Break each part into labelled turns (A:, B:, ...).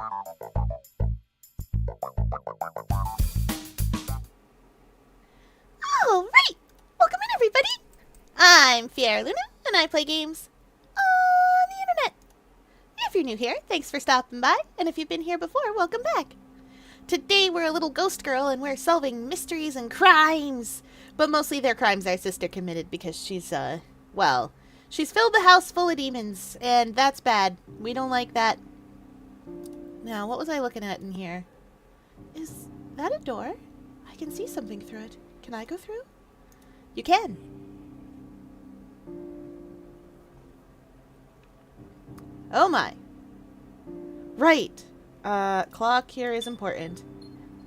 A: All right, welcome in everybody. I'm Fiera Luna, and I play games on the internet. If you're new here, thanks for stopping by, and if you've been here before, welcome back. Today we're a little ghost girl, and we're solving mysteries and crimes. But mostly they're crimes our sister committed because she's, she's filled the house full of demons, and that's bad. We don't like that. Now, what was I looking at in here? Is that a door? I can see something through it. Can I go through? You can. Oh my. Right. Clock here is important.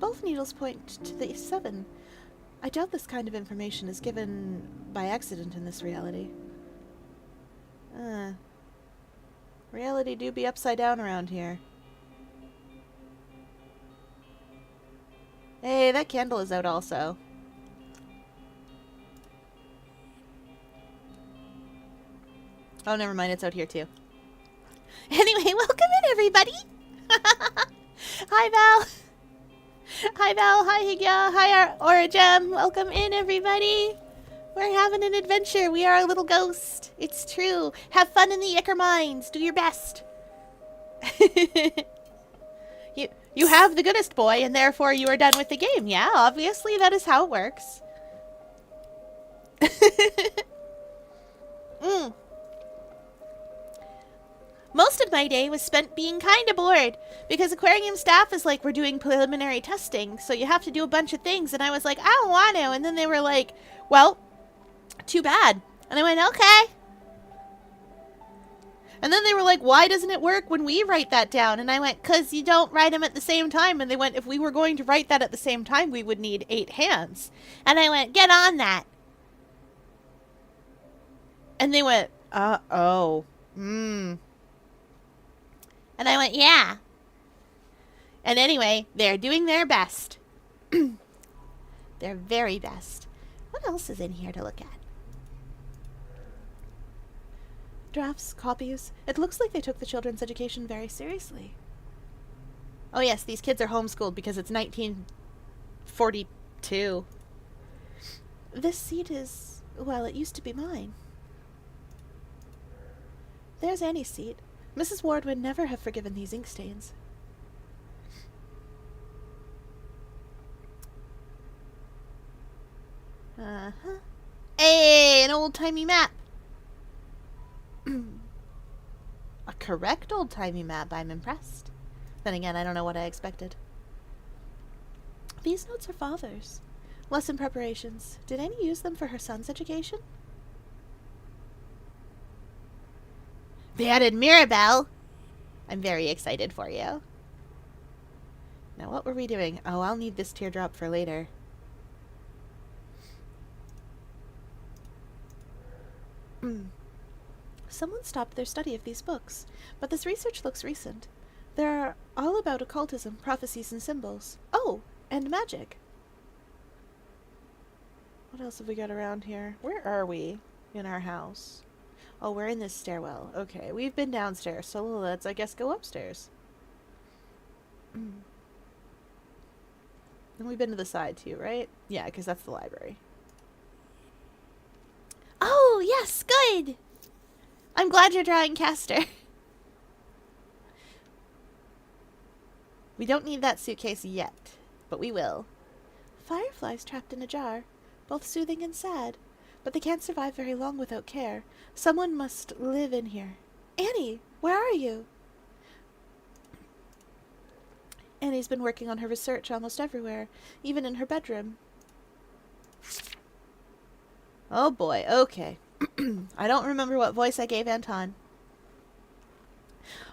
A: Both needles point to the 7. I doubt this kind of information is given by accident in this reality. Reality do be upside down around here. Hey, that candle is out also. Oh, never mind, it's out here too. Anyway, welcome in everybody! Hi Val! Hi Val, hi Higya, hi Origem. Welcome in everybody! We're having an adventure. We are a little ghost. It's true. Have fun in the Icker mines. Do your best. You have the goodest boy, and therefore you are done with the game. Yeah, obviously that is how it works. Most of my day was spent being kind of bored, because aquarium staff is like, we're doing preliminary testing, so you have to do a bunch of things, and I was like, I don't want to, and then they were like, well, too bad. And I went, okay. And then they were like, why doesn't it work when we write that down? And I went, because you don't write them at the same time. And they went, if we were going to write that at the same time, we would need 8 hands. And I went, get on that. And they went, oh. And I went, yeah. And anyway, they're doing their best. Their very best. What else is in here to look at? Drafts, copies. It looks like they took the children's education very seriously. Oh yes, these kids are homeschooled because it's 1942. This seat is, well, it used to be mine. There's Annie's seat. Mrs. Ward would never have forgiven these ink stains. Hey, an old-timey map. A correct old-timey map. I'm impressed. Then again, I don't know what I expected. These notes are father's. Lesson preparations. Did Annie use them for her son's education? They added Mirabelle. I'm very excited for you. Now, what were we doing? Oh, I'll need this teardrop for later. Someone stopped their study of these books, but this research looks recent. They're all about occultism, prophecies, and symbols. Oh, and magic. What else have we got around here? Where are we in our house? Oh, we're in this stairwell. Okay, we've been downstairs, so let's, I guess, go upstairs. And we've been to the side, too, right? Yeah, because that's the library. Oh, yes, good! I'm glad you're drawing Castor. We don't need that suitcase yet, but we will. Fireflies trapped in a jar, both soothing and sad, but they can't survive very long without care. Someone must live in here. Annie, where are you? Annie's been working on her research almost everywhere, even in her bedroom. Oh boy, okay. I don't remember what voice I gave Anton.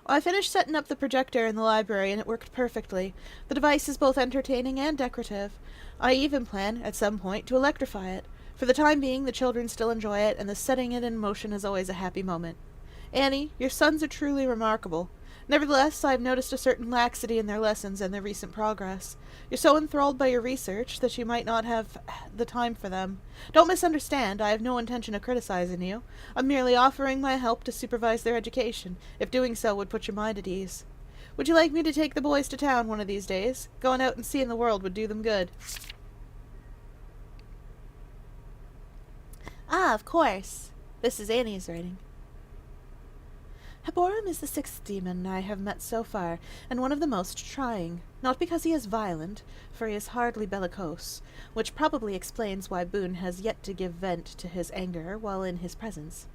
A: Well, I finished setting up the projector in the library and it worked perfectly. The device is both entertaining and decorative. I even plan, at some point, to electrify it. For the time being, the children still enjoy it, and the setting it in motion is always a happy moment. Annie, your sons are truly remarkable. Nevertheless, I have noticed a certain laxity in their lessons and their recent progress. You're so enthralled by your research that you might not have the time for them. Don't misunderstand, I have no intention of criticizing you. I'm merely offering my help to supervise their education, if doing so would put your mind at ease. Would you like me to take the boys to town one of these days? Going out and seeing the world would do them good. Ah, of course. This is Annie's writing. Haboram is the 6th demon I have met so far, and one of the most trying. Not because he is violent, for he is hardly bellicose, which probably explains why Boone has yet to give vent to his anger while in his presence.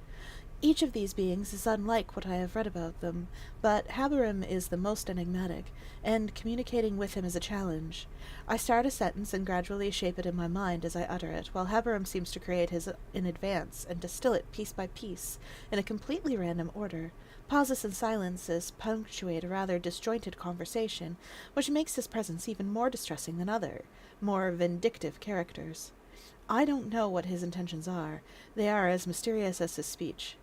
A: Each of these beings is unlike what I have read about them, but Haboram is the most enigmatic, and communicating with him is a challenge. I start a sentence and gradually shape it in my mind as I utter it, while Haboram seems to create his in advance and distill it piece by piece, in a completely random order. Pauses and silences punctuate a rather disjointed conversation, which makes his presence even more distressing than other, more vindictive characters. I don't know what his intentions are. They are as mysterious as his speech.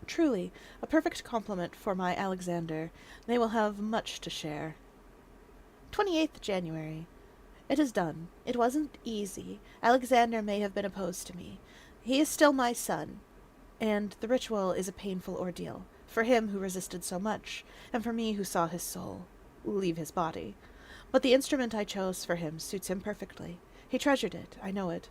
A: Truly, a perfect compliment for my Alexander. They will have much to share. 28th January. It is done. It wasn't easy. Alexander may have been opposed to me. He is still my son, and the ritual is a painful ordeal, for him who resisted so much, and for me who saw his soul leave his body. But the instrument I chose for him suits him perfectly. He treasured it, I know it.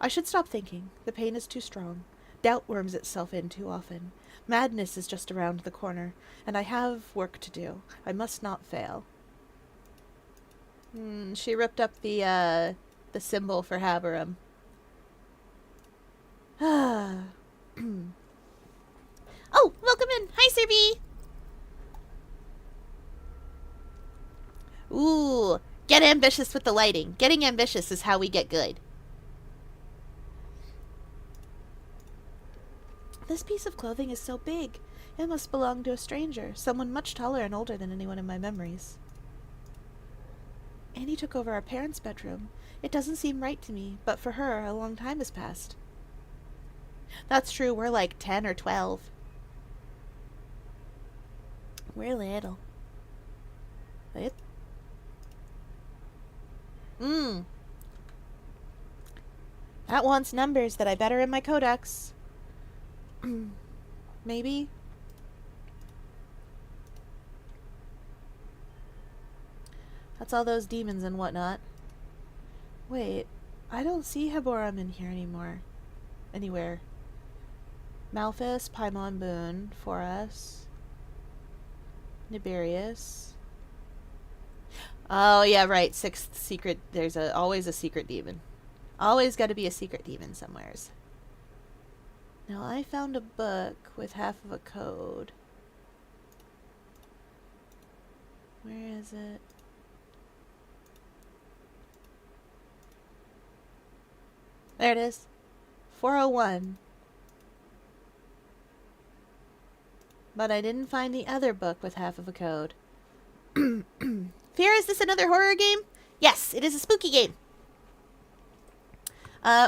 A: I should stop thinking. The pain is too strong. Doubt worms itself in too often. Madness is just around the corner, and I have work to do. I must not fail. She ripped up the symbol for Haboram. Oh, welcome in. Hi, Sir B. Ooh, get ambitious with the lighting. Getting ambitious is how we get good. This piece of clothing is so big. It must belong to a stranger, someone much taller and older than anyone in my memories. Annie took over our parents' bedroom. It doesn't seem right to me, but for her, a long time has passed. That's true, we're like 10 or 12. We're little. That wants numbers that I bet are in my codex. Maybe? That's all those demons and whatnot. Wait, I don't see Haboram in here anywhere. Malphus, Paimon Boone, Foras, Niberius. Oh, yeah, right. 6th secret. There's always a secret demon. Always got to be a secret demon somewheres. Now, I found a book with half of a code. Where is it? There it is. 401. But I didn't find the other book with half of a code. Fear, is this another horror game? Yes, it is a spooky game.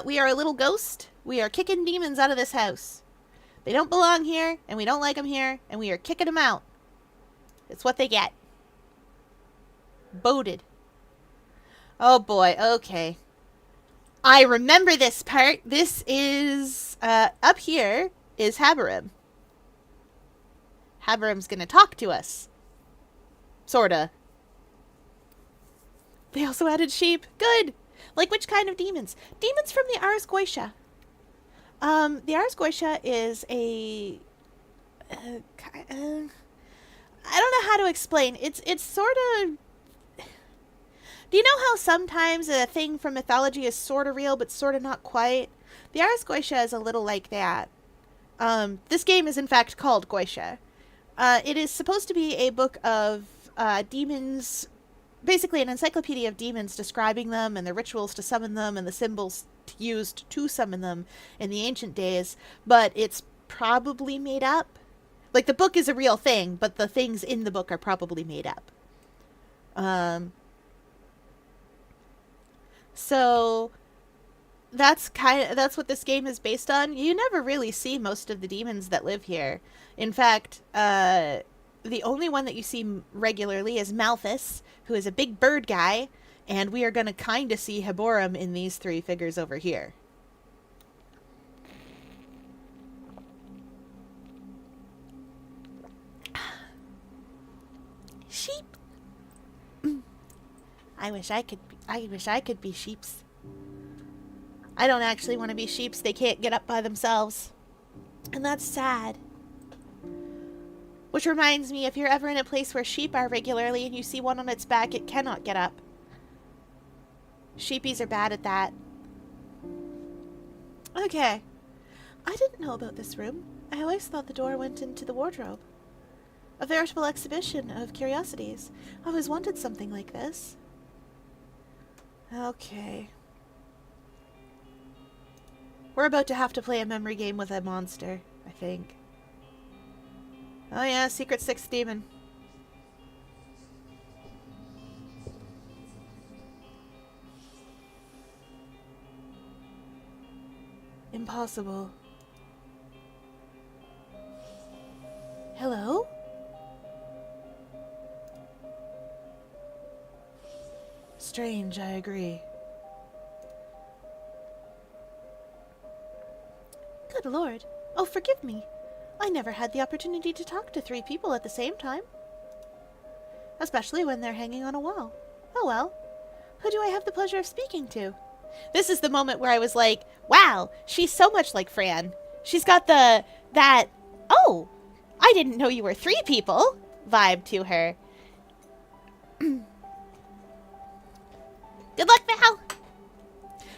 A: We are a little ghost. We are kicking demons out of this house. They don't belong here, and we don't like them here, and we are kicking them out. It's what they get. Boded. Oh boy, okay. I remember this part. This is, up here is Haboram. Haboram's gonna talk to us. Sorta. They also added sheep. Good! Like which kind of demons? Demons from the Ars Goetia. The Ars Goetia is a... I don't know how to explain. It's sort of... Do you know how sometimes a thing from mythology is sort of real, but sort of not quite? The Ars Goetia is a little like that. This game is in fact called Goetia. It is supposed to be a book of demons, basically an encyclopedia of demons describing them and the rituals to summon them and the symbols used to summon them in the ancient days, but it's probably made up. Like, the book is a real thing, but the things in the book are probably made up. So that's what this game is based on. You never really see most of the demons that live here. In fact, the only one that you see regularly is Malphus, who is a big bird guy, and we are going to kind of see Haboram in these three figures over here. Sheep. I wish I could be sheeps. I don't actually want to be sheeps. They can't get up by themselves. And that's sad. Which reminds me, if you're ever in a place where sheep are regularly and you see one on its back, it cannot get up. Sheepies are bad at that. Okay. I didn't know about this room. I always thought the door went into the wardrobe. A veritable exhibition of curiosities. I always wanted something like this. Okay. We're about to have to play a memory game with a monster, I think. Oh yeah, Secret Sixth Demon. Impossible. Hello? Strange, I agree. Good Lord. Oh, forgive me. I never had the opportunity to talk to 3 people at the same time. Especially when they're hanging on a wall. Oh well. Who do I have the pleasure of speaking to? This is the moment where I was like, wow, she's so much like Fran. She's got that, oh, I didn't know you were 3 people vibe to her. Good luck, Val!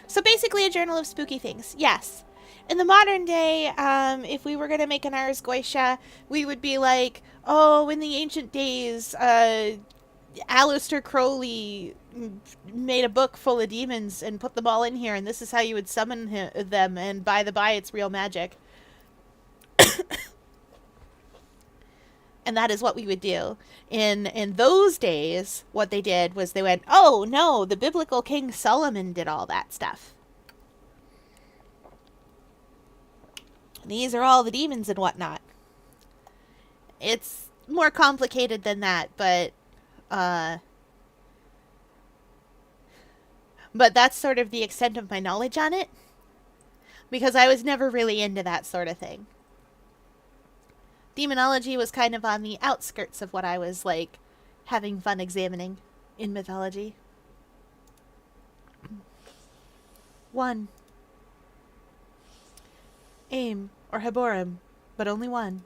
A: So basically a journal of spooky things. Yes. In the modern day, if we were going to make an Ars Goetia, we would be like, oh, in the ancient days, Aleister Crowley made a book full of demons and put them all in here, and this is how you would summon them, and by the by, it's real magic. And that is what we would do. In those days, what they did was they went, oh, no, the biblical King Solomon did all that stuff. These are all the demons and whatnot. It's more complicated than that, but that's sort of the extent of my knowledge on it, because I was never really into that sort of thing. Demonology was kind of on the outskirts of what I was, like, having fun examining in mythology. 1. Aim, or Haborim, but only 1.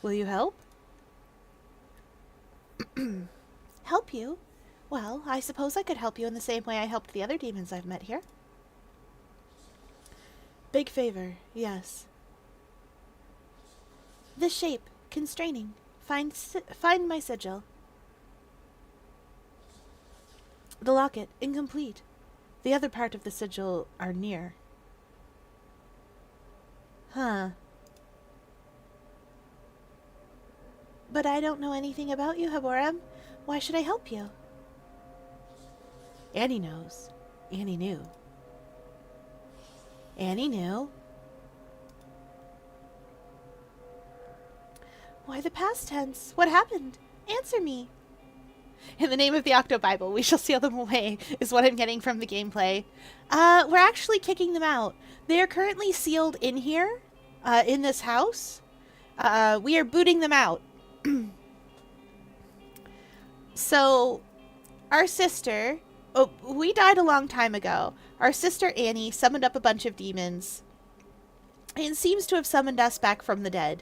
A: Will you help? Help you? Well, I suppose I could help you in the same way I helped the other demons I've met here. Big favor, yes. The shape, constraining. Find my sigil. The locket, incomplete. The other part of the sigil are near. Huh. But I don't know anything about you, Haborim. Why should I help you? Annie knows. Annie knew. Annie knew. Why the past tense? What happened? Answer me. In the name of the Octobible, we shall seal them away, is what I'm getting from the gameplay. We're actually kicking them out. They are currently sealed in here, in this house. We are booting them out. So, our sister, we died a long time ago. Our sister Annie summoned up a bunch of demons and seems to have summoned us back from the dead.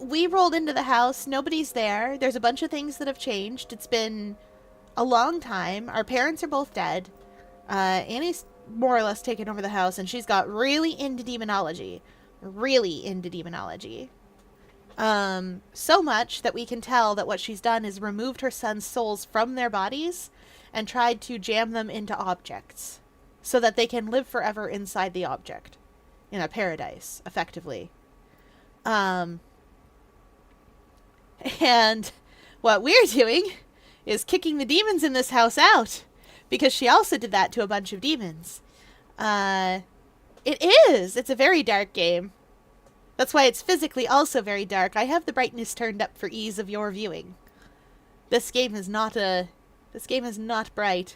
A: We rolled into the house. Nobody's there. There's a bunch of things that have changed. It's been a long time. Our parents are both dead. Annie's more or less taken over the house, and she's got really into demonology. Really into demonology. So much that we can tell that what she's done is removed her son's souls from their bodies and tried to jam them into objects so that they can live forever inside the object. In a paradise, effectively. And what we're doing is kicking the demons in this house out, because she also did that to a bunch of demons. It's a very dark game. That's why it's physically also very dark. I have the brightness turned up for ease of your viewing. This game is not bright.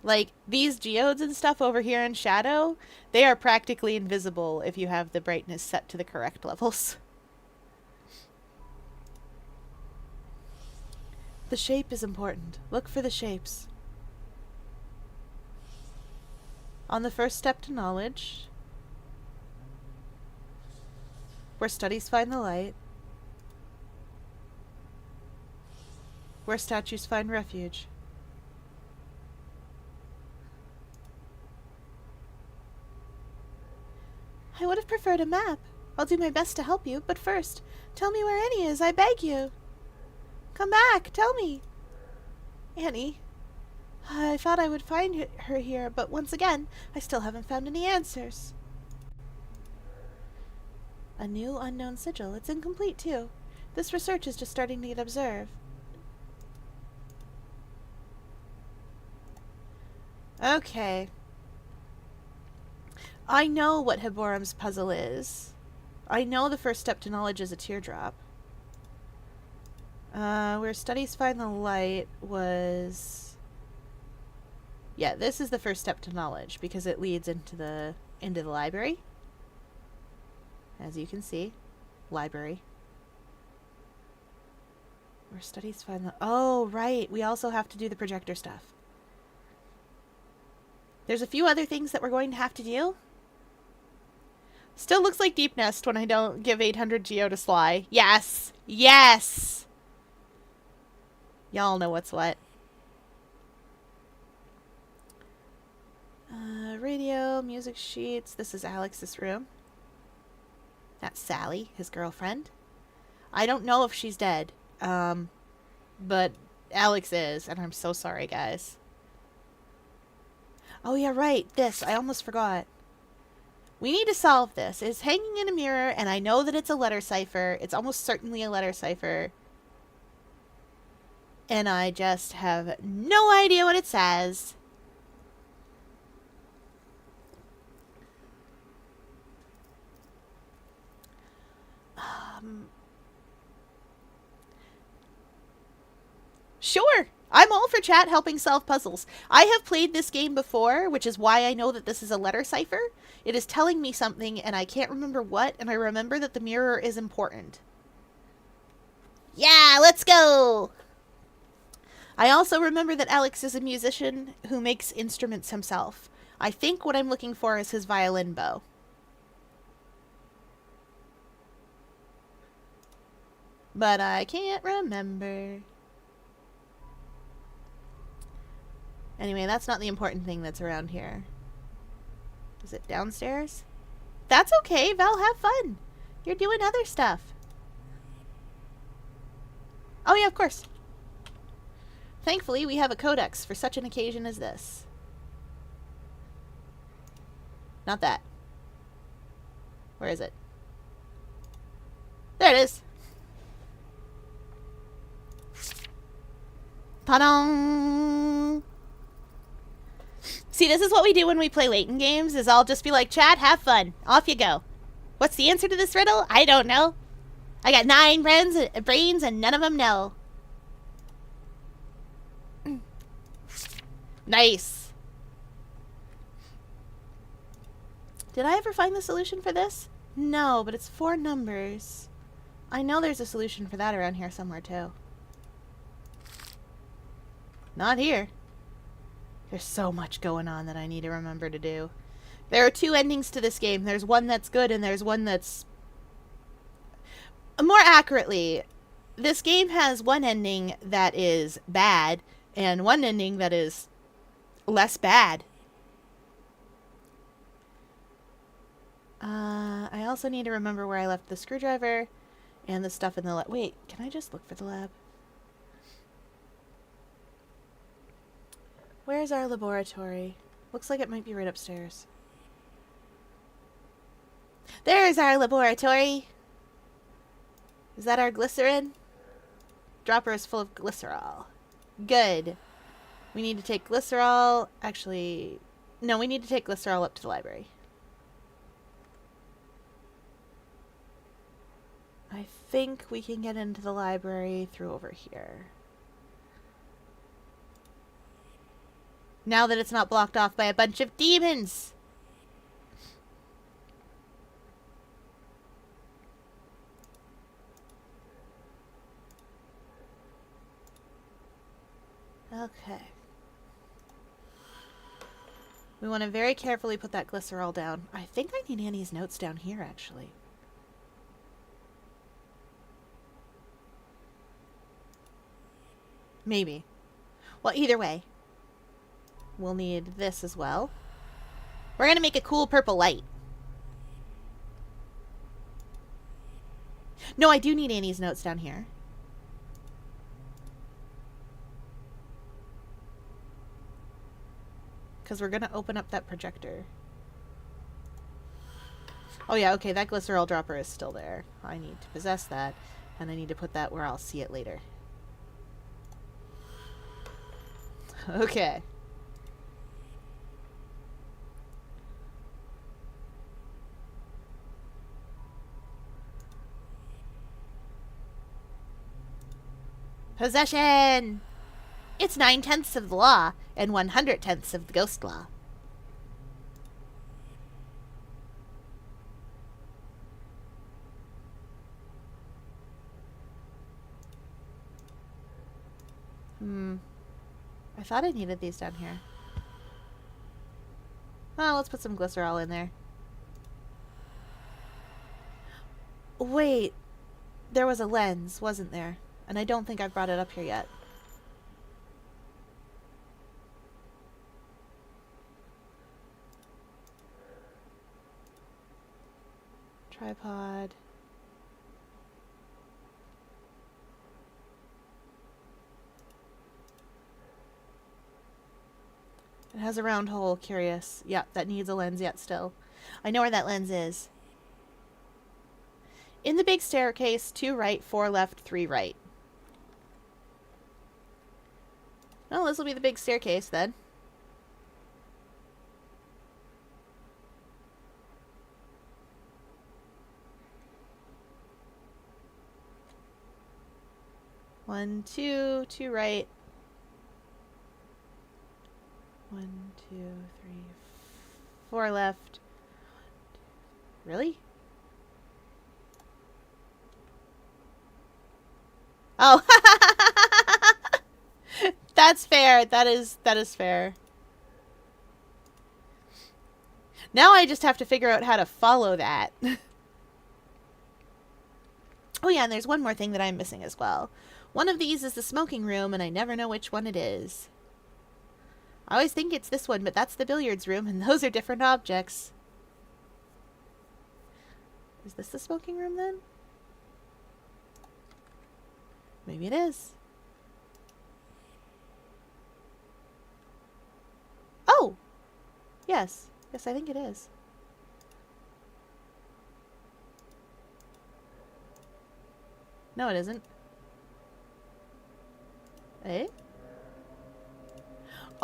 A: Like, these geodes and stuff over here in shadow, they are practically invisible if you have the brightness set to the correct levels. The shape is important. Look for the shapes. On the first step to knowledge, where studies find the light, where statues find refuge. I would have preferred a map. I'll do my best to help you, but first, tell me where Annie is, I beg you. Come back, tell me. Annie. I thought I would find her here, but once again, I still haven't found any answers. A new unknown sigil. It's incomplete, too. This research is just starting to get observed. Okay. I know what Hiboram's puzzle is. I know the first step to knowledge is a teardrop. Where studies find the light was... Yeah, this is the first step to knowledge because it leads into the library. As you can see, library. Where studies find the... Oh, right. We also have to do the projector stuff. There's a few other things that we're going to have to do. Still looks like Deep Nest when I don't give 800 Geo to Sly. Yes! Yes! Y'all know what's what. Radio, music sheets. This is Alex's room. That's Sally, his girlfriend. I don't know if she's dead. But Alex is, and I'm so sorry, guys. Oh, yeah, right. This. I almost forgot. We need to solve this. It's hanging in a mirror, and I know that it's a letter cipher. It's almost certainly a letter cipher. And I just have no idea what it says. Sure! I'm all for chat helping solve puzzles. I have played this game before, which is why I know that this is a letter cipher. It is telling me something, and I can't remember what, and I remember that the mirror is important. Yeah, let's go! I also remember that Alex is a musician who makes instruments himself. I think what I'm looking for is his violin bow. But I can't remember. Anyway, that's not the important thing that's around here. Is it downstairs? That's okay, Val, have fun. You're doing other stuff. Oh yeah, of course. Thankfully, we have a codex for such an occasion as this. Not that. Where is it? There it is. Ta-da! See, this is what we do when we play Layton games, is I'll just be like, chat, have fun. Off you go. What's the answer to this riddle? I don't know. I got 9 brains and none of them know. Nice. Did I ever find the solution for this? No, but it's 4 numbers. I know there's a solution for that around here somewhere, too. Not here. There's so much going on that I need to remember to do. There are 2 endings to this game. There's one that's good and there's one that's... More accurately, this game has one ending that is bad and one ending that is less bad. I also need to remember where I left the screwdriver and the stuff in the lab. Wait, can I just look for the lab? Where's our laboratory? Looks like it might be right upstairs. There's our laboratory! Is that our glycerin? Dropper is full of glycerol. Good. We need to take glycerol... Actually... No, we need to take glycerol up to the library. I think we can get into the library through over here. Now that it's not blocked off by a bunch of demons! Okay. We want to very carefully put that glycerol down. I think I need Annie's notes down here, actually. Maybe. Well, either way, we'll need this as well. We're going to make a cool purple light. No, I do need Annie's notes down here. Because we're going to open up that projector. Oh yeah, okay, that glycerol dropper is still there. I need to possess that, and I need to put that where I'll see it later. Okay. Possession! It's 9/10 of the law, and 100/10 of the ghost law. I thought I needed these down here. Oh, let's put some glycerol in there. Wait. There was a lens, wasn't there? And I don't think I've brought it up here yet. Tripod. It has a round hole, curious. Yeah, that needs a lens yet still. I know where that lens is. In the big staircase, 2 right, 4 left, 3 right. Well, this will be the big staircase then. One, two, 2 right. 1, 2, 3, 4 left. Really? Oh, that's fair. That is fair. Now I just have to figure out how to follow that. Oh yeah, and there's one more thing that I'm missing as well. One of these is the smoking room, and I never know which one it is. I always think it's this one, but that's the billiards room, and those are different objects. Is this the smoking room then? Maybe it is. Oh! Yes. Yes, I think it is. No, it isn't. Eh?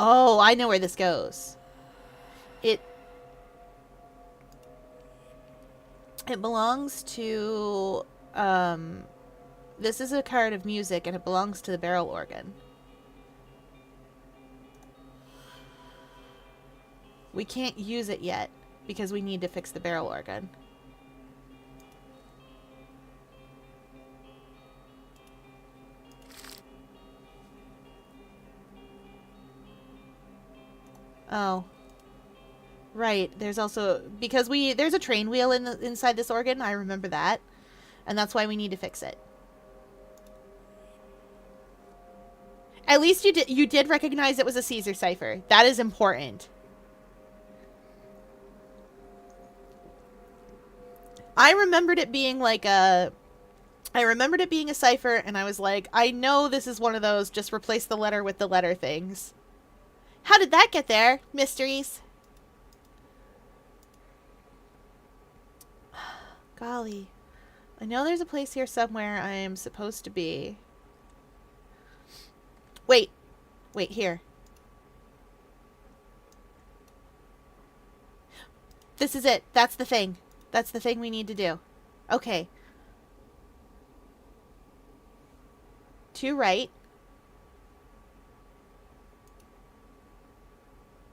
A: Oh, I know where this goes. It belongs to, this is a card of music, and it belongs to the barrel organ. We can't use it yet, because we need to fix the barrel organ. Oh. Right, there's also, because there's a train wheel inside this organ, I remember that. And that's why we need to fix it. At least you did recognize it was a Caesar cipher. That is important. I remembered it being like I remembered it being a cipher, and I was like, I know this is one of those just replace the letter with the letter things. How did that get there? Mysteries. Golly. I know there's a place here somewhere I am supposed to be. Wait. Wait, here. This is it. That's the thing. That's the thing we need to do. Okay. 2 right.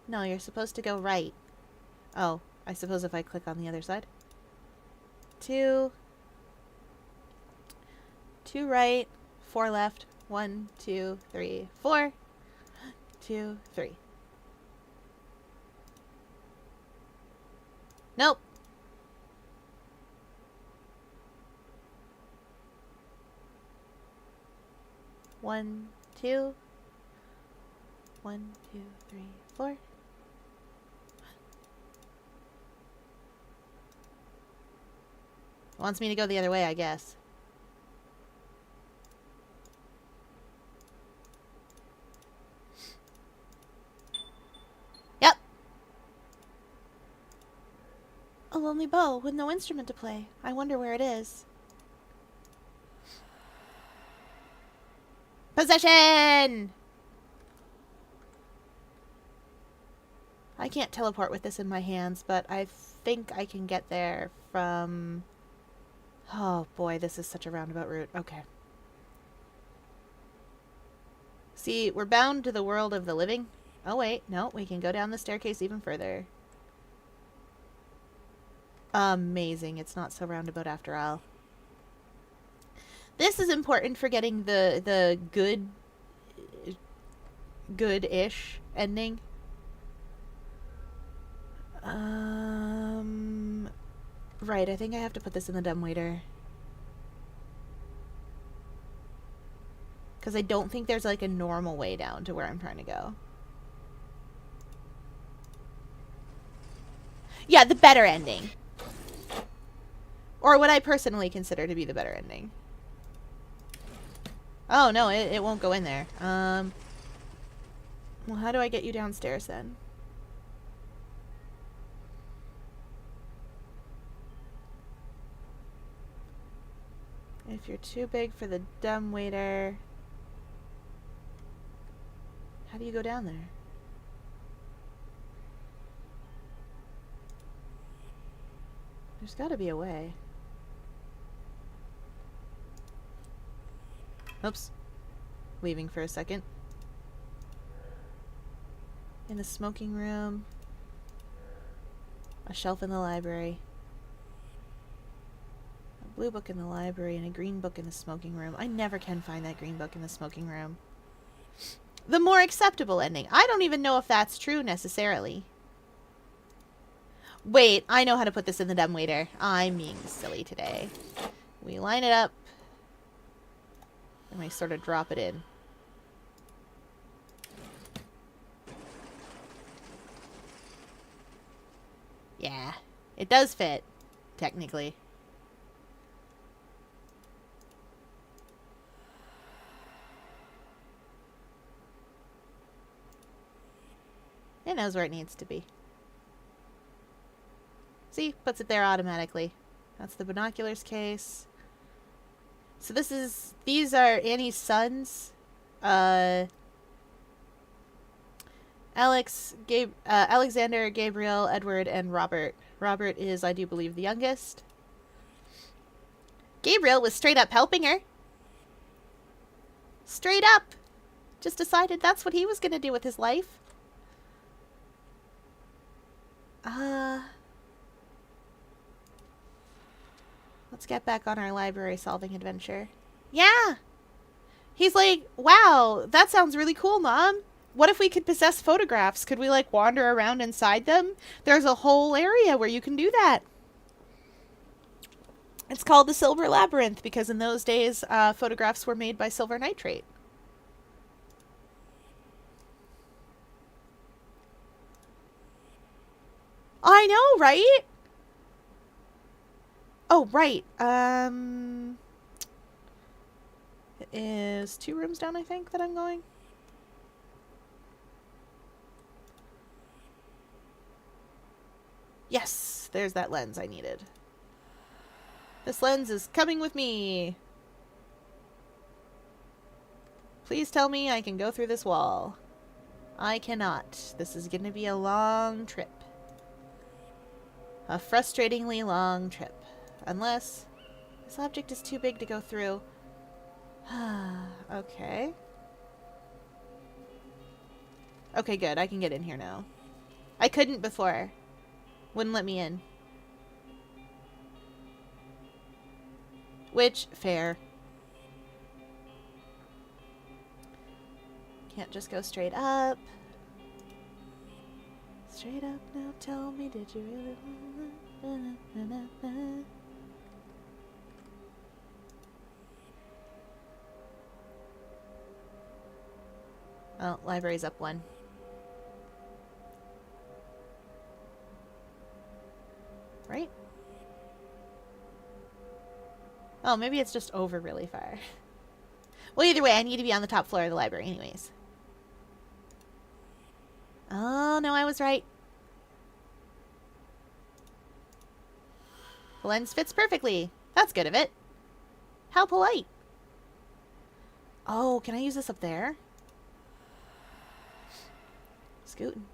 A: No, you're supposed to go right. Oh, I suppose if I click on the other side. 2 right, 4 left, 1, 2, 3, 4. 2, 3. Nope. One, two. 1, 2, 3, 4. It wants me to go the other way, I guess. Yep. A lonely bow with no instrument to play. I wonder where it is. Possession! I can't teleport with this in my hands, but I think I can get there from... Oh boy, this is such a roundabout route. Okay. See, we're bound to the world of the living. Oh wait, no, we can go down the staircase even further. Amazing, it's not so roundabout after all. This is important for getting the good-ish ending. Right, I think I have to put this in the dumbwaiter. Because I don't think there's like a normal way down to where I'm trying to go. Yeah, the better ending. Or what I personally consider to be the better ending. Oh, no, it won't go in there. Well, how do I get you downstairs then? If you're too big for the dumbwaiter... How do you go down there? There's gotta be a way. Oops. Leaving for a second. In the smoking room. A shelf in the library. A blue book in the library and a green book in the smoking room. I never can find that green book in the smoking room. The more acceptable ending. I don't even know if that's true necessarily. Wait, I know how to put this in the dumbwaiter. I'm being silly today. We line it up. And we sort of drop it in. Yeah, it does fit, technically. It knows where it needs to be. See, puts it there automatically. That's the binoculars case. So these are Annie's sons. Alexander, Gabriel, Edward, and Robert. Robert is, I do believe, the youngest. Gabriel was straight up helping her. Straight up. Just decided that's what he was going to do with his life. Let's get back on our library solving adventure. Yeah! He's like, wow, that sounds really cool, Mom. What if we could possess photographs? Could we, like, wander around inside them? There's a whole area where you can do that. It's called the Silver Labyrinth because in those days, photographs were made by silver nitrate. I know, right? Oh, right. It is 2 rooms down, I think, that I'm going. Yes, there's that lens I needed. This lens is coming with me. Please tell me I can go through this wall. I cannot. This is going to be a long trip. A frustratingly long trip. Unless this object is too big to go through. Okay. Okay, good. I can get in here now. I couldn't before. Wouldn't let me in. Which, fair. Can't just go straight up. Straight up now, tell me, did you really want it? Oh, library's up 1. Right? Oh, maybe it's just over really far. Well, either way, I need to be on the top floor of the library anyways. Oh, no, I was right. The lens fits perfectly. That's good of it. How polite. Oh, can I use this up there? Scootin'.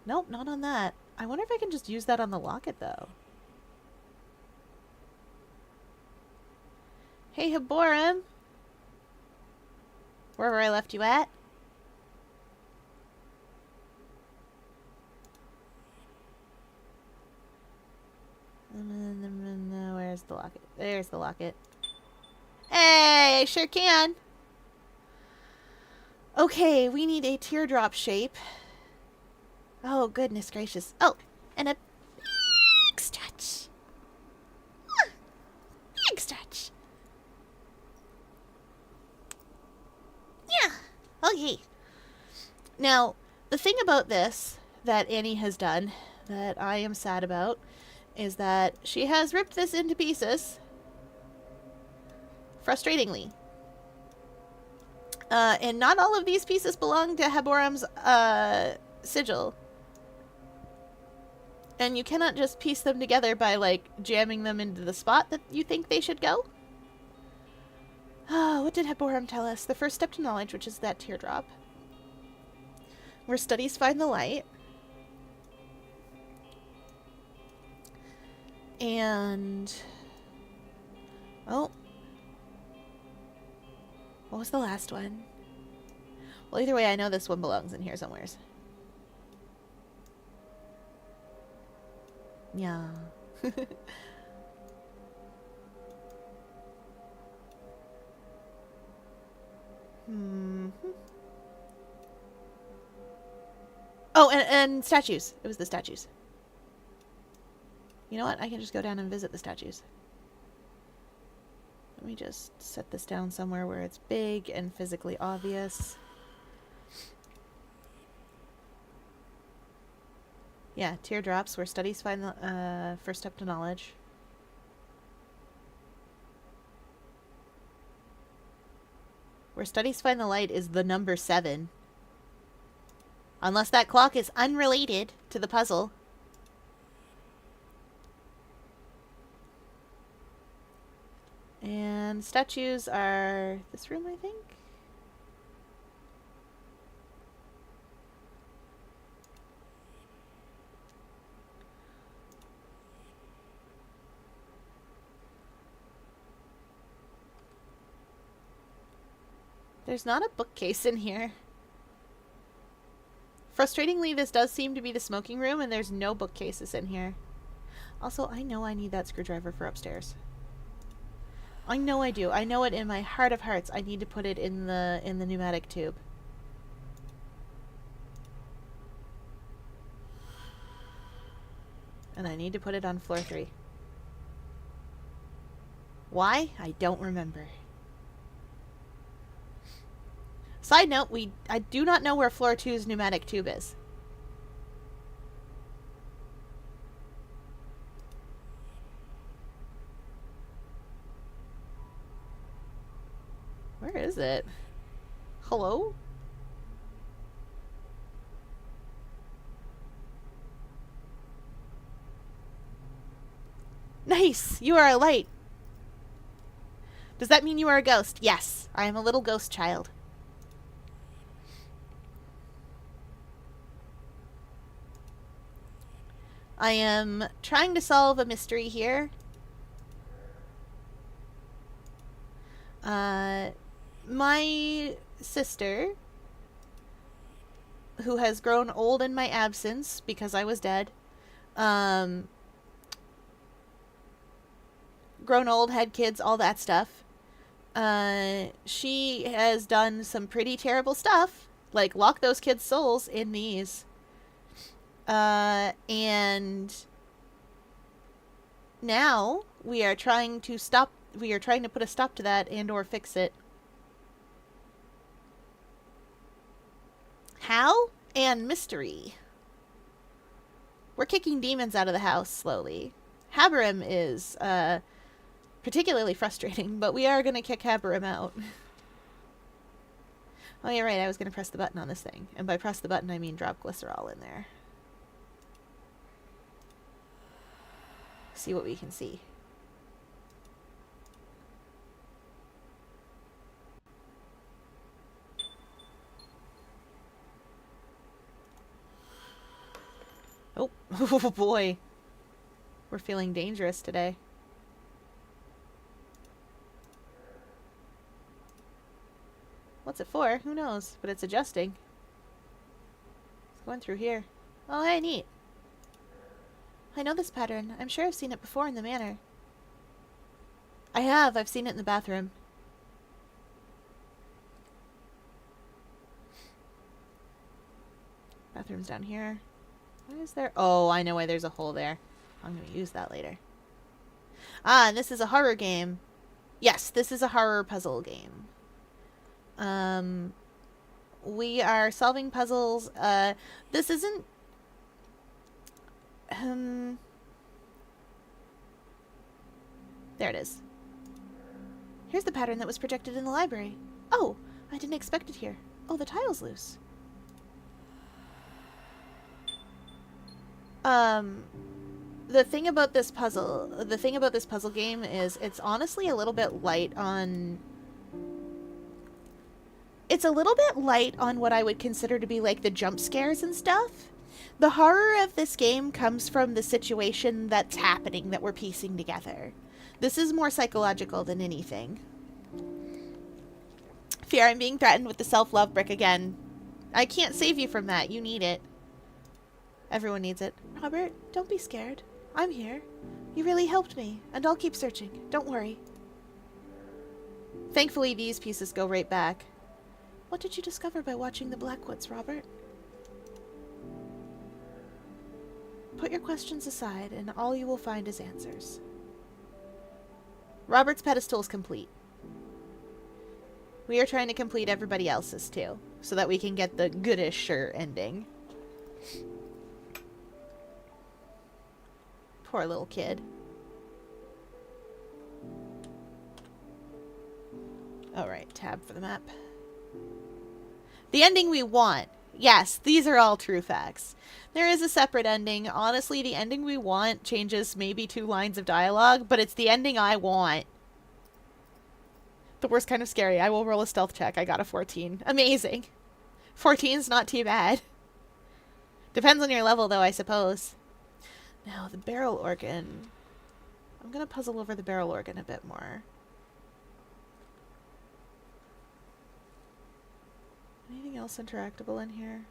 A: Nope, not on that. I wonder if I can just use that on the locket, though. Hey, Haborim. Wherever I left you at. Where's the locket? There's the locket. Hey, I sure can. Okay, we need a teardrop shape. Oh, goodness gracious. Oh, and a big stretch. Big stretch. Yeah. Okay. Now, the thing about this that Annie has done that I am sad about is that she has ripped this into pieces. Frustratingly. And not all of these pieces belong to Haborim's sigil. And you cannot just piece them together by, like, jamming them into the spot that you think they should go. What did Haborim tell us? The first step to knowledge, which is that teardrop. Where studies find the light. And... oh. What was the last one? Well, either way, I know this one belongs in here somewheres. Yeah. Oh, and statues. It was the statues. You know what? I can just go down and visit the statues. Let me just set this down somewhere where it's big and physically obvious. Yeah, teardrops, where studies find the first step to knowledge. Where studies find the light is the number 7. Unless that clock is unrelated to the puzzle. And statues are this room, I think? There's not a bookcase in here. Frustratingly, this does seem to be the smoking room, and there's no bookcases in here. Also, I know I need that screwdriver for upstairs. I know I do. I know it in my heart of hearts. I need to put it in the pneumatic tube. And I need to put it on floor 3. Why? I don't remember. Side note, I do not know where floor 2's pneumatic tube is. Where is it? Hello? Nice! You are a light. Does that mean you are a ghost? Yes, I am a little ghost child. I am trying to solve a mystery here. My sister, who has grown old in my absence because I was dead, grown old, had kids, all that stuff, She has done some pretty terrible stuff, like lock those kids' souls in these. And now we are trying to stop. We are trying to put a stop to that and/or fix it. How? And mystery. We're kicking demons out of the house slowly. Haberim is particularly frustrating, but we are going to kick Haberim out. Oh, you're right. I was going to press the button on this thing. And by press the button, I mean drop glycerol in there. See what we can see. Oh, oh boy. We're feeling dangerous today. What's it for? Who knows? But it's adjusting. It's going through here. Oh, hey, neat. I know this pattern. I'm sure I've seen it before in the manor. I have. I've seen it in the bathroom. Bathroom's down here. Why is there? Oh, I know why there's a hole there. I'm going to use that later. Ah, and this is a horror game. Yes, this is a horror puzzle game. We are solving puzzles. This isn't... There it is. Here's the pattern that was projected in the library. Oh, I didn't expect it here. Oh, the tile's loose. The thing about this puzzle game is it's honestly a little bit light on... It's a little bit light on what I would consider to be like the jump scares and stuff. The horror of this game comes from the situation that's happening that we're piecing together. This is more psychological than anything. Fear, I'm being threatened with the self-love brick again. I can't save you from that. You need it. Everyone needs it. Robert, don't be scared. I'm here. You really helped me, and I'll keep searching. Don't worry. Thankfully, these pieces go right back. What did you discover by watching the Blackwoods, Robert? Put your questions aside, and all you will find is answers. Robert's pedestal is complete. We are trying to complete everybody else's, too, so that we can get the goodish-er ending. Poor little kid. Alright, tab for the map. The ending we want. Yes, these are all true facts. There is a separate ending. Honestly, the ending we want changes maybe 2 lines of dialogue, but it's the ending I want. The worst kind of scary. I will roll a stealth check. I got a 14. Amazing. 14's not too bad. Depends on your level, though, I suppose. Now, the barrel organ. I'm going to puzzle over the barrel organ a bit more. Anything else interactable in here?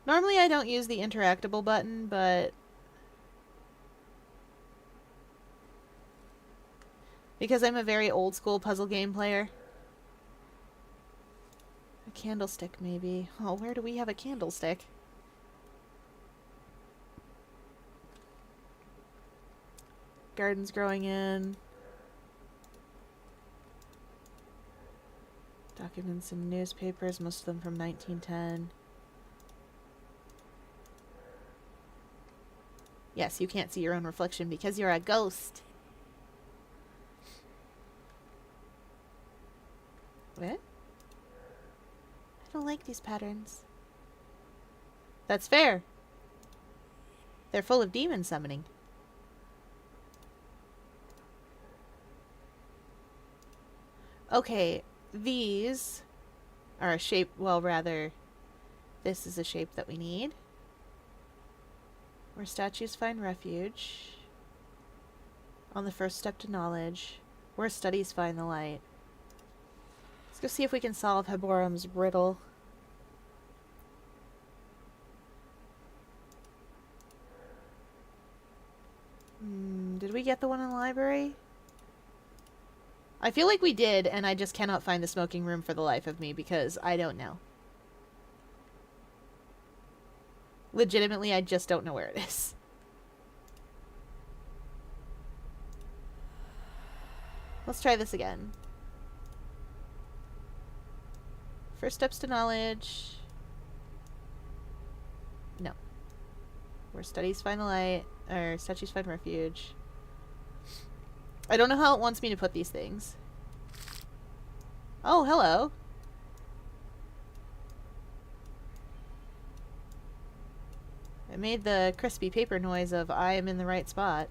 A: Normally I don't use the interactable button, but... because I'm a very old school puzzle game player. A candlestick, maybe. Oh, where do we have a candlestick? Gardens growing in. Documents and newspapers, most of them from 1910. Yes, you can't see your own reflection because you're a ghost. What? I don't like these patterns. That's fair. They're full of demon summoning. Okay, these are a shape, well, rather, this is a shape that we need. Where statues find refuge. On the first step to knowledge. Where studies find the light. Let's go see if we can solve Haborim's riddle. Did we get the one in the library? I feel like we did, and I just cannot find the smoking room for the life of me because I don't know. Legitimately, I just don't know where it is. Let's try this again. First steps to knowledge. No. Where studies find the light, or statues find refuge. I don't know how it wants me to put these things. Oh, hello. It made the crispy paper noise of I am in the right spot.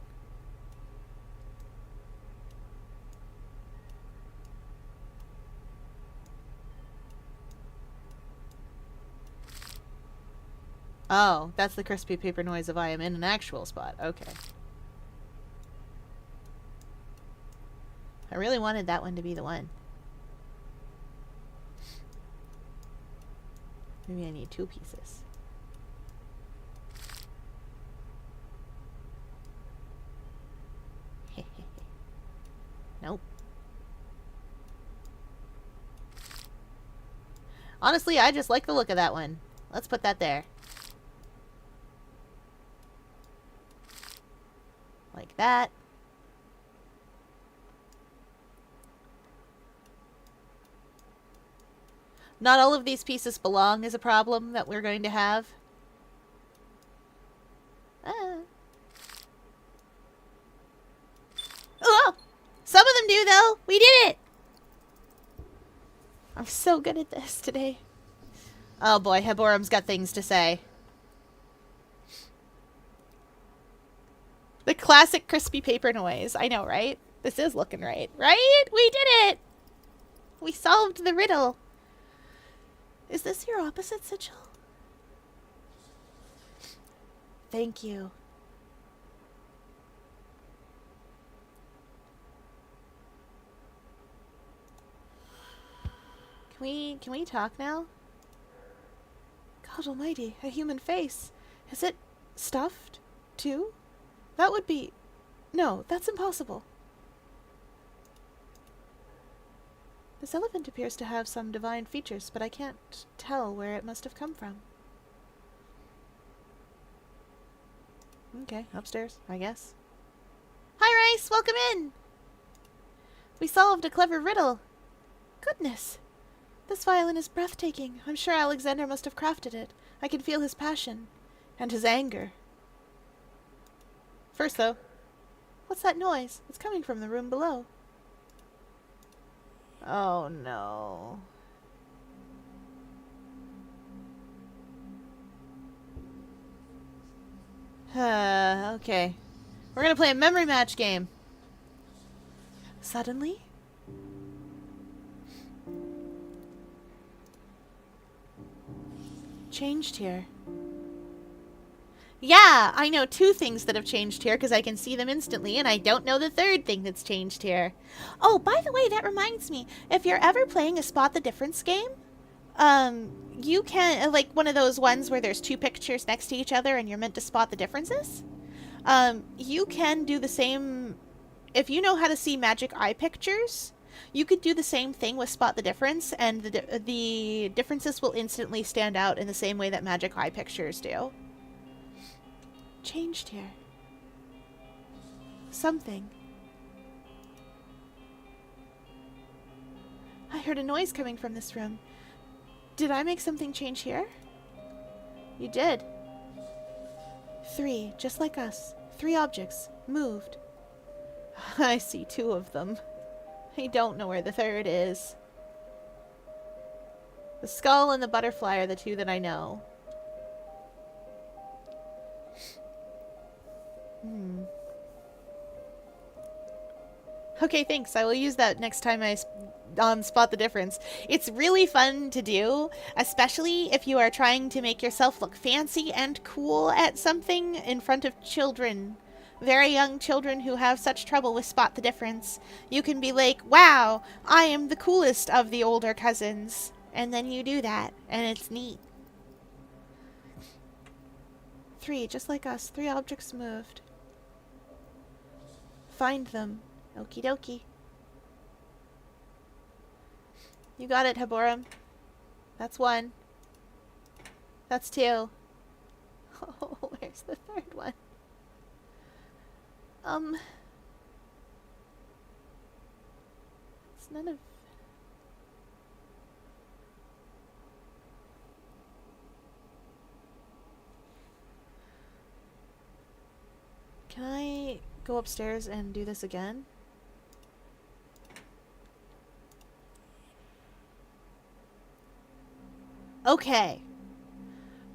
A: Oh, that's the crispy paper noise of I am in an actual spot. Okay. I really wanted that one to be the one. Maybe I need 2 pieces. Nope. Honestly, I just like the look of that one. Let's put that there. Like that. Not all of these pieces belong is a problem that we're going to have. Oh! Some of them do, though. We did it! I'm so good at this today. Oh boy, Heborum's got things to say. The classic crispy paper noise. I know, right? This is looking right. Right? We did it! We solved the riddle. Is this your opposite sigil? Thank you. Can we talk now? God almighty, a human face. Is it stuffed, too? That would be... No, that's impossible. This elephant appears to have some divine features, but I can't tell where it must have come from. Okay, upstairs, I guess. Hi, Rice! Welcome in! We solved a clever riddle. Goodness! This violin is breathtaking. I'm sure Alexander must have crafted it. I can feel his passion. And his anger. First, though. What's that noise? It's coming from the room below. Oh, no. Okay. We're gonna play a memory match game. Suddenly? Changed here. Yeah, I know 2 things that have changed here because I can see them instantly, and I don't know the 3rd thing that's changed here. Oh, by the way, that reminds me. If you're ever playing a Spot the Difference game, you can, like one of those ones where there's 2 pictures next to each other and you're meant to spot the differences, you can do the same. If you know how to see magic eye pictures, you could do the same thing with Spot the Difference, and the differences will instantly stand out in the same way that magic eye pictures do. Changed here. Something. I heard a noise coming from this room. Did I make something change here? You did. 3, just like us. 3 objects. Moved. I see 2 of them. I don't know where the 3rd is. The skull and the butterfly are the 2 that I know. Okay, thanks. I will use that next time I spot the difference. It's really fun to do, especially if you are trying to make yourself look fancy and cool at something in front of children. Very young children who have such trouble with spot the difference. You can be like, wow, I am the coolest of the older cousins. And then you do that, and it's neat. 3, just like us. 3 objects moved. Find them. Okie dokie. You got it, Haborim. That's one. That's two. Oh, where's the third one? It's none of... Can I go upstairs and do this again? Okay.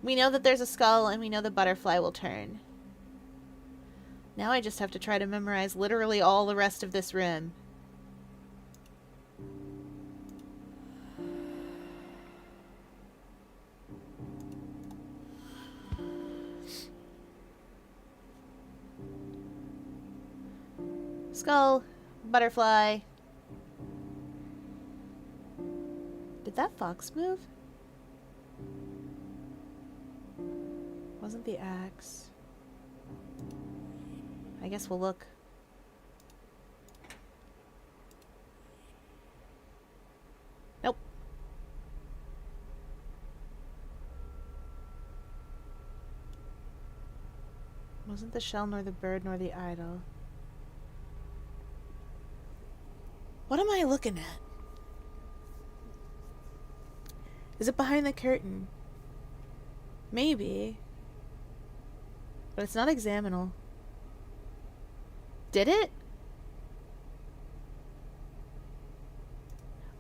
A: We know that there's a skull and we know the butterfly will turn. Now I just have to try to memorize literally all the rest of this room. Skull, butterfly. Did that fox move? Wasn't the axe. I guess we'll look. Nope. Wasn't the shell nor the bird nor the idol. What am I looking at? Is it behind the curtain? Maybe. But it's not examinal. Did it?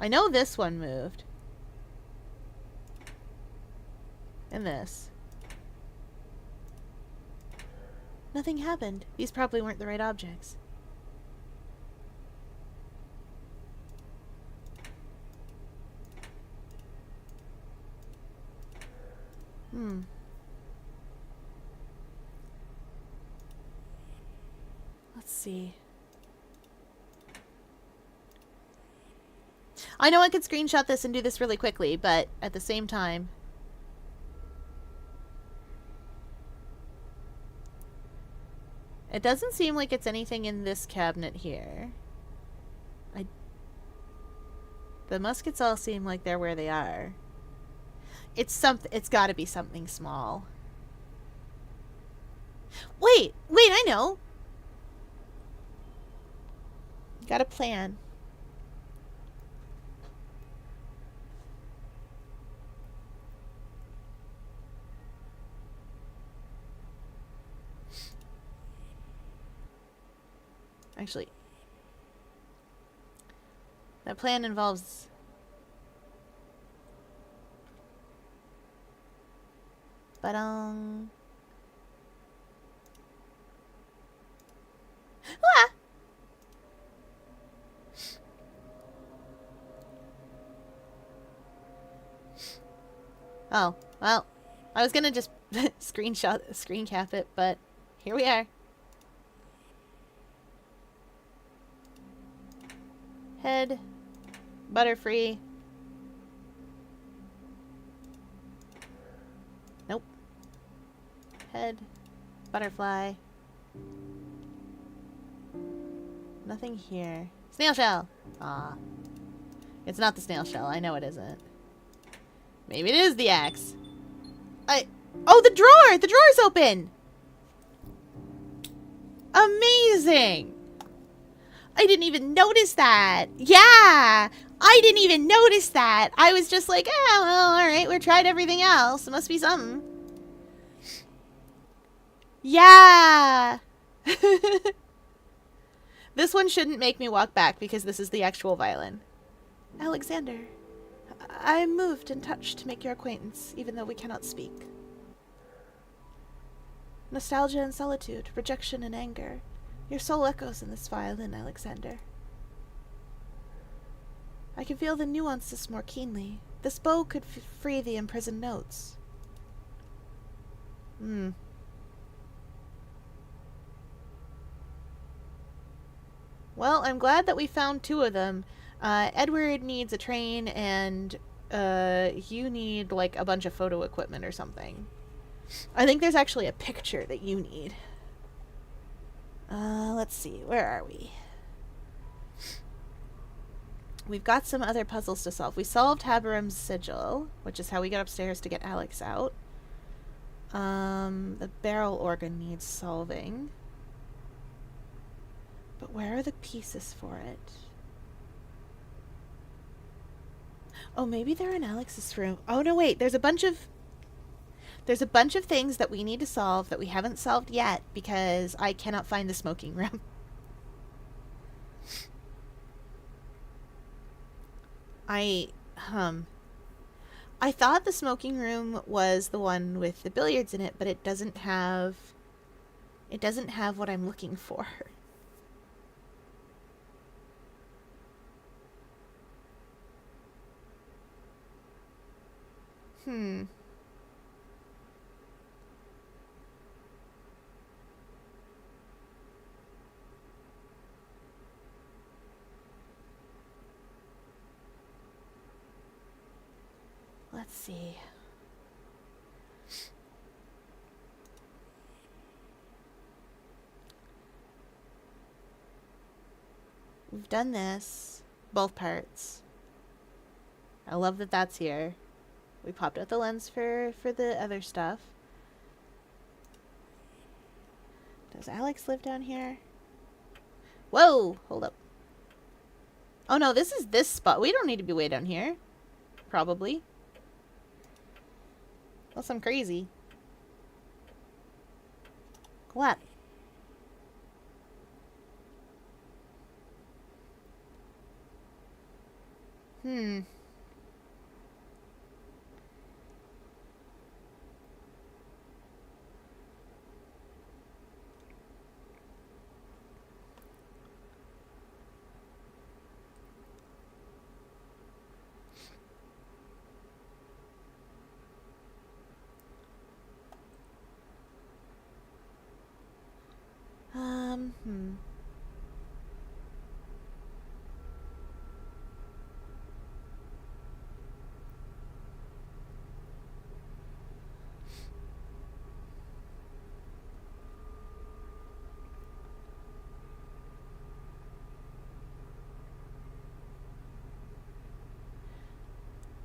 A: I know this one moved. And this. Nothing happened. These probably weren't the right objects. Let's see. I know I could screenshot this and do this really quickly, but at the same time... It doesn't seem like it's anything in this cabinet here. The muskets all seem like they're where they are. It's gotta be something small. Wait, I know! Got a plan. Actually, that plan involves... Ah! Oh, well, I was gonna just screen cap it, but here we are. Head, butterfree. Nope. Head, butterfly. Nothing here. Snail shell! Ah. It's not the snail shell. I know it isn't. Maybe it is the axe. Oh, the drawer! The drawer's open! Amazing! I didn't even notice that. Yeah! I didn't even notice that. I was just like, oh, well, alright, we tried everything else. It must be something. Yeah! This one shouldn't make me walk back because this is the actual violin. Alexander, I am moved and touched to make your acquaintance, even though we cannot speak. Nostalgia and solitude, rejection and anger. Your soul echoes in this violin, Alexander. I can feel the nuances more keenly. This bow could free the imprisoned notes. Well, I'm glad that we found two of them. Edward needs a train, and you need, like, a bunch of photo equipment or something. I think there's actually a picture that you need. Let's see. Where are we? We've got some other puzzles to solve. We solved Haberum's sigil, which is how we got upstairs to get Alex out. The barrel organ needs solving. But where are the pieces for it? Oh, maybe they're in Alex's room. Oh, no, wait. There's a bunch of things that we need to solve that we haven't solved yet because I cannot find the smoking room. I thought the smoking room was the one with the billiards in it, but it doesn't have what I'm looking for. Let's see. We've done this. Both parts. I love that that's here. We popped out the lens for the other stuff. Does Alex live down here? Whoa! Hold up. Oh no, this is this spot. We don't need to be way down here. Probably. Unless I'm crazy. What?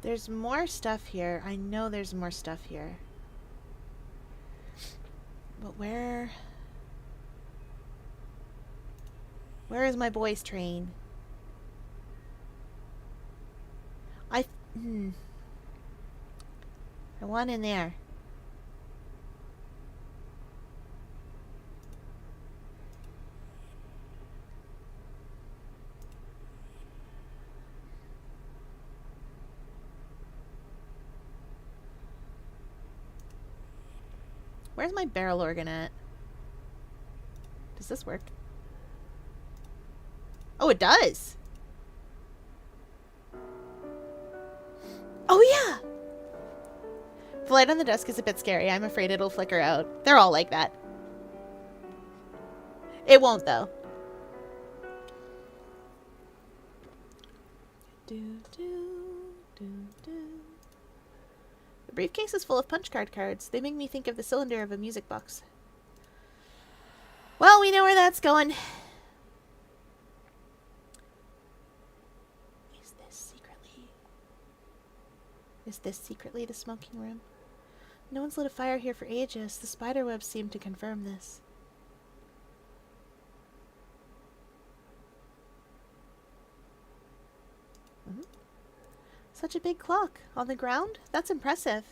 A: There's more stuff here. I know there's more stuff here. But where is my boys' train? I want in there. Where's my barrel organ at? Does this work? Oh, it does! Oh, yeah! The light on the desk is a bit scary. I'm afraid it'll flicker out. They're all like that. It won't, though. The briefcase is full of punch card cards. They make me think of the cylinder of a music box. Well, we know where that's going. Is this secretly the smoking room? No one's lit a fire here for ages. The spider webs seem to confirm this. Such a big clock on the ground? That's impressive.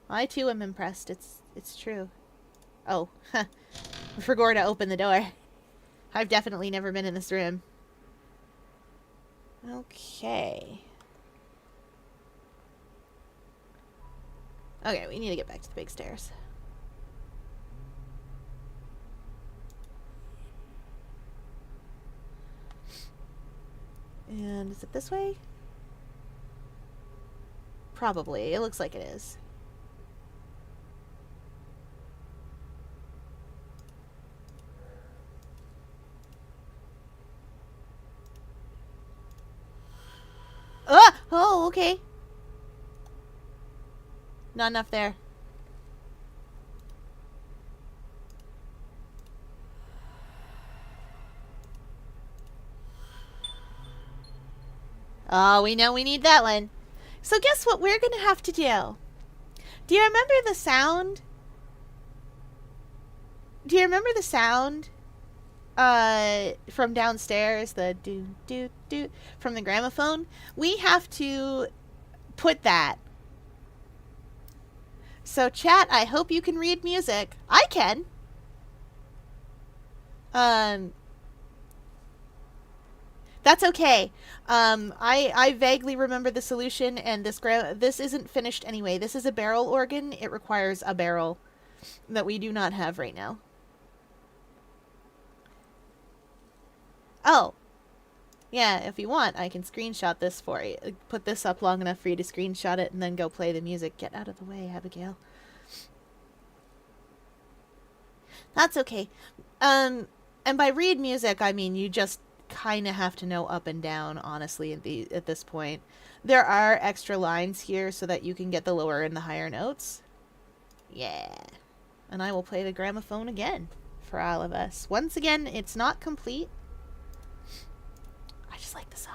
A: I too am impressed. It's true. Oh, forgot to open the door. I've definitely never been in this room. Okay. Okay, we need to get back to the big stairs. And is it this way? Probably. It looks like it is. Ah! Oh, okay. Not enough there. Oh, we know we need that one. So guess what we're going to have to do? Do you remember the sound? Do you remember the sound from downstairs? The do from the gramophone? We have to put that. So chat, I hope you can read music. I can. That's okay. I vaguely remember the solution, and this isn't finished anyway. This is a barrel organ. It requires a barrel that we do not have right now. Oh. Yeah, if you want, I can screenshot this for you. Put this up long enough for you to screenshot it and then go play the music. Get out of the way, Abigail. That's okay. And by read music, I mean you just kind of have to know up and down, honestly, at this point. There are extra lines here so that you can get the lower and the higher notes. Yeah. And I will play the gramophone again for all of us. Once again, it's not complete. I just like the song.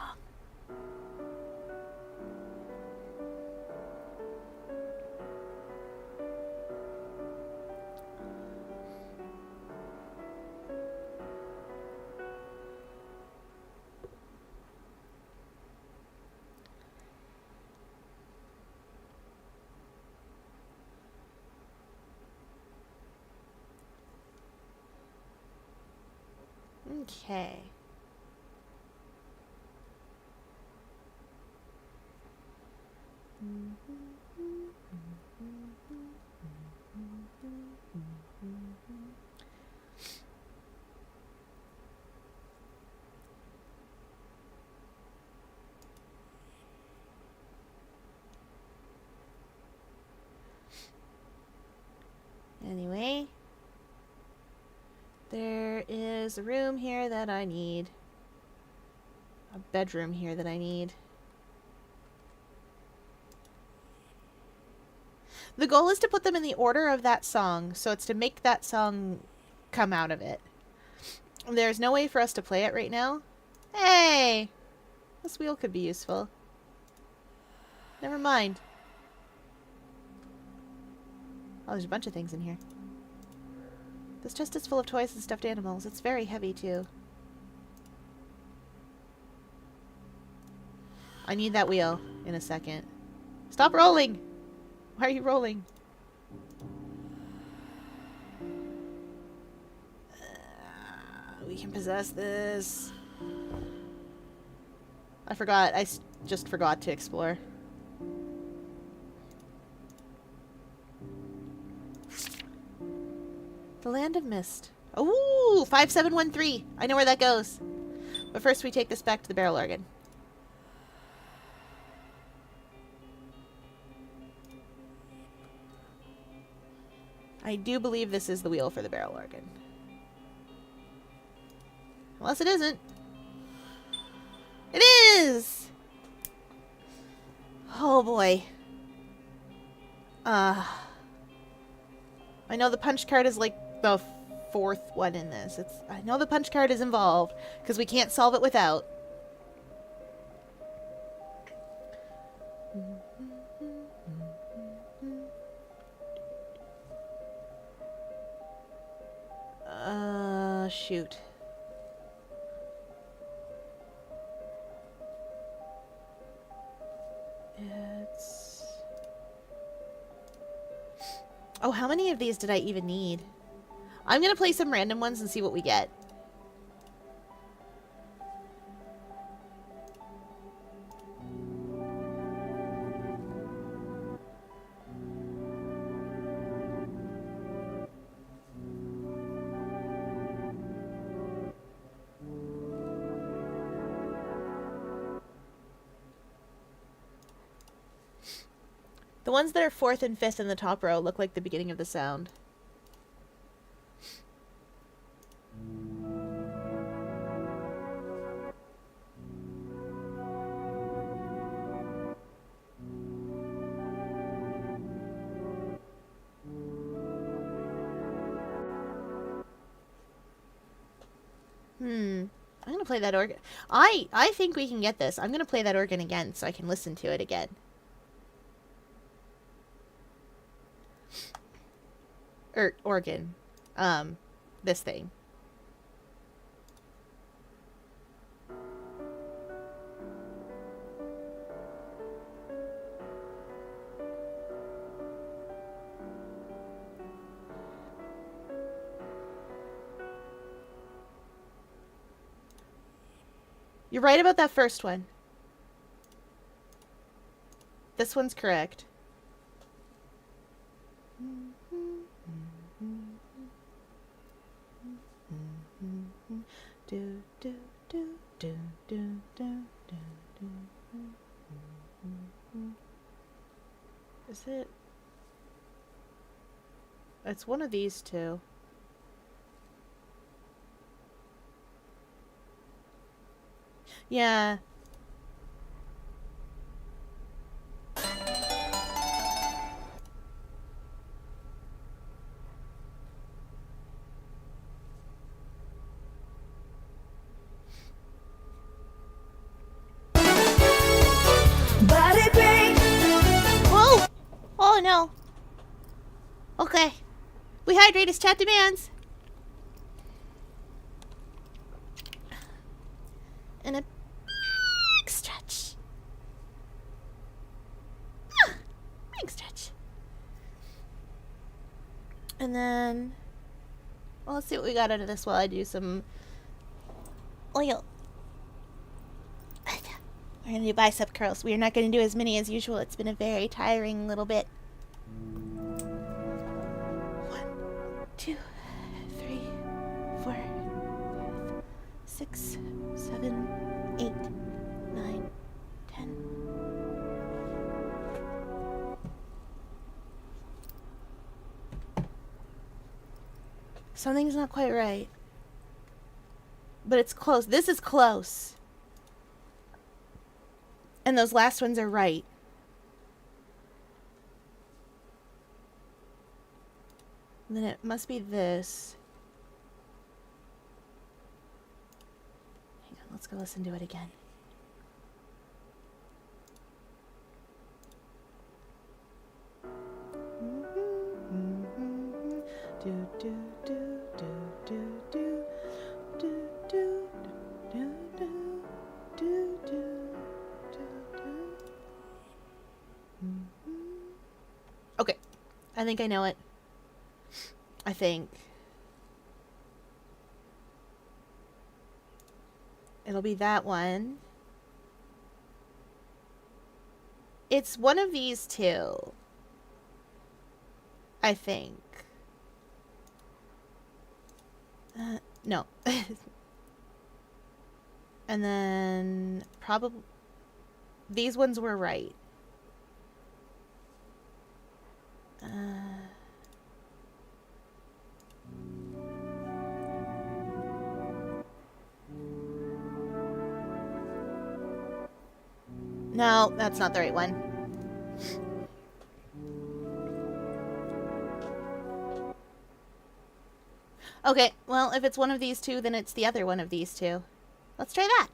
A: Okay. Anyway, there is a room here that I need. A bedroom here that I need. The goal is to put them in the order of that song, so it's to make that song come out of it. There's no way for us to play it right now. Hey! This wheel could be useful. Never mind. Oh, there's a bunch of things in here. This chest is full of toys and stuffed animals. It's very heavy, too. I need that wheel in a second. Stop rolling! Why are you rolling? We can possess this. I forgot. I just forgot to explore. The Land of Mist. Ooh, 5713. I know where that goes. But first we take this back to the barrel organ. I do believe this is the wheel for the barrel organ. Unless it isn't. It is! Oh boy. I know the punch card is like the fourth one in this. I know the punch card is involved, because we can't solve it without. Shoot. Oh, how many of these did I even need? I'm gonna play some random ones and see what we get. The ones that are 4th and 5th in the top row look like the beginning of the sound. I'm gonna play that organ. I think we can get this. I'm gonna play that organ again so I can listen to it again. Organ. This thing. You're right about that first one. This one's correct. Is it? It's one of these two. Yeah. Whoa! Oh no. Okay. We hydrate as chat demands. And a big stretch. Big stretch. And then, well, let's see what we got out of this while I do some oil. We're going to do bicep curls. We are not going to do as many as usual. It's been a very tiring little bit. 1, 2, 3, 4, 5, 6, 7, 8, 9, 10. Something's not quite right. But it's close. This is close. And those last ones are right. And then it must be this. Hang on, let's go listen to it again. Okay, I think I know it. I think. It'll be that one. It's one of these two. I think. No. And then probably these ones were right. No, that's not the right one. Okay, well, if it's one of these two, then it's the other one of these two. Let's try that.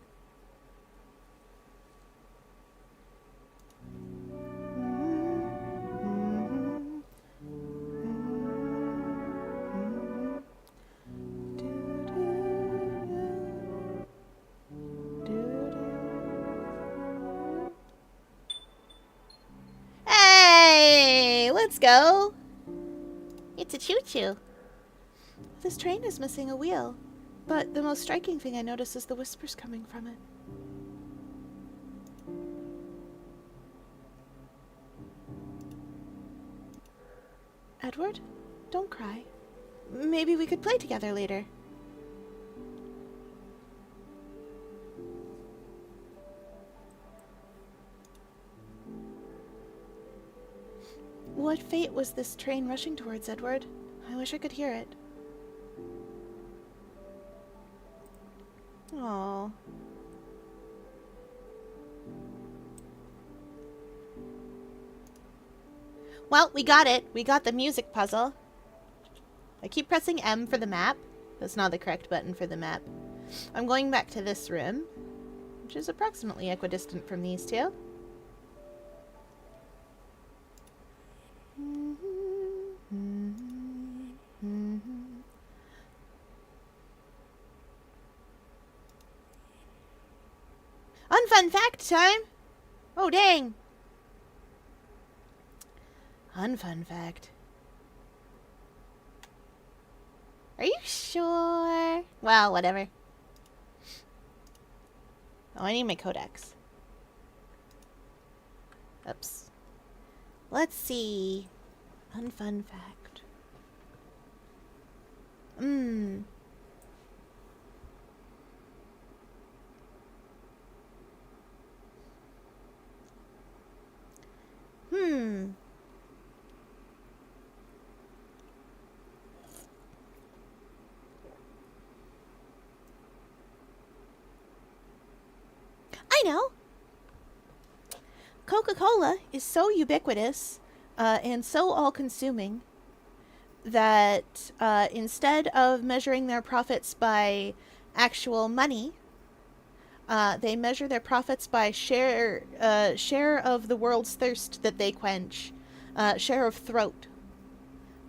A: Hey, let's go. It's a choo-choo. This train is missing a wheel, but the most striking thing I notice is the whispers coming from it. Edward, don't cry. Maybe we could play together later. What fate was this train rushing towards, Edward? I wish I could hear it. Aww. Well, we got it. We got the music puzzle. I keep pressing M for the map. That's not the correct button for the map. I'm going back to this room, which is approximately equidistant from these two. Unfun fact time! Oh, dang! Unfun fact. Are you sure? Well, whatever. Oh, I need my codex. Oops. Let's see. Unfun fact. I know! Coca-Cola is so ubiquitous and so all-consuming that instead of measuring their profits by actual money, they measure their profits by share of the world's thirst that they quench, share of throat,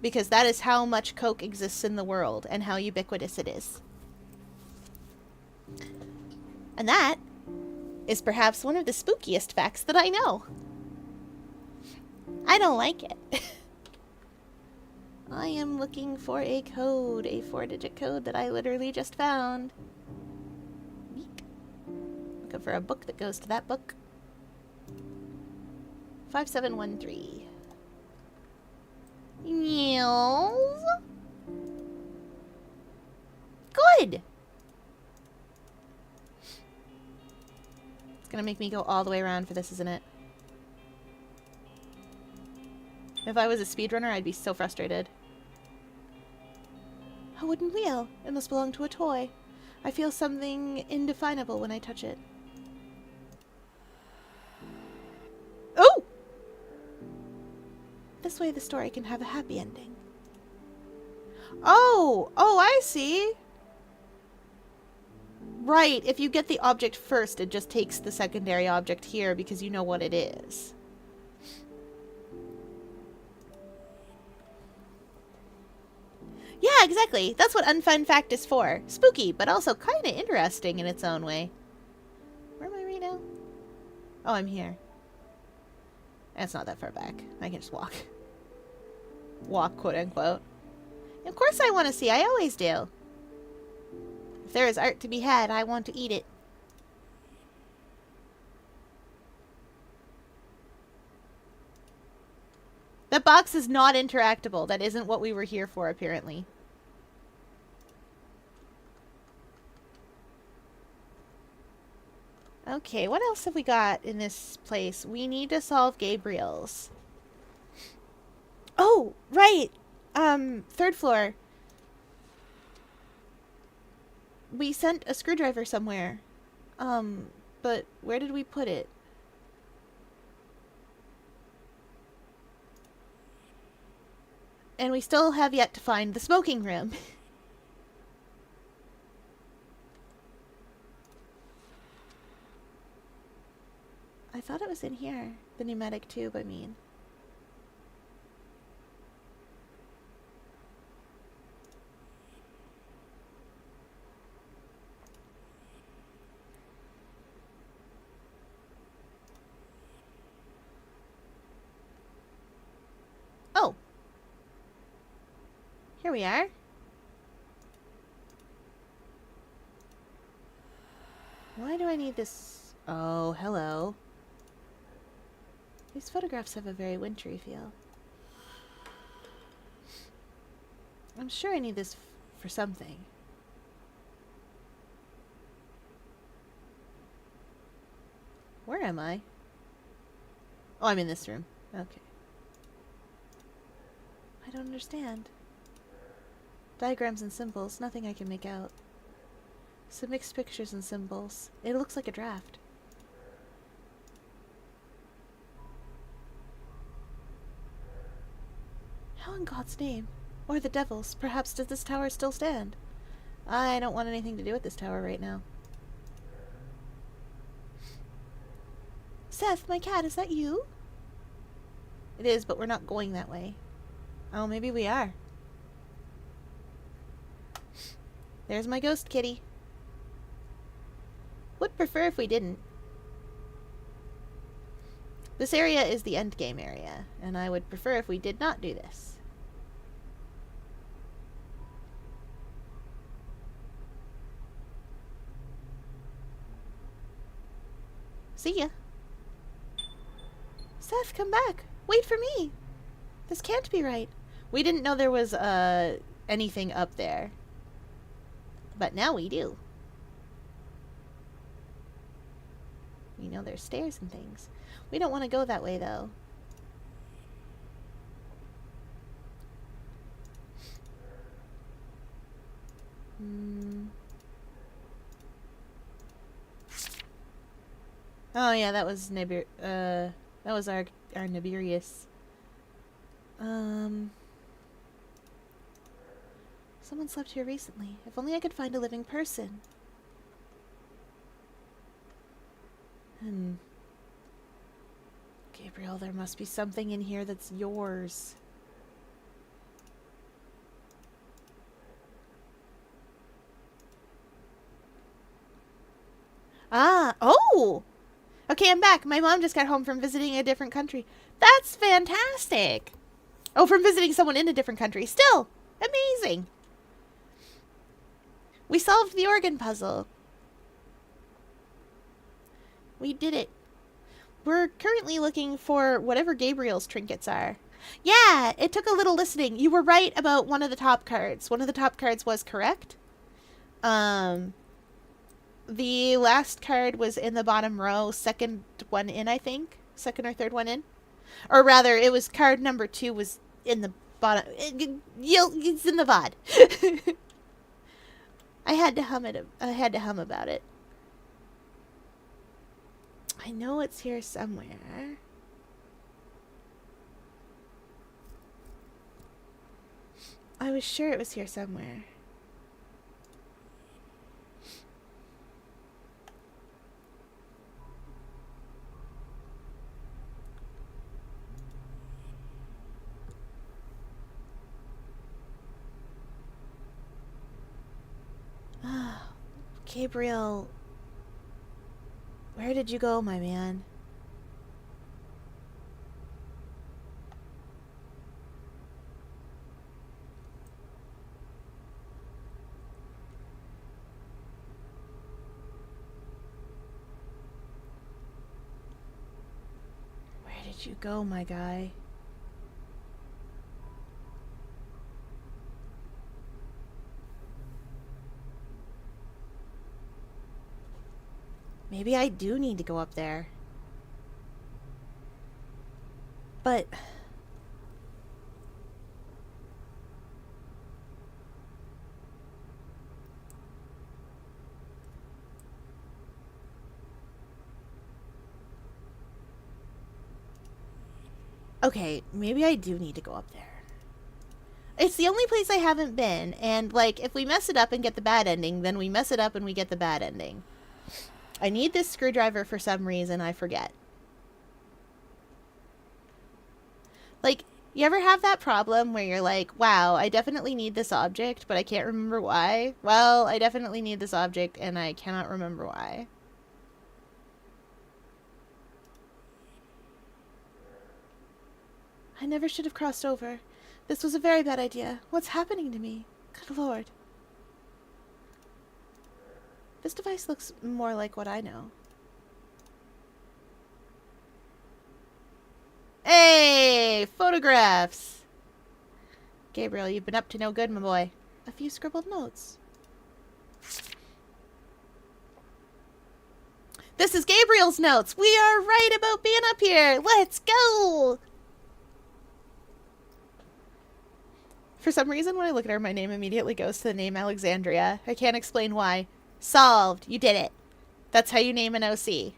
A: because that is how much Coke exists in the world and how ubiquitous it is. And that is perhaps one of the spookiest facts that I know. I don't like it. I am looking for a code, a 4-digit code that I literally just found. Eek. Looking for a book that goes to that book. 5713. Yes. Good. It's gonna make me go all the way around for this, isn't it? If I was a speedrunner, I'd be so frustrated. A wooden wheel. It must belong to a toy. I feel something indefinable when I touch it. Oh! This way the story can have a happy ending. Oh! Oh, I see! Right, if you get the object first, it just takes the secondary object here because you know what it is. Yeah, exactly. That's what Unfun Fact is for. Spooky, but also kind of interesting in its own way. Where am I right now? Oh, I'm here. It's not that far back. I can just walk. Walk, quote unquote. Of course I want to see. I always do. If there is art to be had, I want to eat it. That box is not interactable. That isn't what we were here for, apparently. Okay, what else have we got in this place? We need to solve Gabriel's. Oh, right! 3rd floor. We sent a screwdriver somewhere. But where did we put it? And we still have yet to find the smoking room. I thought it was in here. The pneumatic tube, I mean. Oh! Here we are. Why do I need this? Oh, hello. These photographs have a very wintry feel. I'm sure I need this for something. Where am I? Oh, I'm in this room. Okay. I don't understand. Diagrams and symbols, nothing I can make out. Some mixed pictures and symbols. It looks like a draft. How in God's name? Or the devil's, perhaps does this tower still stand? I don't want anything to do with this tower right now. Seth, my cat, is that you? It is, but we're not going that way. Oh, maybe we are. There's my ghost kitty. Would prefer if we didn't. This area is the endgame area, and I would prefer if we did not do this. See ya. Seth, come back. Wait for me. This can't be right. We didn't know there was, anything up there. But now we do. We know there's stairs and things. We don't want to go that way, though. Oh yeah, that was that was our Nibirius. Someone slept here recently. If only I could find a living person. Gabriel, there must be something in here that's yours. Ah, oh! Okay, I'm back. My mom just got home from visiting a different country. That's fantastic! Oh, from visiting someone in a different country. Still, amazing! We solved the organ puzzle. We did it. We're currently looking for whatever Gabriel's trinkets are. Yeah, it took a little listening. You were right about one of the top cards. One of the top cards was correct. The last card was in the bottom row, second one in, I think. Second or third one in. Or rather, it was card number 2 was in the bottom. It's in the VOD. I had to hum it. I had to hum about it. I know it's here somewhere. I was sure it was here somewhere. Gabriel, where did you go, my man? Where did you go, my guy? Maybe I do need to go up there. But... okay, maybe I do need to go up there. It's the only place I haven't been, and, like, if we mess it up and get the bad ending, then we mess it up and we get the bad ending. I need this screwdriver for some reason, I forget. Like, you ever have that problem where you're like, wow, I definitely need this object, but I can't remember why? Well, I definitely need this object, and I cannot remember why. I never should have crossed over. This was a very bad idea. What's happening to me? Good Lord. This device looks more like what I know. Hey! Photographs! Gabriel, you've been up to no good, my boy. A few scribbled notes. This is Gabriel's notes! We are right about being up here! Let's go! For some reason, when I look at her, my name immediately goes to the name Alexandria. I can't explain why. Solved. You did it. That's how you name an OC.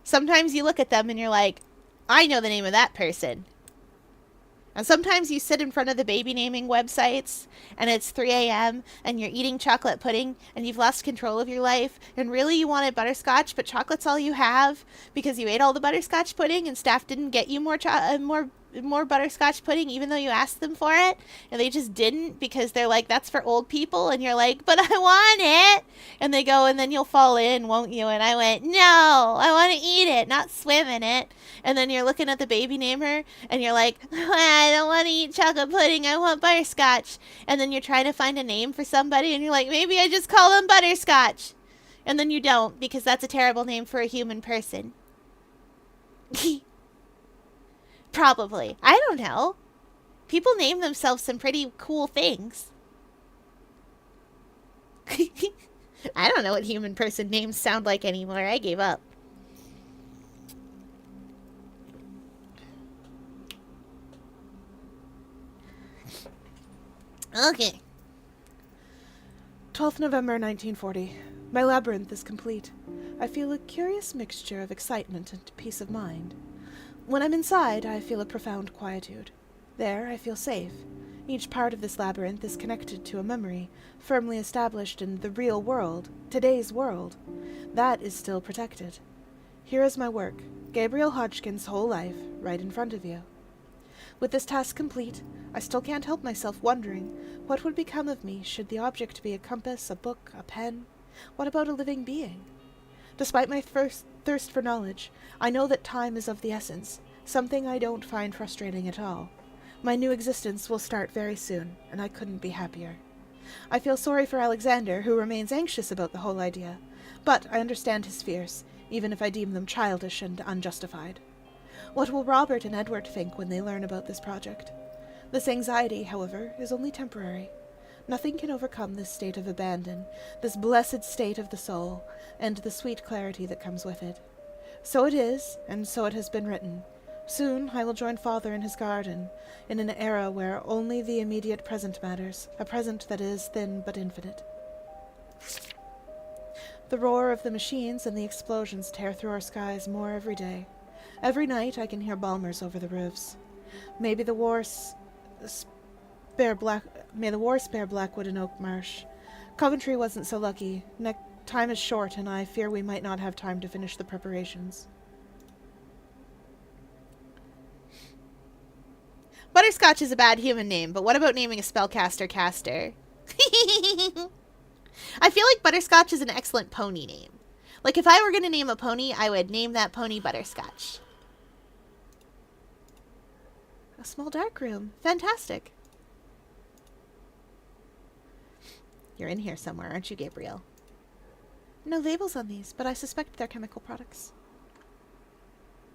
A: Sometimes you look at them and you're like, I know the name of that person. And sometimes you sit in front of the baby naming websites and it's 3 a.m. and you're eating chocolate pudding and you've lost control of your life and really you wanted butterscotch, but chocolate's all you have because you ate all the butterscotch pudding and staff didn't get you more butterscotch pudding even though you asked them for it, and they just didn't because they're like, that's for old people, and you're like, but I want it, and they go, and then you'll fall in, won't you? And I went, no, I want to eat it, not swim in it. And then you're looking at the baby namer and you're like, I don't want to eat chocolate pudding, I want butterscotch. And then you're trying to find a name for somebody and you're like, maybe I just call them butterscotch. And then you don't, because that's a terrible name for a human person. Probably. I don't know. People name themselves some pretty cool things. I don't know what human person names sound like anymore. I gave up. Okay.
B: 12th November 1940. My labyrinth is complete. I feel a curious mixture of excitement and peace of mind. When I'm inside, I feel a profound quietude. There, I feel safe. Each part of this labyrinth is connected to a memory, firmly established in the real world, today's world. That is still protected. Here is my work, Gabriel Hodgkin's whole life, right in front of you. With this task complete, I still can't help myself wondering what would become of me should the object be a compass, a book, a pen. What about a living being? Despite my thirst for knowledge, I know that time is of the essence, something I don't find frustrating at all. My new existence will start very soon, and I couldn't be happier. I feel sorry for Alexander, who remains anxious about the whole idea, but I understand his fears, even if I deem them childish and unjustified. What will Robert and Edward think when they learn about this project? This anxiety, however, is only temporary. Nothing can overcome this state of abandon, this blessed state of the soul, and the sweet clarity that comes with it. So it is, and so it has been written. Soon I will join Father in his garden, in an era where only the immediate present matters, a present that is thin but infinite. The roar of the machines and the explosions tear through our skies more every day. Every night I can hear bombers over the roofs. May the war spare Blackwood and Oak Marsh. Coventry wasn't so lucky. Time is short, and I fear we might not have time to finish the preparations.
A: Butterscotch is a bad human name, but what about naming a spellcaster Caster? I feel like Butterscotch is an excellent pony name. Like, if I were going to name a pony, I would name that pony Butterscotch. A small dark room. Fantastic. You're in here somewhere, aren't you, Gabriel?
B: No labels on these, but I suspect they're chemical products.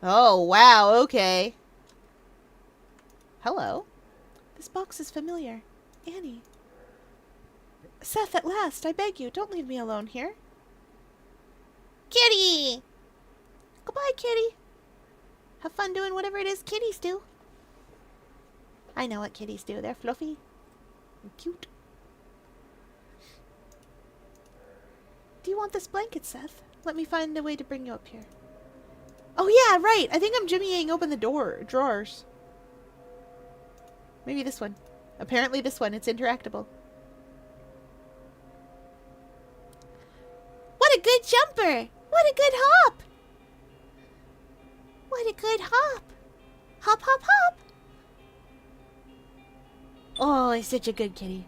A: Oh, wow, okay. Hello.
B: This box is familiar. Annie. Seth, at last, I beg you, don't leave me alone here.
A: Kitty!
B: Goodbye, kitty.
A: Have fun doing whatever it is kitties do. I know what kitties do. They're fluffy and cute.
B: Do you want this blanket, Seth? Let me find a way to bring you up here.
A: Oh, yeah, right. I think I'm jimmying open the drawers. Maybe this one. Apparently this one. It's interactable. What a good jumper! What a good hop! What a good hop! Hop, hop, hop! Oh, he's such a good kitty.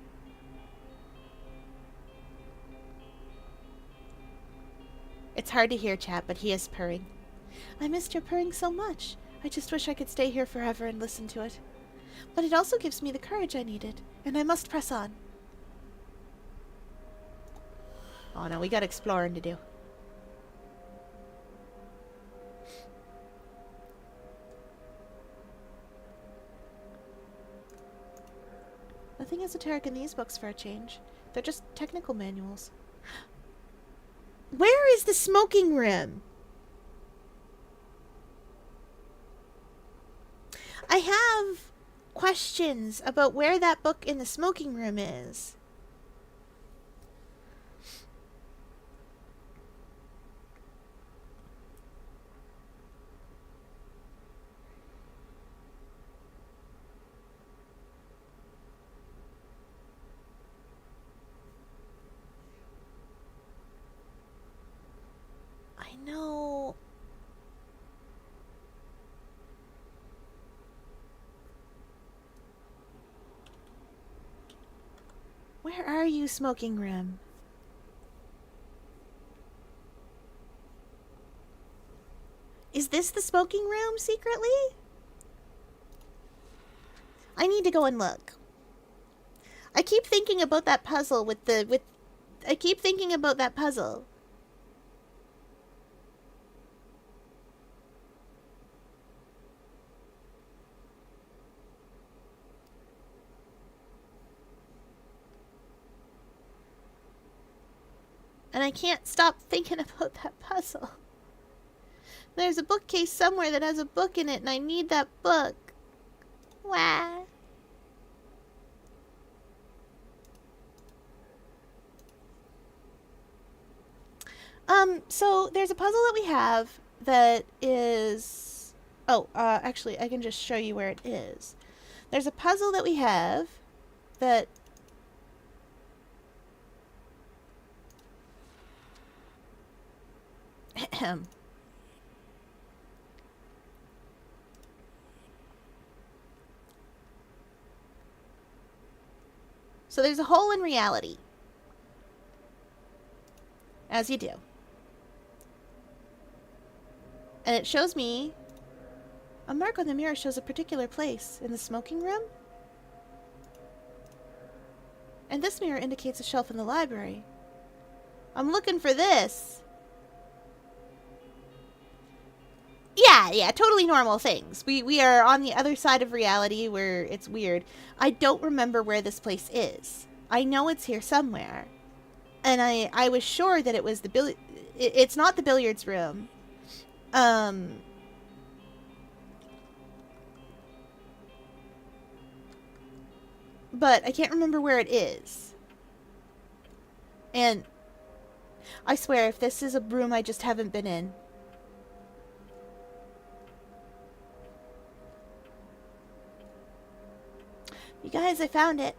A: It's hard to hear, chat, but he is purring.
B: I missed your purring so much. I just wish I could stay here forever and listen to it. But it also gives me the courage I needed, and I must press on.
A: Oh no, we got exploring to do.
B: Nothing esoteric in these books for a change. They're just technical manuals.
A: Where is the smoking room? I have questions about where that book in the smoking room is.
B: Where are you, smoking room?
A: Is this the smoking room secretly? I need to go and look. I keep thinking about that puzzle I keep thinking about that puzzle. And I can't stop thinking about that puzzle. There's a bookcase somewhere that has a book in it, and I need that book. Wah. So there's a puzzle that we have that is... Oh, actually, I can just show you where it is. There's a puzzle that we have that... So there's a hole in reality. As you do. And it shows me... A mark on the mirror shows a particular place in the smoking room. And this mirror indicates a shelf in the library. I'm looking for this. Yeah, totally normal things. We are on the other side of reality where it's weird. I don't remember where this place is. I know it's here somewhere. And I was sure that it was the it's not the billiards room. But I can't remember where it is. And I swear, if this is a room I just haven't been in. You guys, I found it.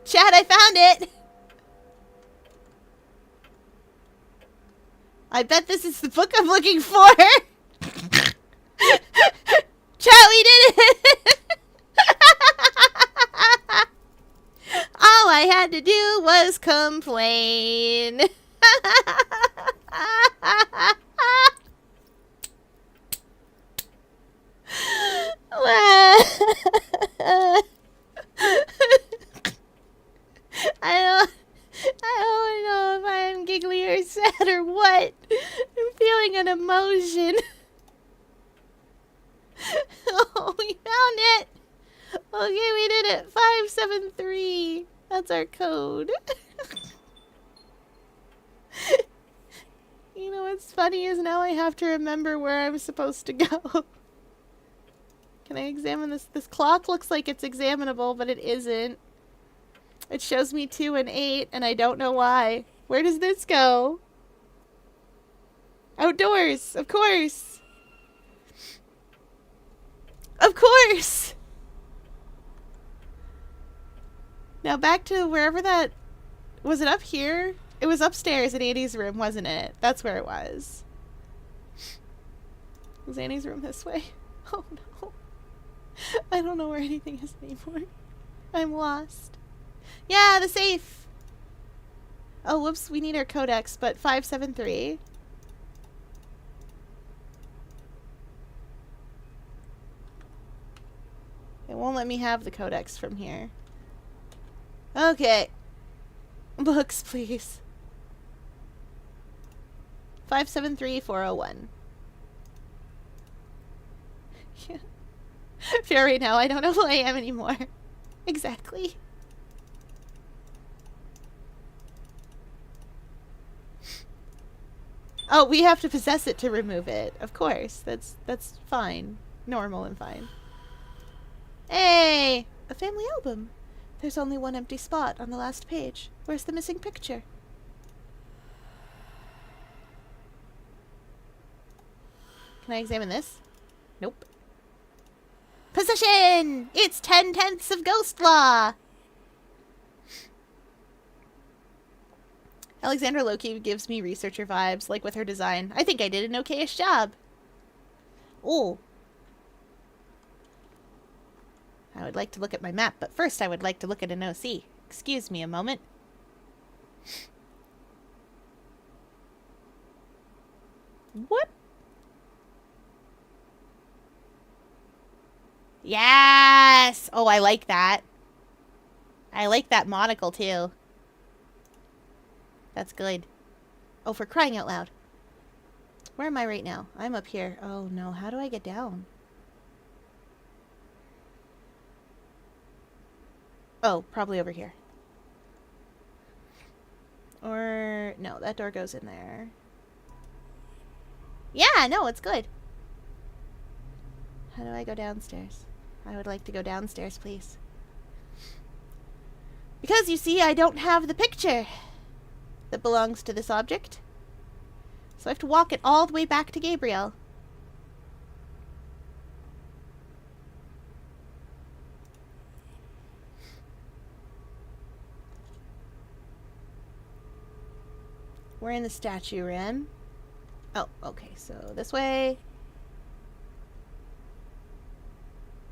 A: Chad, I found it! I bet this is the book I'm looking for! Chad, we did it! All I had to do was complain. I don't know if I am giggly or sad or what. I'm feeling an emotion. Oh, we found it. Okay, we did it. 573. That's our code. You know what's funny is now I have to remember where I'm supposed to go. Can I examine this? This clock looks like it's examinable, but it isn't. It shows me 2 and 8, and I don't know why. Where does this go? Outdoors, of course. Of course! Now back to wherever that... Was it up here? It was upstairs in Annie's room, wasn't it? That's where it was. Was Annie's room this way? Oh no. I don't know where anything is anymore. I'm lost. Yeah, the safe! Oh, whoops, we need our codex, but 573. It won't let me have the codex from here. Okay. Books, please. 573401. Yeah. Fair right now, I don't know who I am anymore. Exactly. Oh, we have to possess it to remove it. Of course. That's fine. Normal and fine. Hey! A family album. There's only one empty spot on the last page. Where's the missing picture? Can I examine this? Nope. Possession! It's 10/10 of ghost law! Alexandra Loki gives me researcher vibes, like with her design. I think I did an okay-ish job. Ooh. I would like to look at my map, but first I would like to look at an OC. Excuse me a moment. What? Yes! Oh, I like that. I like that monocle, too. That's good. Oh, for crying out loud. Where am I right now? I'm up here. Oh, no. How do I get down? Oh, probably over here. Or... no, that door goes in there. Yeah, no, it's good. How do I go downstairs? I would like to go downstairs, please. Because, you see, I don't have the picture that belongs to this object. So I have to walk it all the way back to Gabriel. We're in the statue room. Oh, okay, so this way.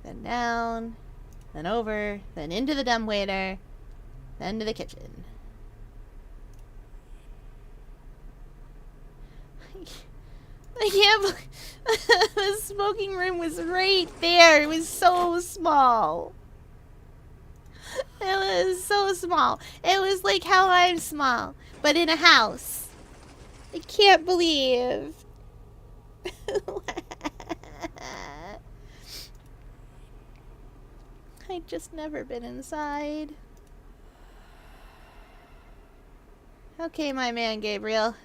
A: Then down. Then over. Then into the dumbwaiter. Then to the kitchen. I can't believe the smoking room was right there. It was so small. It was so small. It was like how I'm small, but in a house. I can't believe. I'd just never been inside. Okay, my man Gabriel.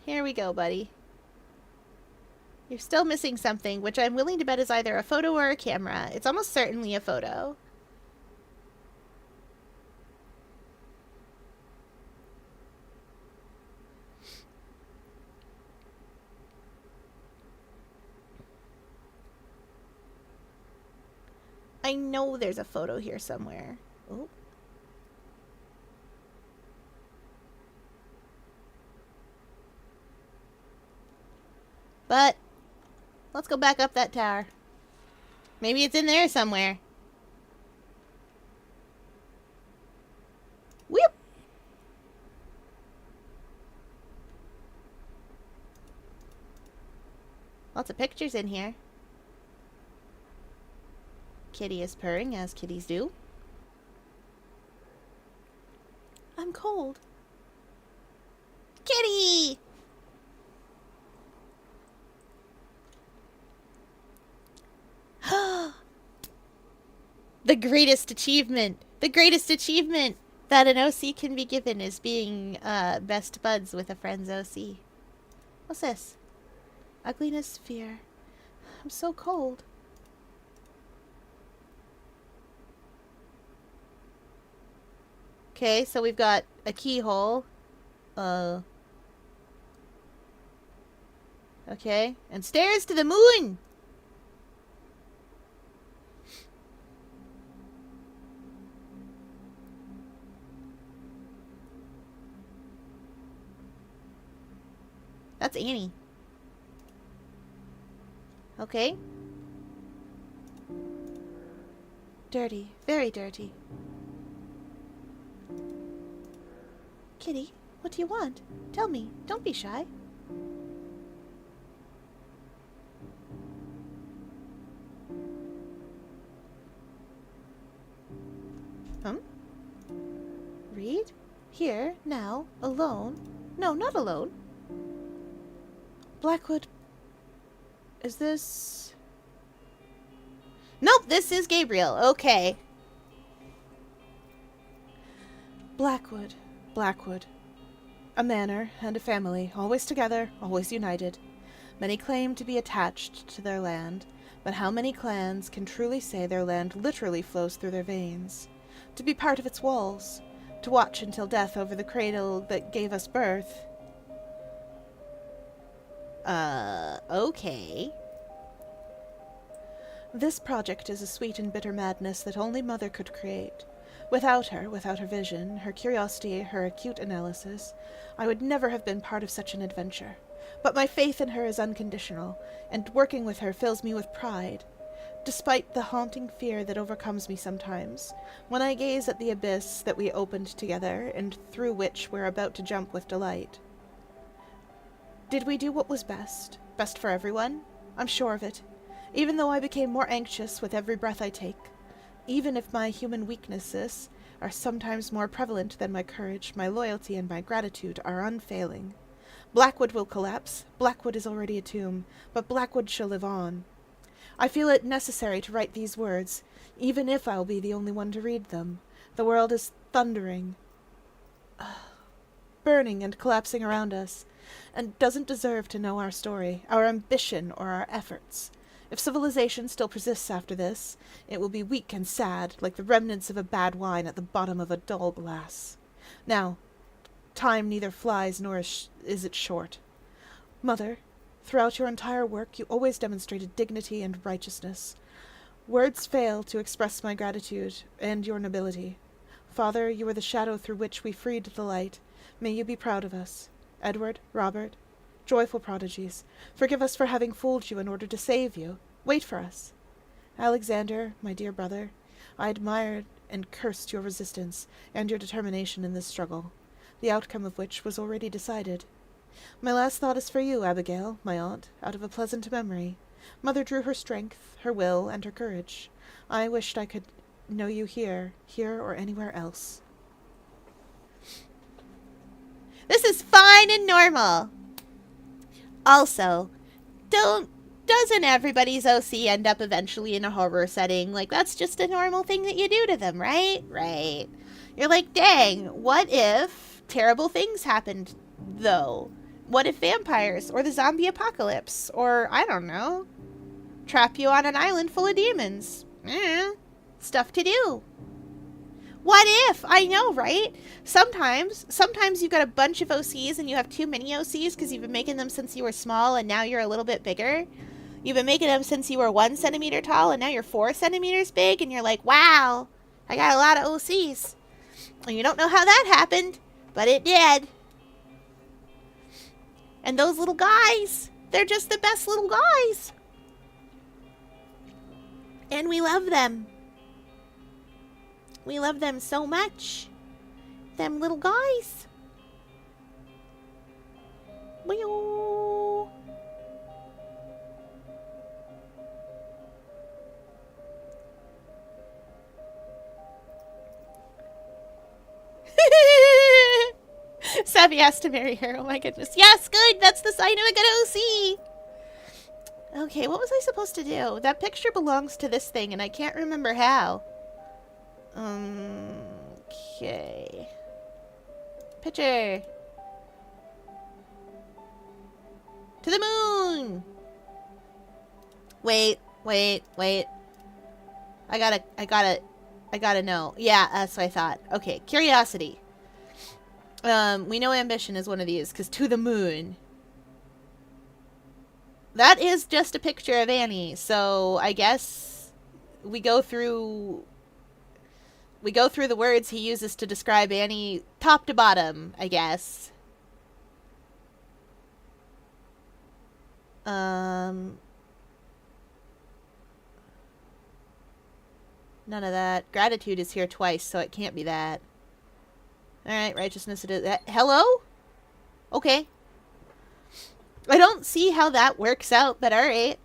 A: Here we go, buddy. You're still missing something, which I'm willing to bet is either a photo or a camera. It's almost certainly a photo. I know there's a photo here somewhere. Oh. But let's go back up that tower. Maybe it's in there somewhere. Whoop! Lots of pictures in here. Kitty is purring, as kitties do. I'm cold. Kitty! The greatest achievement. The greatest achievement that an OC can be given is being best buds with a friend's OC. What's this? Ugliness, fear. I'm so cold. Okay, so we've got a keyhole. Okay, and stairs to the moon! That's Annie. Okay. Dirty. Very dirty. Kitty, what do you want? Tell me. Don't be shy. Read? Here, now, alone. No, not alone. Blackwood. Is this... Nope, this is Gabriel. Okay. Blackwood. Blackwood. A manor and a family, always together, always united. Many claim to be attached to their land, but how many clans can truly say their land literally flows through their veins? To be part of its walls, to watch until death over the cradle that gave us birth. Okay. This project is a sweet and bitter madness that only Mother could create. Without her vision, her curiosity, her acute analysis, I would never have been part of such an adventure. But my faith in her is unconditional, and working with her fills me with pride.
B: Despite the haunting fear that overcomes me sometimes, when I gaze at the abyss that we opened together and through which we're about to jump with delight. Did we do what was best? Best for everyone? I'm sure of it. Even though I became more anxious with every breath I take. Even if my human weaknesses are sometimes more prevalent than my courage, my loyalty and my gratitude are unfailing. Blackwood will collapse. Blackwood is already a tomb, but Blackwood shall live on. I feel it necessary to write these words, even if I'll be the only one to read them. The world is thundering, burning and collapsing around us, and doesn't deserve to know our story, our ambition, or our efforts. If civilization still persists after this, it will be weak and sad, like the remnants of a bad wine at the bottom of a dull glass. Now, time neither flies nor is it short. Mother, throughout your entire work, you always demonstrated dignity and righteousness. Words fail to express my gratitude and your nobility. Father, you were the shadow through which we freed the light. May you be proud of us. Edward, Robert, joyful prodigies, forgive us for having fooled you in order to save you. Wait for us. Alexander, my dear brother, I admired and cursed your resistance and your determination in this struggle, the outcome of which was already decided. My last thought is for you, Abigail, my aunt, out of a pleasant memory. Mother drew her strength, her will, and her courage. I wished I could know you here or anywhere else.
A: This is fine and normal. Also, doesn't everybody's OC end up eventually in a horror setting? Like, that's just a normal thing that you do to them, right? Right. You're like, dang, what if terrible things happened, though? What if vampires, or the zombie apocalypse, or, I don't know, trap you on an island full of demons? Stuff to do. What if? I know, right? Sometimes you've got a bunch of OCs and you have too many OCs because you've been making them since you were small and now you're a little bit bigger. You've been making them since you were 1 centimeter tall and now you're 4 centimeters big and you're like, wow, I got a lot of OCs. And you don't know how that happened, but it did. And those little guys, they're just the best little guys. And we love them. We love them so much. Them little guys. Wee-oo. Savvy has to marry her. Oh my goodness. Yes, good. That's the sign of a good OC. Okay, what was I supposed to do? That picture belongs to this thing, and I can't remember how. Okay. Picture. To the moon. Wait. I gotta know. Yeah, that's what I thought. Okay, curiosity. We know ambition is one of these, because to the moon. That is just a picture of Annie, so I guess we go through the words he uses to describe Annie top to bottom, I guess. None of that. Gratitude is here twice, so it can't be that. Alright, righteousness it is. Hello? Okay. I don't see how that works out, but alright.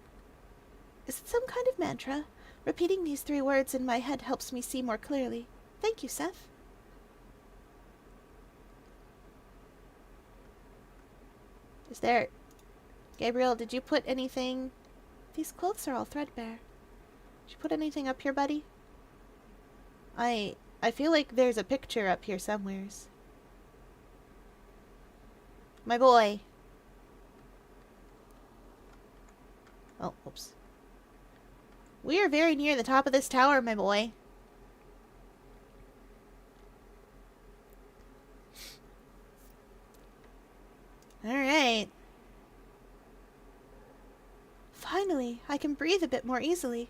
A: Is it some kind of mantra? Repeating these 3 words in my head helps me see more clearly. Thank you, Seth. Is there... Gabriel, did you put anything... These clothes are all threadbare. Did you put anything up here, buddy? I feel like there's a picture up here somewheres. My boy. Oh, oops. We are very near the top of this tower, my boy. Alright. Finally, I can breathe a bit more easily.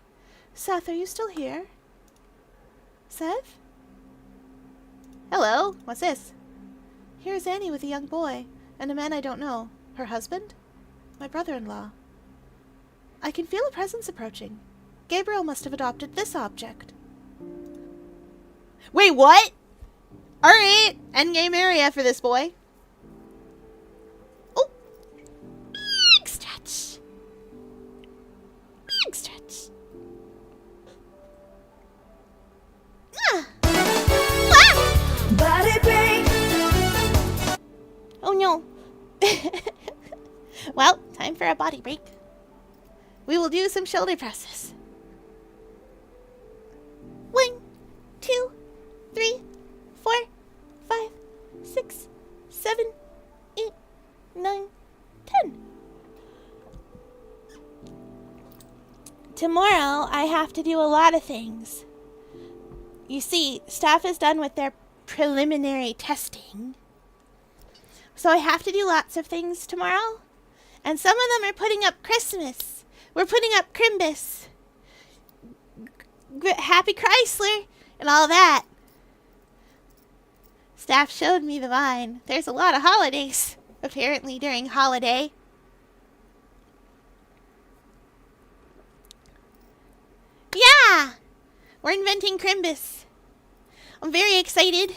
A: Seth, are you still here? Seth? Hello, what's this? Here's Annie with a young boy, and a man I don't know. Her husband? My brother-in-law. I can feel a presence approaching.
B: Gabriel must have adopted this object.
A: Wait, what? Alright, endgame area for this boy. Oh! Big stretch. Big stretch. Ah! Ah!
C: Body break.
A: Oh no. Well, time for a body break. We will do some shoulder presses. 1, 2, 3, 4, 5, 6, 7, 8, 9, 10. Tomorrow, I have to do a lot of things. You see, staff is done with their preliminary testing. So I have to do lots of things tomorrow. And some of them are putting up Christmas. We're putting up Crimbus. Happy Chrysler and all that. Staff showed me the vine. There's a lot of holidays, apparently, during holiday. Yeah! We're inventing Crimbus. I'm very excited.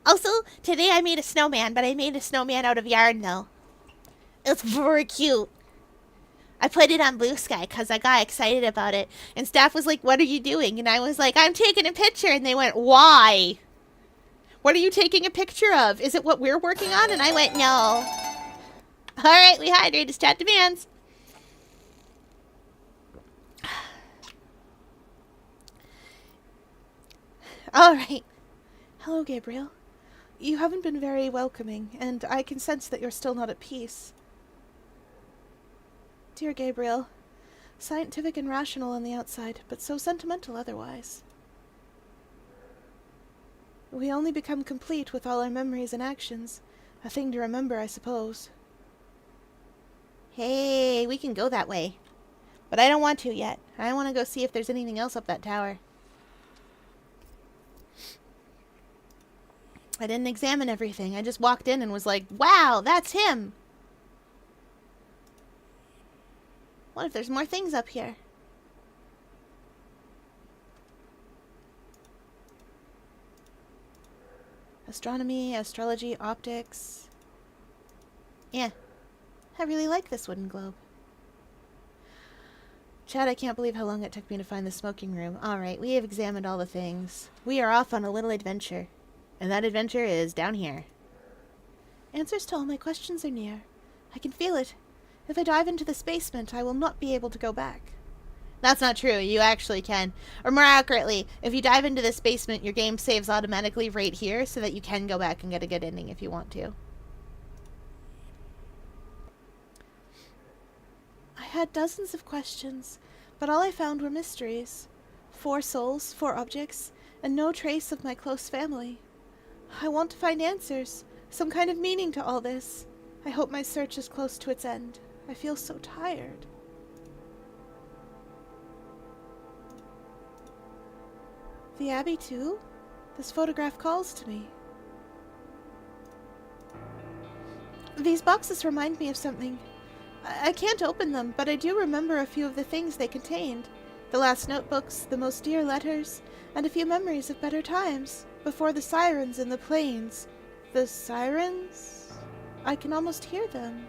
A: Also, today I made a snowman, but I made a snowman out of yarn, though. It's very cute. I put it on Blue Sky because I got excited about it. And staff was like, what are you doing? And I was like, I'm taking a picture. And they went, why? What are you taking a picture of? Is it what we're working on? And I went, no. All right, we hydrated as chat demands. All right.
B: Hello, Gabriel. You haven't been very welcoming, and I can sense that you're still not at peace. Dear Gabriel, scientific and rational on the outside, but so sentimental otherwise. We only become complete with all our memories and actions. A thing to remember, I suppose.
A: Hey, we can go that way. But I don't want to yet. I want to go see if there's anything else up that tower. I didn't examine everything. I just walked in and was like, wow, that's him. What if there's more things up here? Astronomy, astrology, optics. Yeah, I really like this wooden globe. Chad, I can't believe how long it took me to find the smoking room. Alright, we have examined all the things. We are off on a little adventure. And that adventure is down here.
B: Answers to all my questions are near. I can feel it. If I dive into this basement, I will not be able to go back.
A: That's not true. You actually can. Or more accurately, if you dive into this basement, your game saves automatically right here so that you can go back and get a good ending if you want to.
B: I had dozens of questions, but all I found were mysteries. 4 souls, 4 objects, and no trace of my close family. I want to find answers, some kind of meaning to all this. I hope my search is close to its end. I feel so tired. The Abbey too? This photograph calls to me. These boxes remind me of something. I can't open them, but I do remember a few of the things they contained. The last notebooks, the most dear letters, and a few memories of better times, before the sirens in the plains. The sirens? I can almost hear them.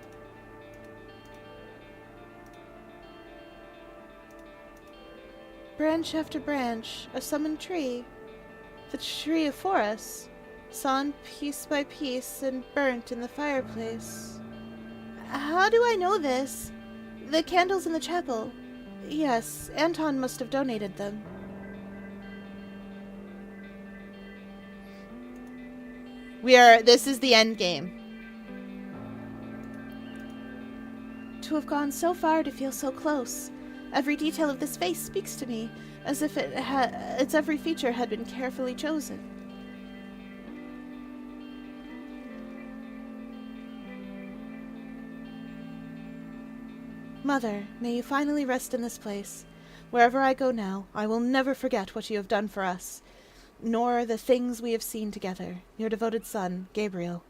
B: Branch after branch, a summoned tree. The tree of forests, sawn piece by piece and burnt in the fireplace. How do I know this? The candles in the chapel. Yes, Anton must have donated them.
A: This is the end game.
B: To have gone so far to feel so close. Every detail of this face speaks to me, as if its every feature had been carefully chosen. Mother, may you finally rest in this place. Wherever I go now, I will never forget what you have done for us, nor the things we have seen together. Your devoted son, Gabriel.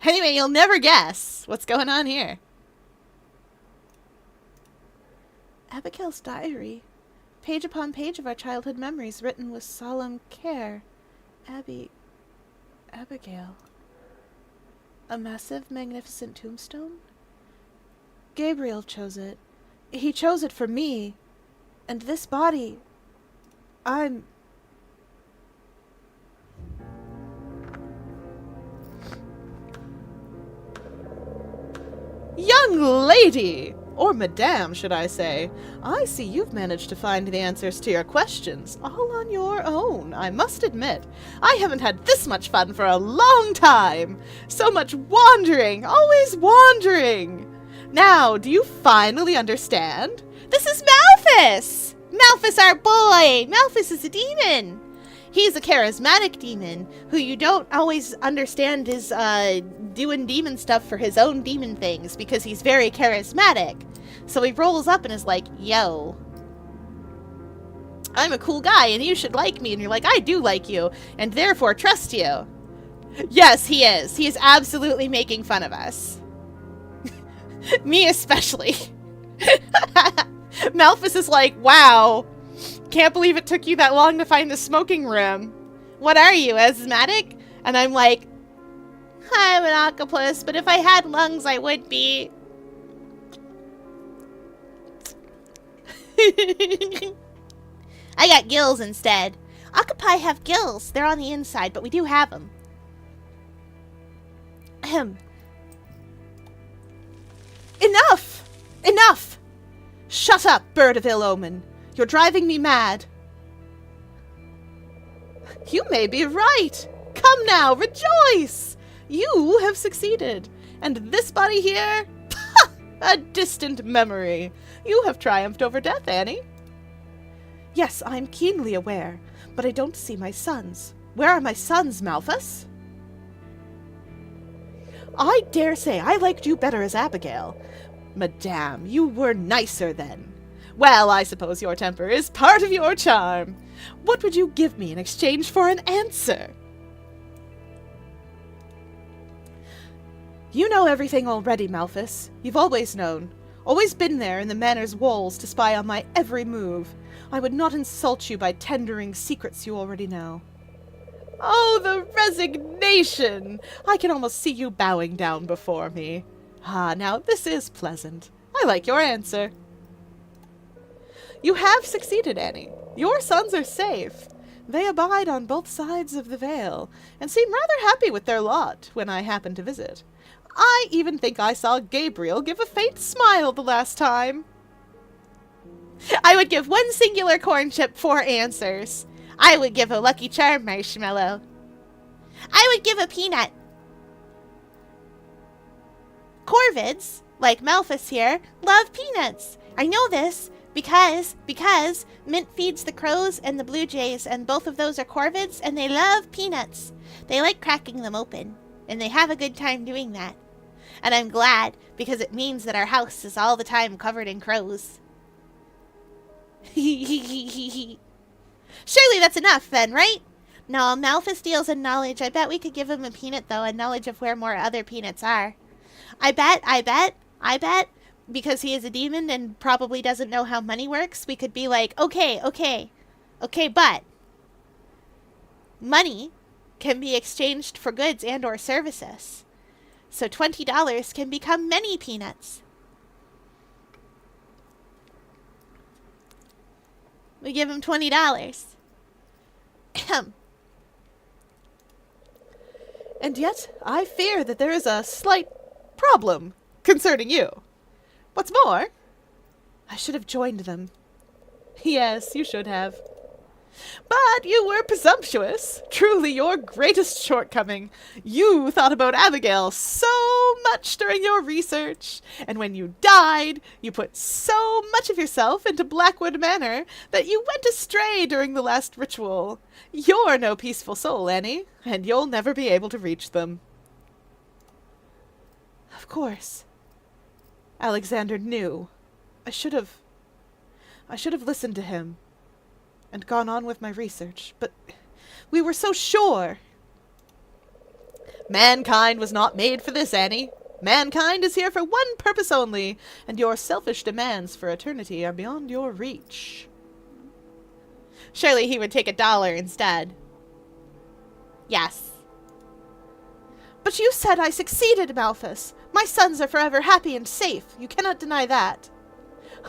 A: Anyway, you'll never guess what's going on here.
B: Abigail's diary. Page upon page of our childhood memories written with solemn care. Abigail. A massive, magnificent tombstone? Gabriel chose it. He chose it for me. And this body... I'm...
C: Young lady! Or madame, should I say. I see you've managed to find the answers to your questions, all on your own, I must admit. I haven't had this much fun for a long time. So much wandering, always wandering. Now, do you finally understand?
A: This is Malphus! Malphus, our boy! Malphus is a demon! He's a charismatic demon who you don't always understand is doing demon stuff for his own demon things because he's very charismatic. So he rolls up and is like, yo, I'm a cool guy and you should like me. And you're like, I do like you and therefore trust you. Yes, he is. He is absolutely making fun of us. Me especially. Malphus is like, wow. Can't believe it took you that long to find the smoking room. What are you, asthmatic? And I'm like, I'm an octopus, but if I had lungs, I would be. I got gills instead. Octopi have gills. They're on the inside, but we do have them. Ahem.
C: Enough! Enough! Shut up, bird of ill omen. You're driving me mad. You may be right. Come now, rejoice! You have succeeded. And this body here? Pah! A distant memory. You have triumphed over death, Annie. Yes, I'm keenly aware, but I don't see my sons. Where are my sons, Malphus? I dare say I liked you better as Abigail. Madame, you were nicer then. Well, I suppose your temper is part of your charm. What would you give me in exchange for an answer? You know everything already, Malphus. You've always known. Always been there in the manor's walls to spy on my every move. I would not insult you by tendering secrets you already know. Oh, the resignation! I can almost see you bowing down before me. Ah, now this is pleasant. I like your answer. You have succeeded, Annie. Your sons are safe. They abide on both sides of the veil, and seem rather happy with their lot when I happen to visit. I even think I saw Gabriel give a faint smile the last time. I would give one singular corn chip 4 answers. I would give a Lucky Charm marshmallow. I would give a peanut. Corvids, like Malphus here, love peanuts. I know this because Mint feeds the crows and the blue jays, and both of those are corvids, and they love peanuts. They like cracking them open, and they have a good time doing that. And I'm glad, because it means that our house is all the time covered in crows. Surely that's enough then, right? No, Malphus deals in knowledge. I bet we could give him a peanut, though, and knowledge of where more other peanuts are. I bet, because he is a demon and probably doesn't know how money works, we could be like, okay, but money can be exchanged for goods and or services. So $20 can become many peanuts. We give him $20. And yet, I fear that there is a slight problem concerning you. What's more, I should have joined them. Yes, you should have. But you were presumptuous. Truly your greatest shortcoming. You thought about Abigail so much during your research, and when you died, you put so much of yourself into Blackwood Manor that you went astray during the last ritual. You're no peaceful soul, Annie, and you'll never be able to reach them. Of course. Alexander knew. I should have listened to him and gone on with my research, but we were so sure. Mankind was not made for this, Annie. Mankind is here for one purpose only, and your selfish demands for eternity are beyond your reach.
A: Surely he would take $1 instead. Yes.
B: But you said I succeeded, Malthus. My sons are forever happy and safe. You cannot deny that.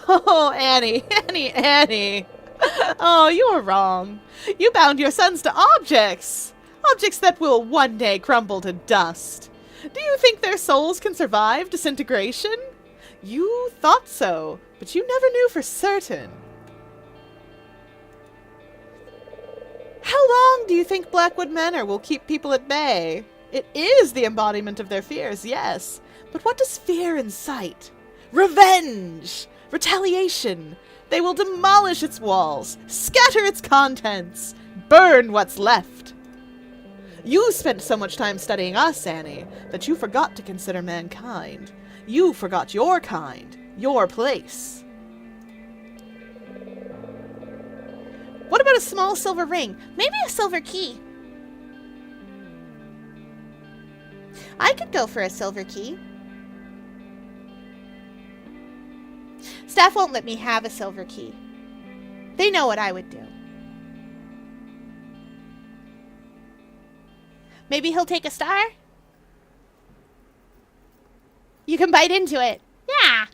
C: Oh, Annie, Annie. Oh, you are wrong. You bound your sons to objects. Objects that will one day crumble to dust. Do you think their souls can survive disintegration? You thought so, but you never knew for certain. How long do you think Blackwood Manor will keep people at bay? It is the embodiment of their fears, yes. But what does fear incite? Revenge! Retaliation! They will demolish its walls, scatter its contents, burn what's left. You spent so much time studying us, Annie, that you forgot to consider mankind. You forgot your kind, your place.
A: What about a small silver ring? Maybe a silver key. I could go for a silver key. Staff won't let me have a silver key. They know what I would do. Maybe he'll take a star? You can bite into it. Yeah.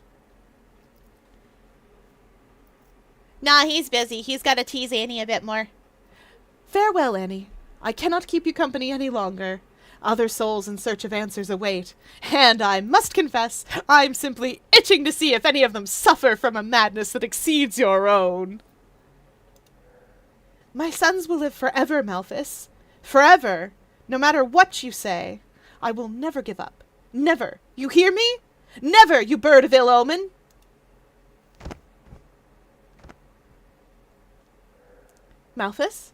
A: Nah, he's busy. He's got to tease Annie a bit more.
C: Farewell, Annie. I cannot keep you company any longer. Other souls in search of answers await, and I must confess, I'm simply itching to see if any of them suffer from a madness that exceeds your own. My sons will live forever, Malthus. Forever. No matter what you say. I will never give up. Never. You hear me? Never, you bird of ill omen. Malthus?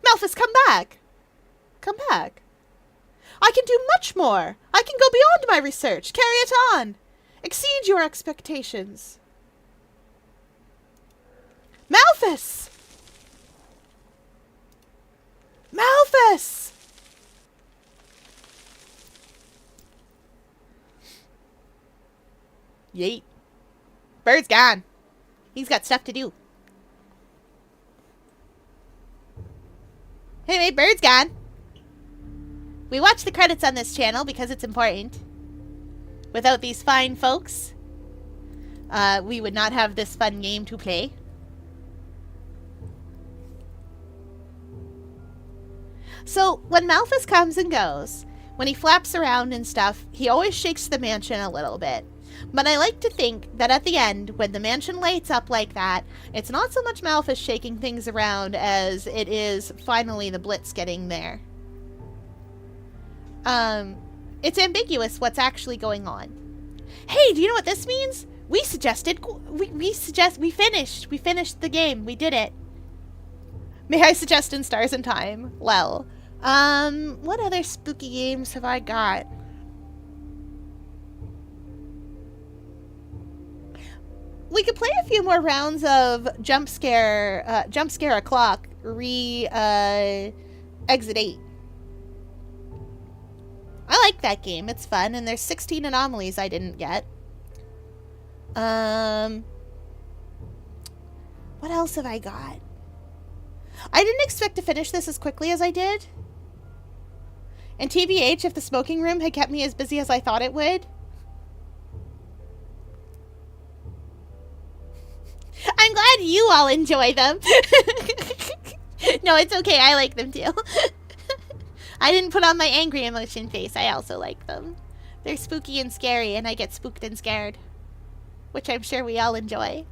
C: Malthus, come back! Come back. I can do much more. I can go beyond my research. Carry it on. Exceed your expectations. Malthus! Malthus!
A: Yeet. Bird's gone. He's got stuff to do. Anyway, Bird's gone. We watch the credits on this channel because it's important. Without these fine folks, we would not have this fun game to play. So, when Malthus comes and goes, when he flaps around and stuff, he always shakes the mansion a little bit. But I like to think that at the end, when the mansion lights up like that, it's not so much Malthus shaking things around as it is finally the Blitz getting there. It's ambiguous what's actually going on. Hey, do you know what this means? We finished the game. We did it. May I suggest In Stars and Time? Well, what other spooky games have I got? We could play a few more rounds of Jump Scare O'Clock, Exit 8. I like that game. It's fun, and there's 16 anomalies I didn't get. What else have I got? I didn't expect to finish this as quickly as I did. And TBH, if the smoking room had kept me as busy as I thought it would. I'm glad you all enjoy them. No, it's okay. I like them too. I didn't put on my angry emotion face. I also like them. They're spooky and scary, and I get spooked and scared. Which I'm sure we all enjoy.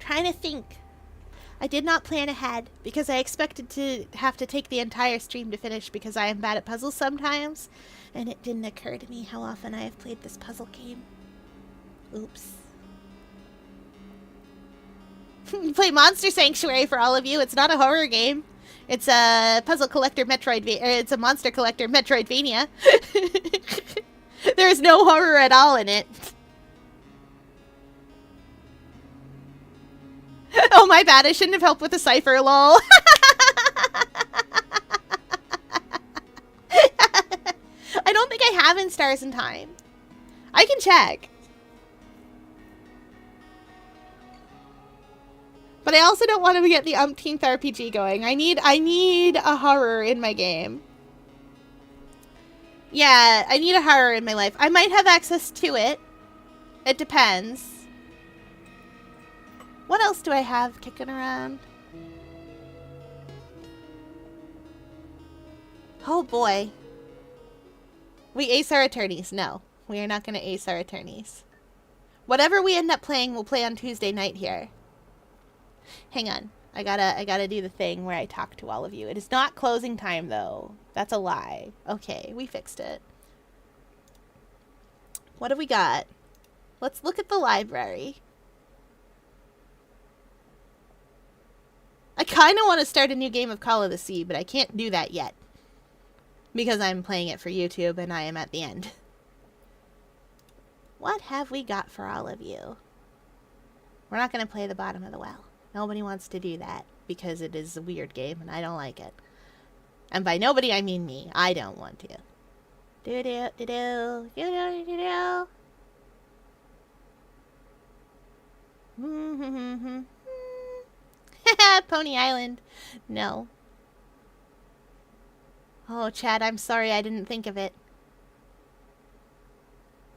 A: Trying to think. I did not plan ahead because I expected to have to take the entire stream to finish because I am bad at puzzles sometimes, and it didn't occur to me how often I have played this puzzle game. Oops. Play Monster Sanctuary for all of you. It's not a horror game. It's a puzzle collector it's a monster collector Metroidvania. There's no horror at all in it. Oh, my bad. I shouldn't have helped with the cipher, lol. I don't think I have in Stars in Time. I can check. But I also don't want to get the umpteenth RPG going. I need a horror in my game. Yeah, I need a horror in my life. I might have access to it. It depends. What else do I have kicking around? Oh boy. We ace our attorneys. No, we are not going to ace our attorneys. Whatever we end up playing, we'll play on Tuesday night here. Hang on. I gotta do the thing where I talk to all of you. It is not closing time, though. That's a lie. Okay, we fixed it. What have we got? Let's look at the library. I kind of want to start a new game of Call of the Sea, but I can't do that yet. Because I'm playing it for YouTube and I am at the end. What have we got for all of you? We're not going to play the bottom of the well. Nobody wants to do that because it is a weird game and I don't like it. And by nobody, I mean me. I don't want to. Do-do-do-do. Do-do. Pony Island. No. Oh, Chad, I'm sorry I didn't think of it.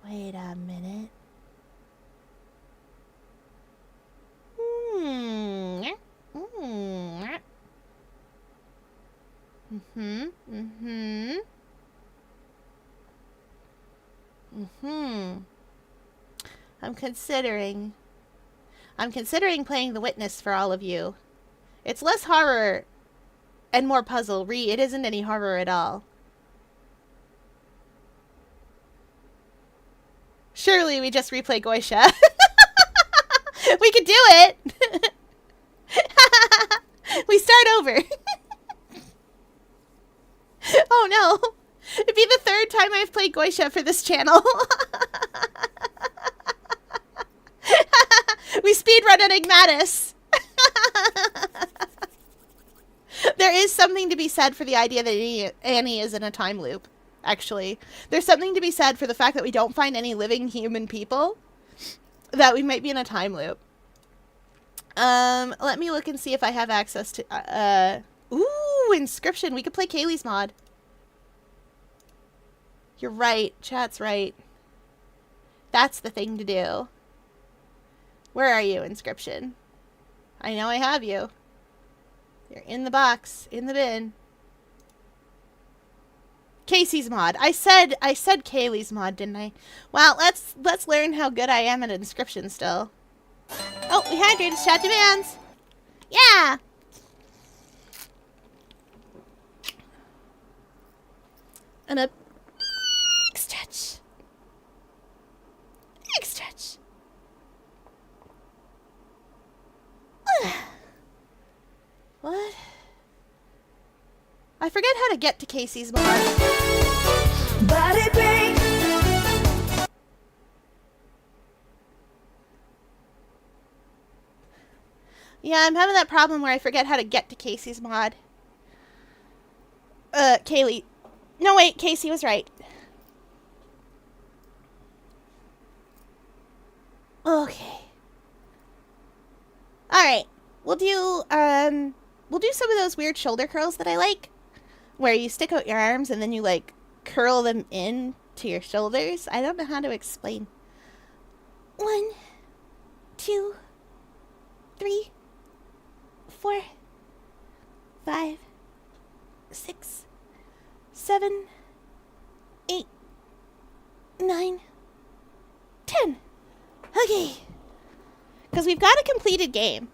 A: Wait a minute. I'm considering playing The Witness for all of you. It's less horror and more puzzle. It isn't any horror at all. Surely we just replay Goetia. We could do it. We start over. Oh no. It'd be the third time I've played Goetia for this channel. We speedrun Enigmatis. There is something to be said for the idea that Annie is in a time loop, actually. There's something to be said for the fact that we don't find any living human people, that we might be in a time loop. Let me look and see if I have access to, ooh, Inscription. We could play Kaylee's mod. You're right. Chat's right. That's the thing to do. Where are you, Inscription? I know I have you. You're in the box, in the bin. Casey's mod. I said Kaylee's mod, didn't I? Well, let's learn how good I am at Inscription still. Oh, we hydrated. Chat demands. Yeah. And a big stretch. Big stretch. What? I forget how to get to Casey's mod. Body break. Yeah, I'm having that problem where I forget how to get to Casey's mod. Kaylee. No, wait, Casey was right. Okay. Alright. We'll do some of those weird shoulder curls that I like. Where you stick out your arms and then you, like, curl them in to your shoulders. I don't know how to explain. 1, 2, 3, 4, 5, 6, 7, 8, 9, 10. Okay. Because we've got a completed game.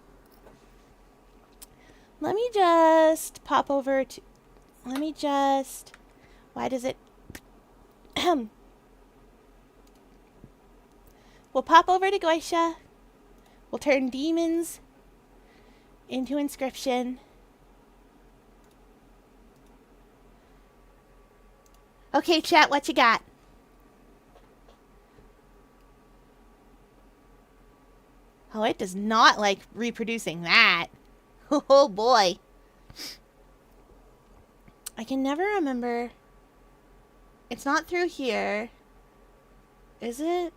A: Let me just pop over to... Why does it... We'll pop over to Goetia. We'll turn demons into Inscription. Okay, chat, what you got? Oh, it does not like reproducing that. Oh boy. I can never remember. It's not through here. Is it?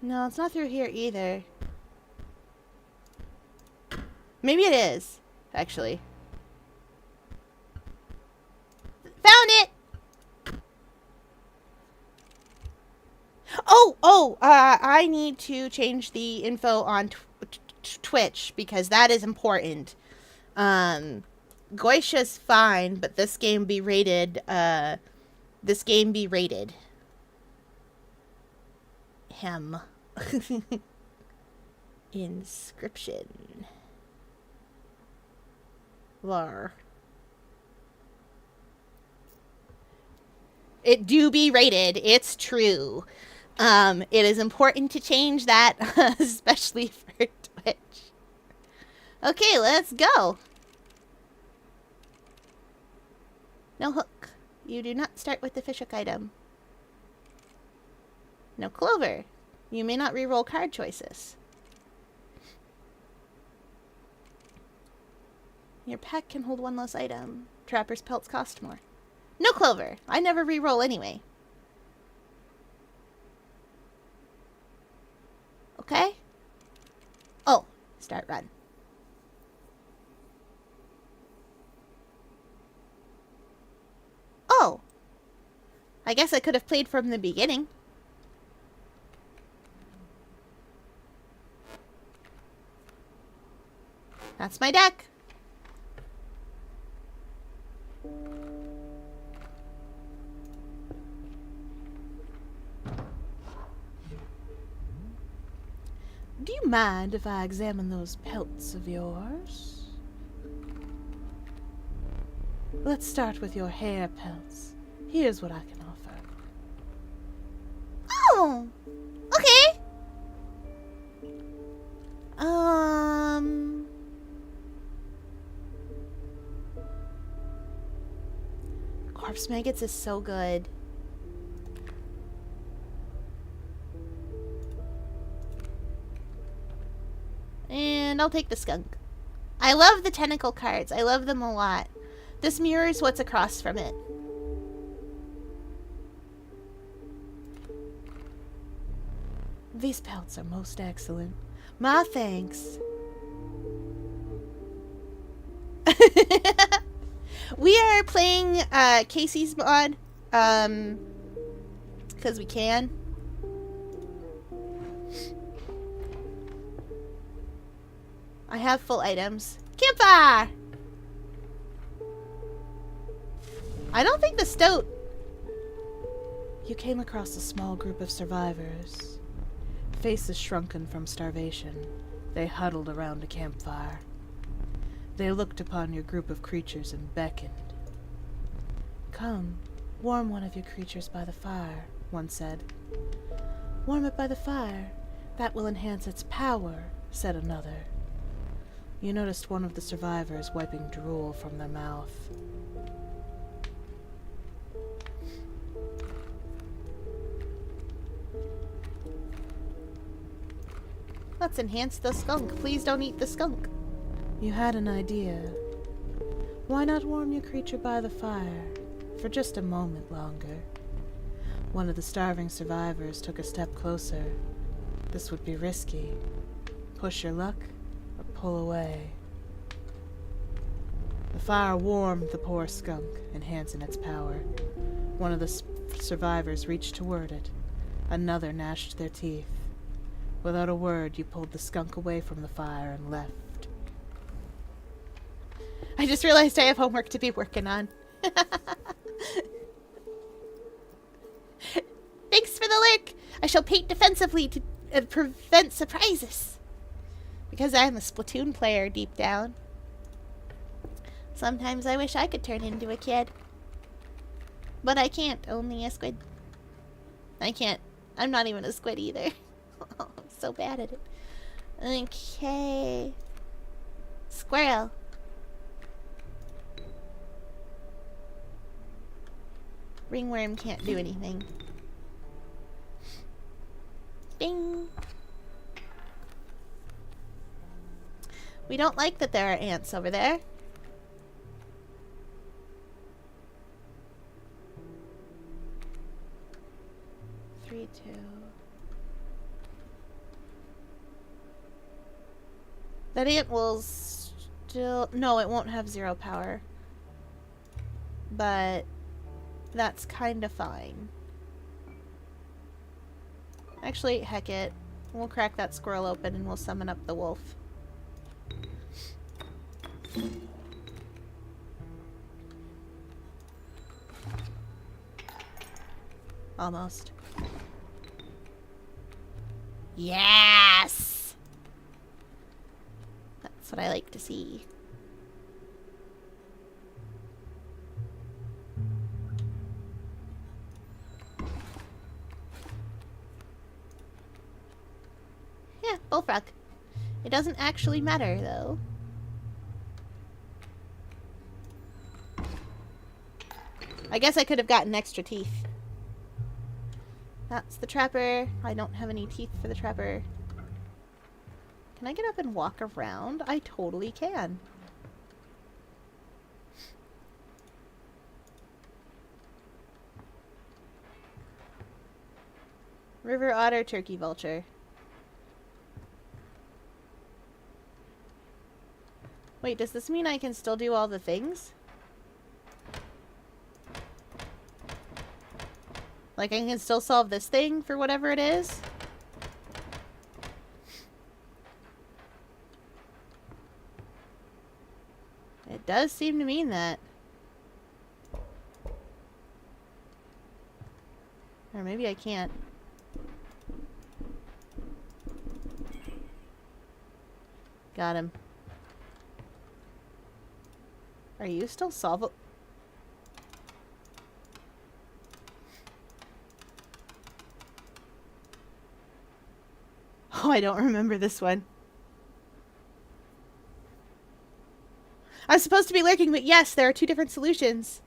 A: No, it's not through here either. Maybe it is, actually. Found it! I need to change the info on Twitch because that is important. Goetia's fine, but this game be rated, Hem. Inscription. Var. It do be rated. It's true. It is important to change that, especially for Twitch. Okay, let's go. No hook. You do not start with the fishhook item. No clover. You may not reroll card choices. Your pack can hold one less item. Trapper's pelts cost more. No clover. I never reroll anyway. Okay? Oh, start run. Oh. I guess I could have played from the beginning. That's my deck.
B: Do you mind if I examine those pelts of yours? Let's start with your hair pelts. Here's what I can offer.
A: Oh. Okay. Corpse Maggots is so good. And I'll take the skunk. I love the tentacle cards. I love them a lot. This mirrors what's across from it.
B: These pelts are most excellent. My thanks.
A: We are playing Casey's mod. Because we can. I have full items. Campfire! I don't think the stoat...
B: You came across a small group of survivors. Faces shrunken from starvation, they huddled around a campfire. They looked upon your group of creatures and beckoned. Come, warm one of your creatures by the fire, one said. Warm it by the fire. That will enhance its power, said another. You noticed one of the survivors wiping drool from their mouth.
A: Let's enhance the skunk. Please don't eat the skunk.
B: You had an idea. Why not warm your creature by the fire for just a moment longer? One of the starving survivors took a step closer. This would be risky. Push your luck or pull away. The fire warmed the poor skunk, enhancing its power. One of the survivors reached toward it. Another gnashed their teeth. Without a word, you pulled the skunk away from the fire and left.
A: I just realized I have homework to be working on. Thanks for the lurk. I shall paint defensively to prevent surprises. Because I'm a Splatoon player deep down. Sometimes I wish I could turn into a kid. But I can't. Only a squid. I can't. I'm not even a squid either. I'm so bad at it. Okay. Squirrel. Ringworm can't do anything. Ding! We don't like that there are ants over there. Three, two. That ant will still... No, it won't have 0 power. But that's kind of fine. Actually, heck it. We'll crack that squirrel open and we'll summon up the wolf. Almost. Yes! That's what I like to see. Yeah, bullfrog. It doesn't actually matter, though. I guess I could have gotten extra teeth. That's the trapper. I don't have any teeth for the trapper. Can I get up and walk around? I totally can. River otter, turkey vulture. Wait, does this mean I can still do all the things? Like, I can still solve this thing for whatever it is? It does seem to mean that. Or maybe I can't. Got him. Are you still solvable? Oh, I don't remember this one. I'm supposed to be lurking, but yes, there are 2 different solutions.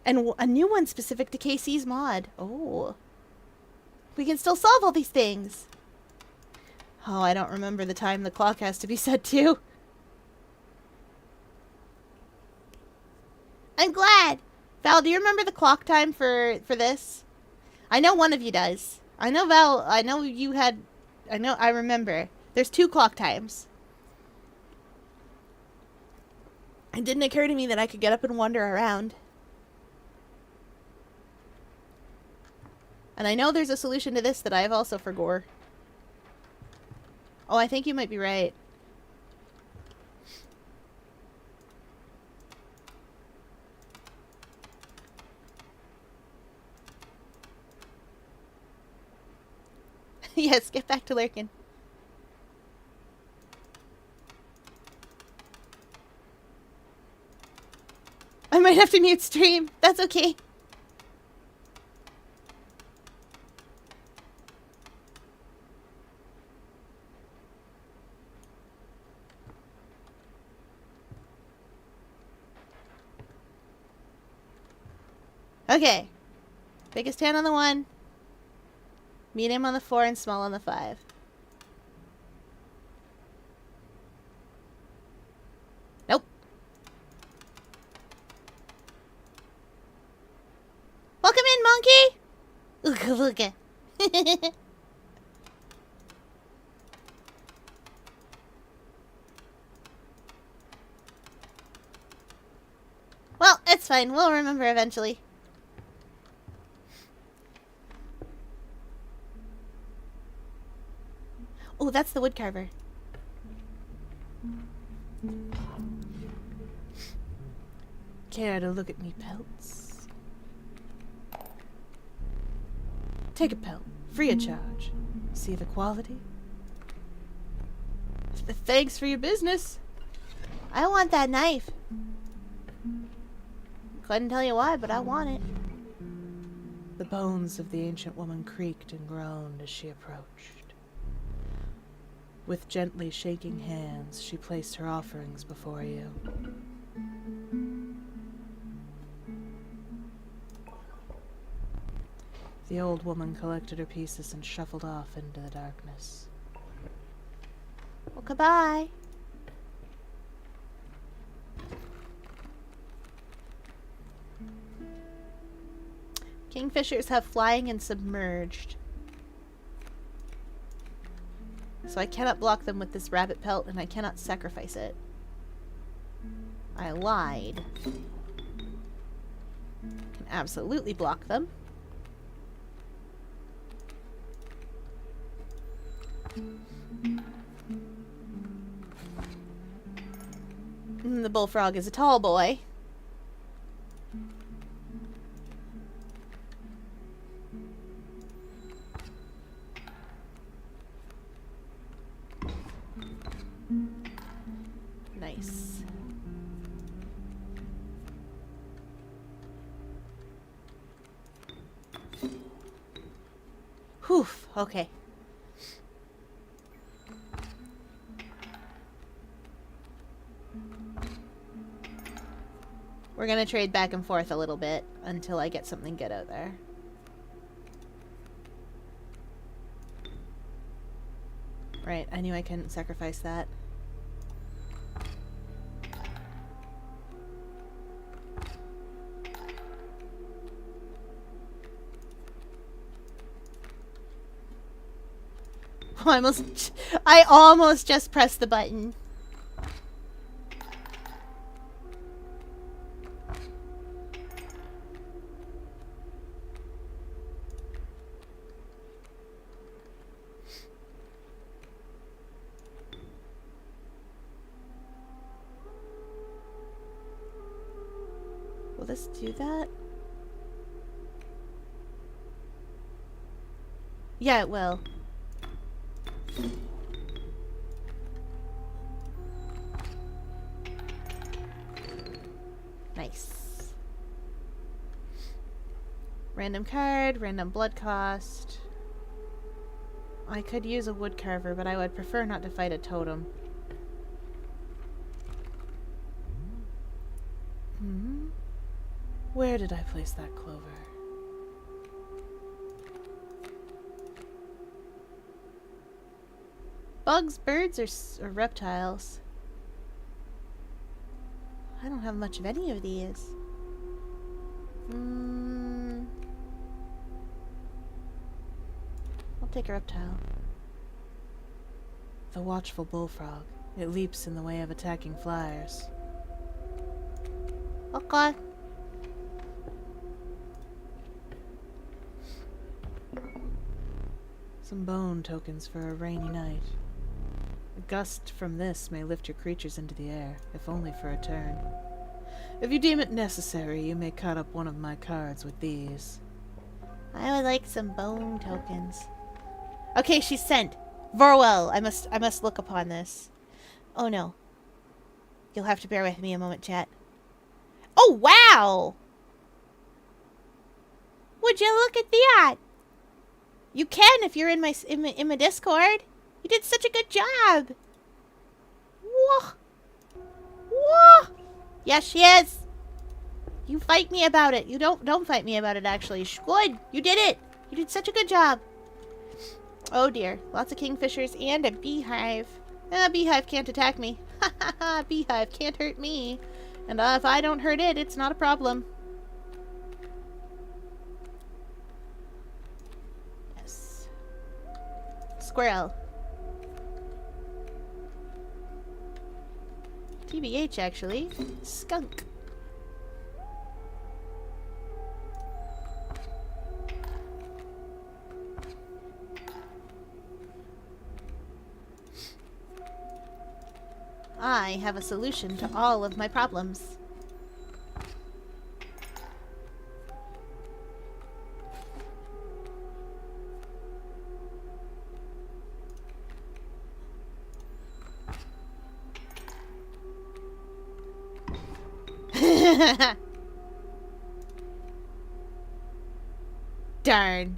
A: And a new one specific to KC's mod. Oh. We can still solve all these things. Oh, I don't remember the time the clock has to be set to. I'm glad. Val, do you remember the clock time for this? I know one of you does. I know Val, I know you had... I remember. There's 2 clock times. It didn't occur to me that I could get up and wander around. And I know there's a solution to this that I have also for Gore. Oh, I think you might be right. Yes, get back to lurking. I might have to mute stream. That's okay. Okay. Biggest hand on the 1. Medium on the 4 and small on the 5. Nope. Welcome in, monkey! Ooga booga. Well, it's fine. We'll remember eventually. Oh, that's the woodcarver.
B: Care to look at me pelts? Take a pelt, free of charge. See the quality?
C: Thanks for your business.
A: I want that knife. Couldn't tell you why, but I want it.
B: The bones of the ancient woman creaked and groaned as she approached. With gently shaking hands, she placed her offerings before you. The old woman collected her pieces and shuffled off into the darkness.
A: Well, goodbye. Kingfishers have flying and submerged. So I cannot block them with this rabbit pelt, and I cannot sacrifice it. I lied. Can absolutely block them. The bullfrog is a tall boy. Nice. Whew, okay. We're gonna trade back and forth a little bit until I get something good out there. Right, I knew I couldn't sacrifice that. I almost just pressed the button. Will this do that? Yeah, it will. Nice. Random card, random blood cost. I could use a wood carver, but I would prefer not to fight a totem.
B: Where did I place that clover?
A: Bugs, birds, or reptiles? I don't have much of any of these. I'll take a reptile.
B: The watchful bullfrog. It leaps in the way of attacking flyers.
A: Okay.
B: Some bone tokens for a rainy night. A gust from this may lift your creatures into the air, if only for a turn. If you deem it necessary, you may cut up one of my cards with these.
A: I would like some bone tokens. Okay, she's sent. Vorwell, I must look upon this. Oh no. You'll have to bear with me a moment, chat. Oh wow! Would you look at that? You can if you're in my Discord. You did such a good job. Whoa. Whoa. Yes, she is. You fight me about it. You don't fight me about it, actually. Good. You did it. You did such a good job. Oh dear. Lots of kingfishers and a beehive. Beehive can't attack me. Ha ha ha. Beehive can't hurt me. And if I don't hurt it, it's not a problem. Yes. Squirrel. TBH, actually. Skunk. I have a solution to all of my problems. Darn.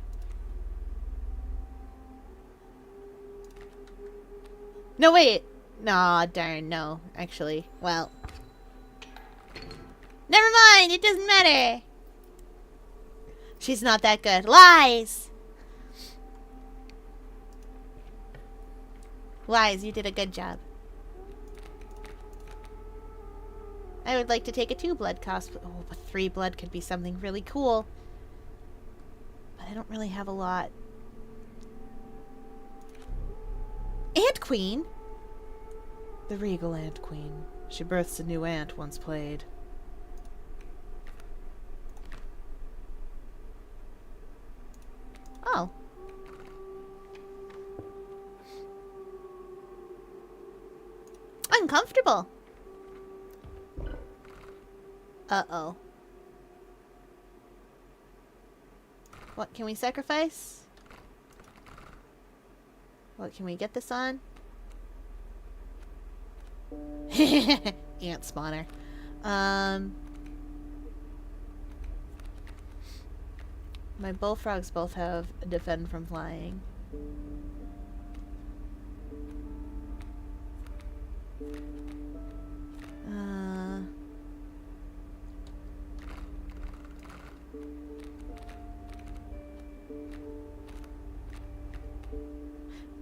A: No, wait. Nah, darn, no. Actually, well. Never mind, it doesn't matter. She's not that good. Lies! Lies, you did a good job. I would like to take a 2 blood cost. Oh, but 3 blood could be something really cool. But I don't really have a lot. Ant Queen?
B: The regal Ant Queen. She births a new ant once played.
A: Oh. Uncomfortable. Uh-oh. What can we sacrifice? What can we get this on? Ant spawner. My bullfrogs both have defend from flying.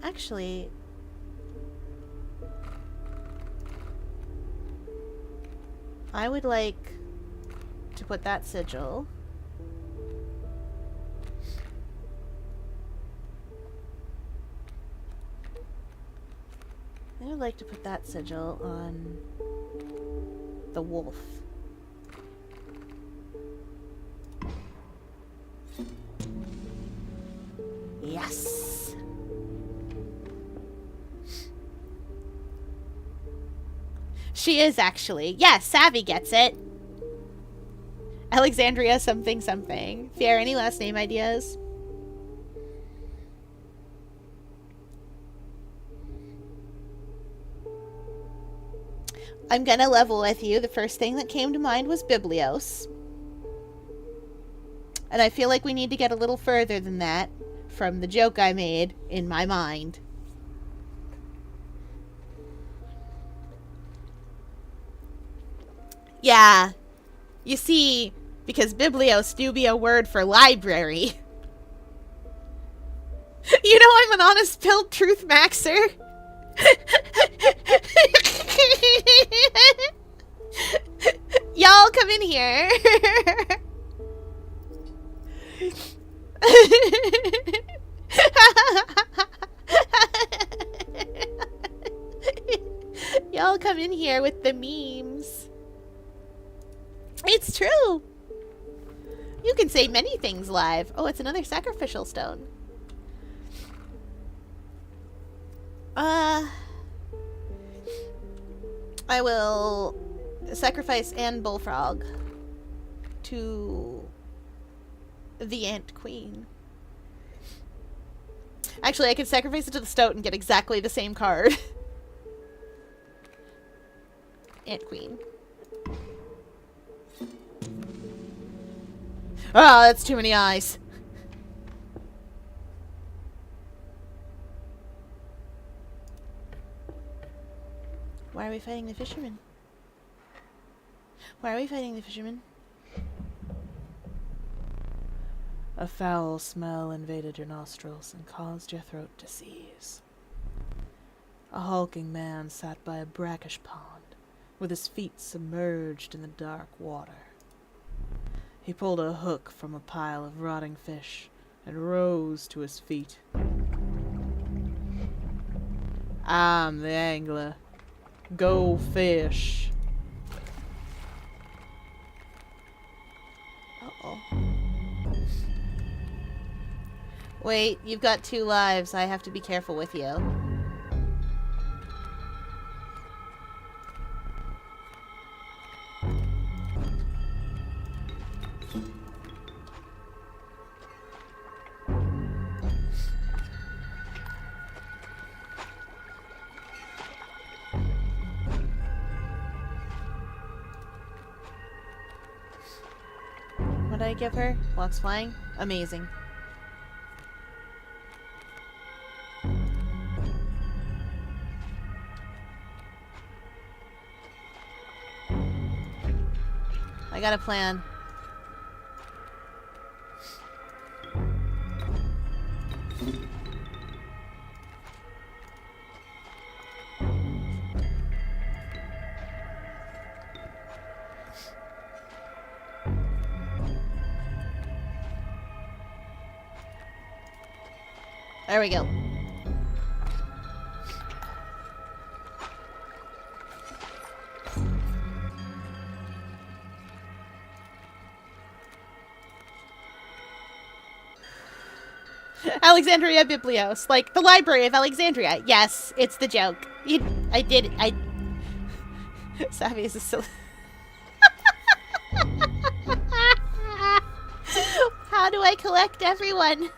A: Actually, I would like to put that sigil. I would like to put that sigil on the wolf. Yes! She is actually. Yes, Savvy gets it. Alexandria something something. Fier, any last name ideas? I'm gonna level with you. The first thing that came to mind was Biblios. And I feel like we need to get a little further than that from the joke I made in my mind. Yeah. You see, because Biblios do be a word for library. You know I'm an honest-pilled truth maxer. Y'all come in here. Y'all come in here with the memes. It's true. You can say many things live. Oh, it's another sacrificial stone. I will sacrifice Anne Bullfrog to the Ant Queen. Actually, I could sacrifice it to the Stoat and get exactly the same card. Ant Queen. Oh, that's too many eyes. Why are we fighting the fisherman? Why are we fighting the fisherman?
B: A foul smell invaded your nostrils and caused your throat to seize. A hulking man sat by a brackish pond, with his feet submerged in the dark water. He pulled a hook from a pile of rotting fish and rose to his feet. I'm the angler. Go fish.
A: Uh-oh. Wait, you've got 2 lives. I have to be careful with you. What did I give her? Walks flying? Amazing. I got a plan. There we go. Alexandria Biblios. Like, the Library of Alexandria. Yes, it's the joke. I did. Savvy is a silly... How do I collect everyone?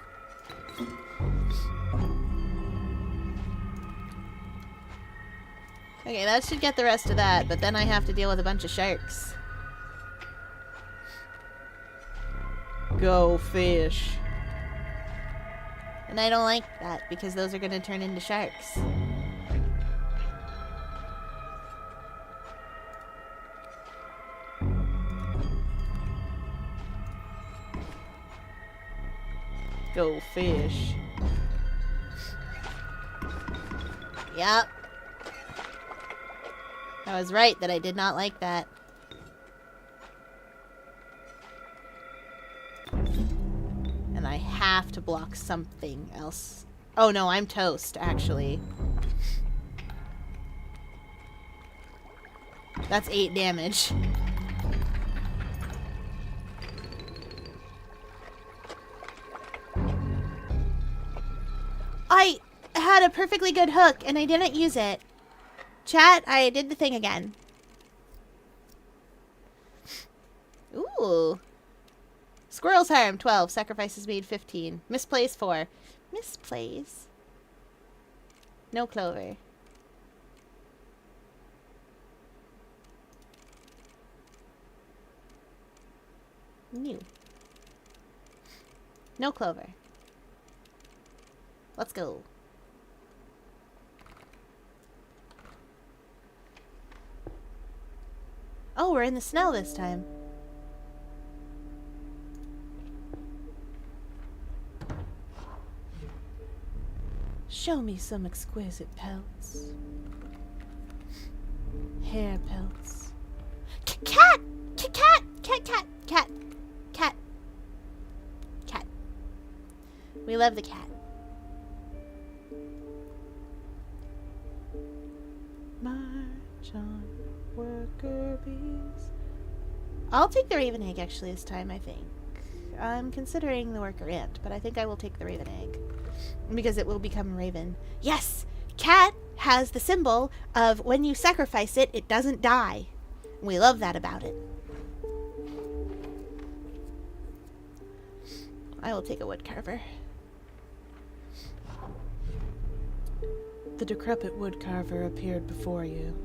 A: Okay, that should get the rest of that, but then I have to deal with a bunch of sharks.
C: Go fish.
A: And I don't like that, because those are going to turn into sharks.
C: Go fish.
A: Yep. I was right that I did not like that. And I have to block something else. Oh no, I'm toast, actually. That's 8 damage. I had a perfectly good hook and I didn't use it. Chat, I did the thing again. Ooh. Squirrel's harm, 12. Sacrifices made, 15. Misplays, 4. Misplays. No clover. New. No clover. Let's go. Oh, we're in the snow this time.
B: Show me some exquisite pelts. Hair pelts.
A: Cat! Cat! Cat! Cat! Cat! Cat! Cat! Cat. We love the cat.
B: March on, worker bees.
A: I'll take the raven egg actually this time, I think. I'm considering the worker ant, but I think I will take the raven egg. Because it will become raven. Yes! Cat has the symbol of when you sacrifice it, it doesn't die. We love that about it. I will take a woodcarver.
B: The decrepit woodcarver appeared before you.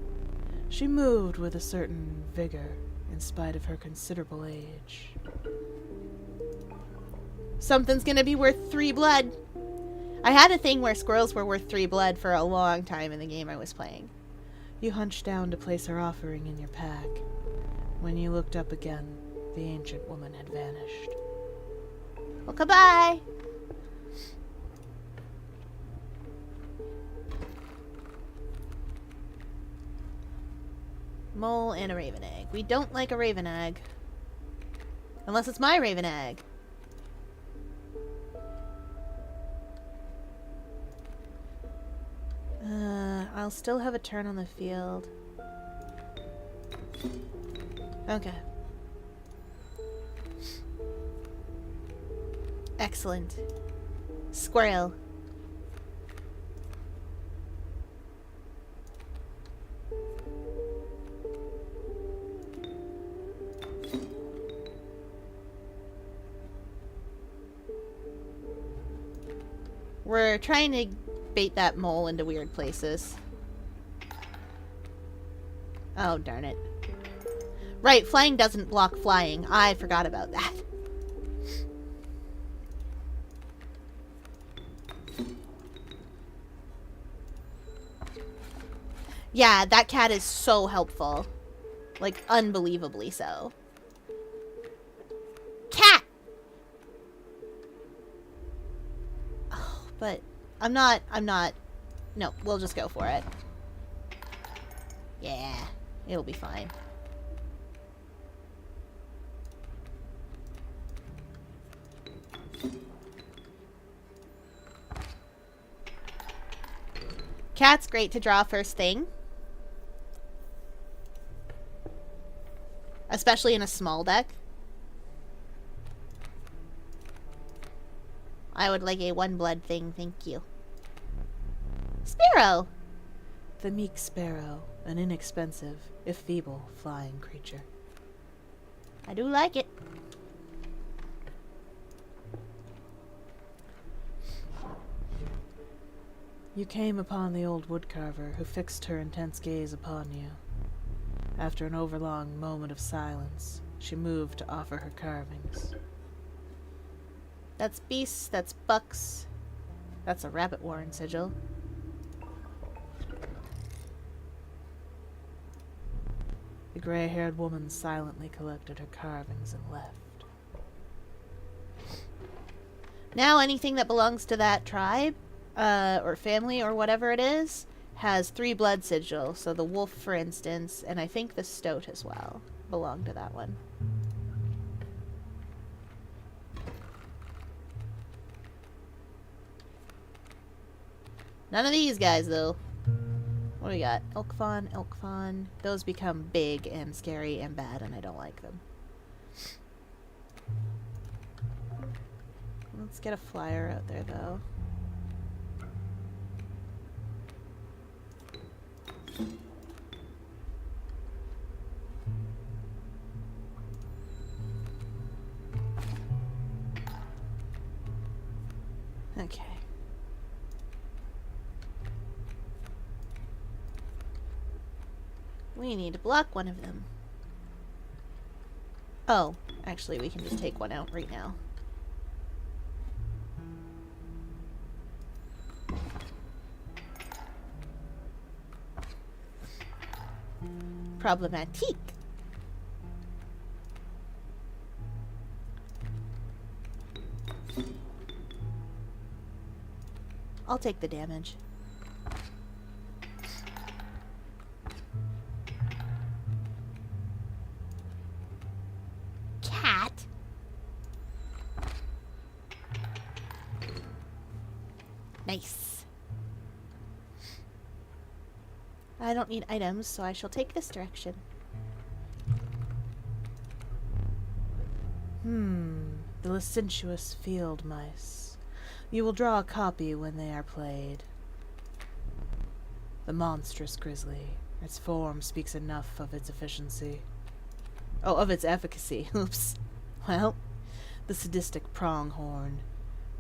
B: She moved with a certain vigor, in spite of her considerable age.
A: Something's gonna be worth 3 blood. I had a thing where squirrels were worth 3 blood for a long time in the game I was playing.
B: You hunched down to place her offering in your pack. When you looked up again, the ancient woman had vanished.
A: Well, goodbye. Mole and a raven egg. We don't like a raven egg. Unless it's my raven egg. I'll still have a turn on the field. Okay. Excellent. Squirrel. We're trying to bait that mole into weird places. Oh, darn it. Right, flying doesn't block flying. I forgot about that. Yeah, that cat is so helpful. Like, unbelievably so. Cat! Oh, but I'm not. No, we'll just go for it. Yeah, it'll be fine. Cat's great to draw first thing. Especially in a small deck. I would like a 1-blood thing, thank you. Sparrow!
B: The meek sparrow, an inexpensive, if feeble, flying creature.
A: I do like it.
B: You came upon the old woodcarver who fixed her intense gaze upon you. After an overlong moment of silence, she moved to offer her carvings.
A: That's beasts, that's bucks. That's a rabbit warren sigil.
B: The gray-haired woman silently collected her carvings and left.
A: Now anything that belongs to that tribe, or family, or whatever it is, has 3 blood sigil. So the wolf, for instance, and I think the stoat as well, belong to that one. None of these guys, though. What do we got? Elk fawn, elk fawn. Those become big and scary and bad, and I don't like them. Let's get a flyer out there, though. Okay. We need to block one of them. Oh, actually we can just take one out right now. Problematique. I'll take the damage. Cat. Nice. I don't need items, so I shall take this direction.
B: The licentious field mice. You will draw a copy when they are played. The monstrous grizzly. Its form speaks enough of its efficiency. Oh, of its efficacy. Oops. Well, the sadistic pronghorn.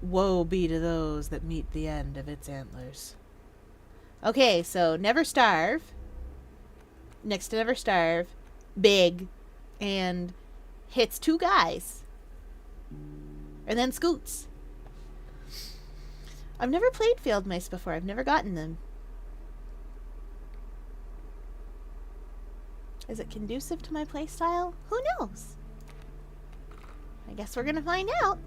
B: Woe be to those that meet the end of its antlers.
A: Okay, so never starve. Next to never starve. Big. And hits 2 guys. And then scoots. I've never played field mice before. I've never gotten them. Is it conducive to my playstyle? Who knows? I guess we're gonna find out.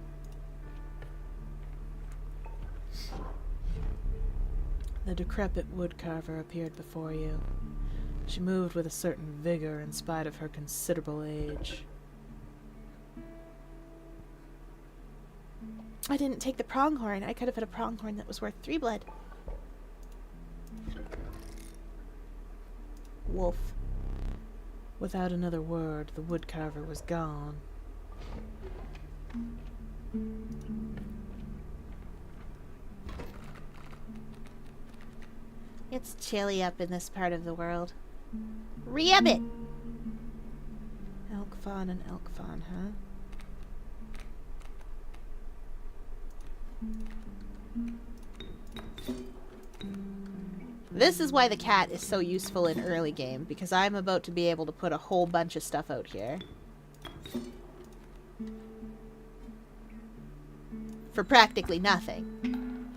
B: The decrepit woodcarver appeared before you. She moved with a certain vigor in spite of her considerable age.
A: I didn't take the pronghorn. I could have had a pronghorn that was worth 3 blood. Wolf.
B: Without another word, the woodcarver was gone.
A: It's chilly up in this part of the world. Rabbit!
B: Elk fawn and elk fawn, huh?
A: This is why the cat is so useful in early game, because I'm about to be able to put a whole bunch of stuff out here. For practically nothing.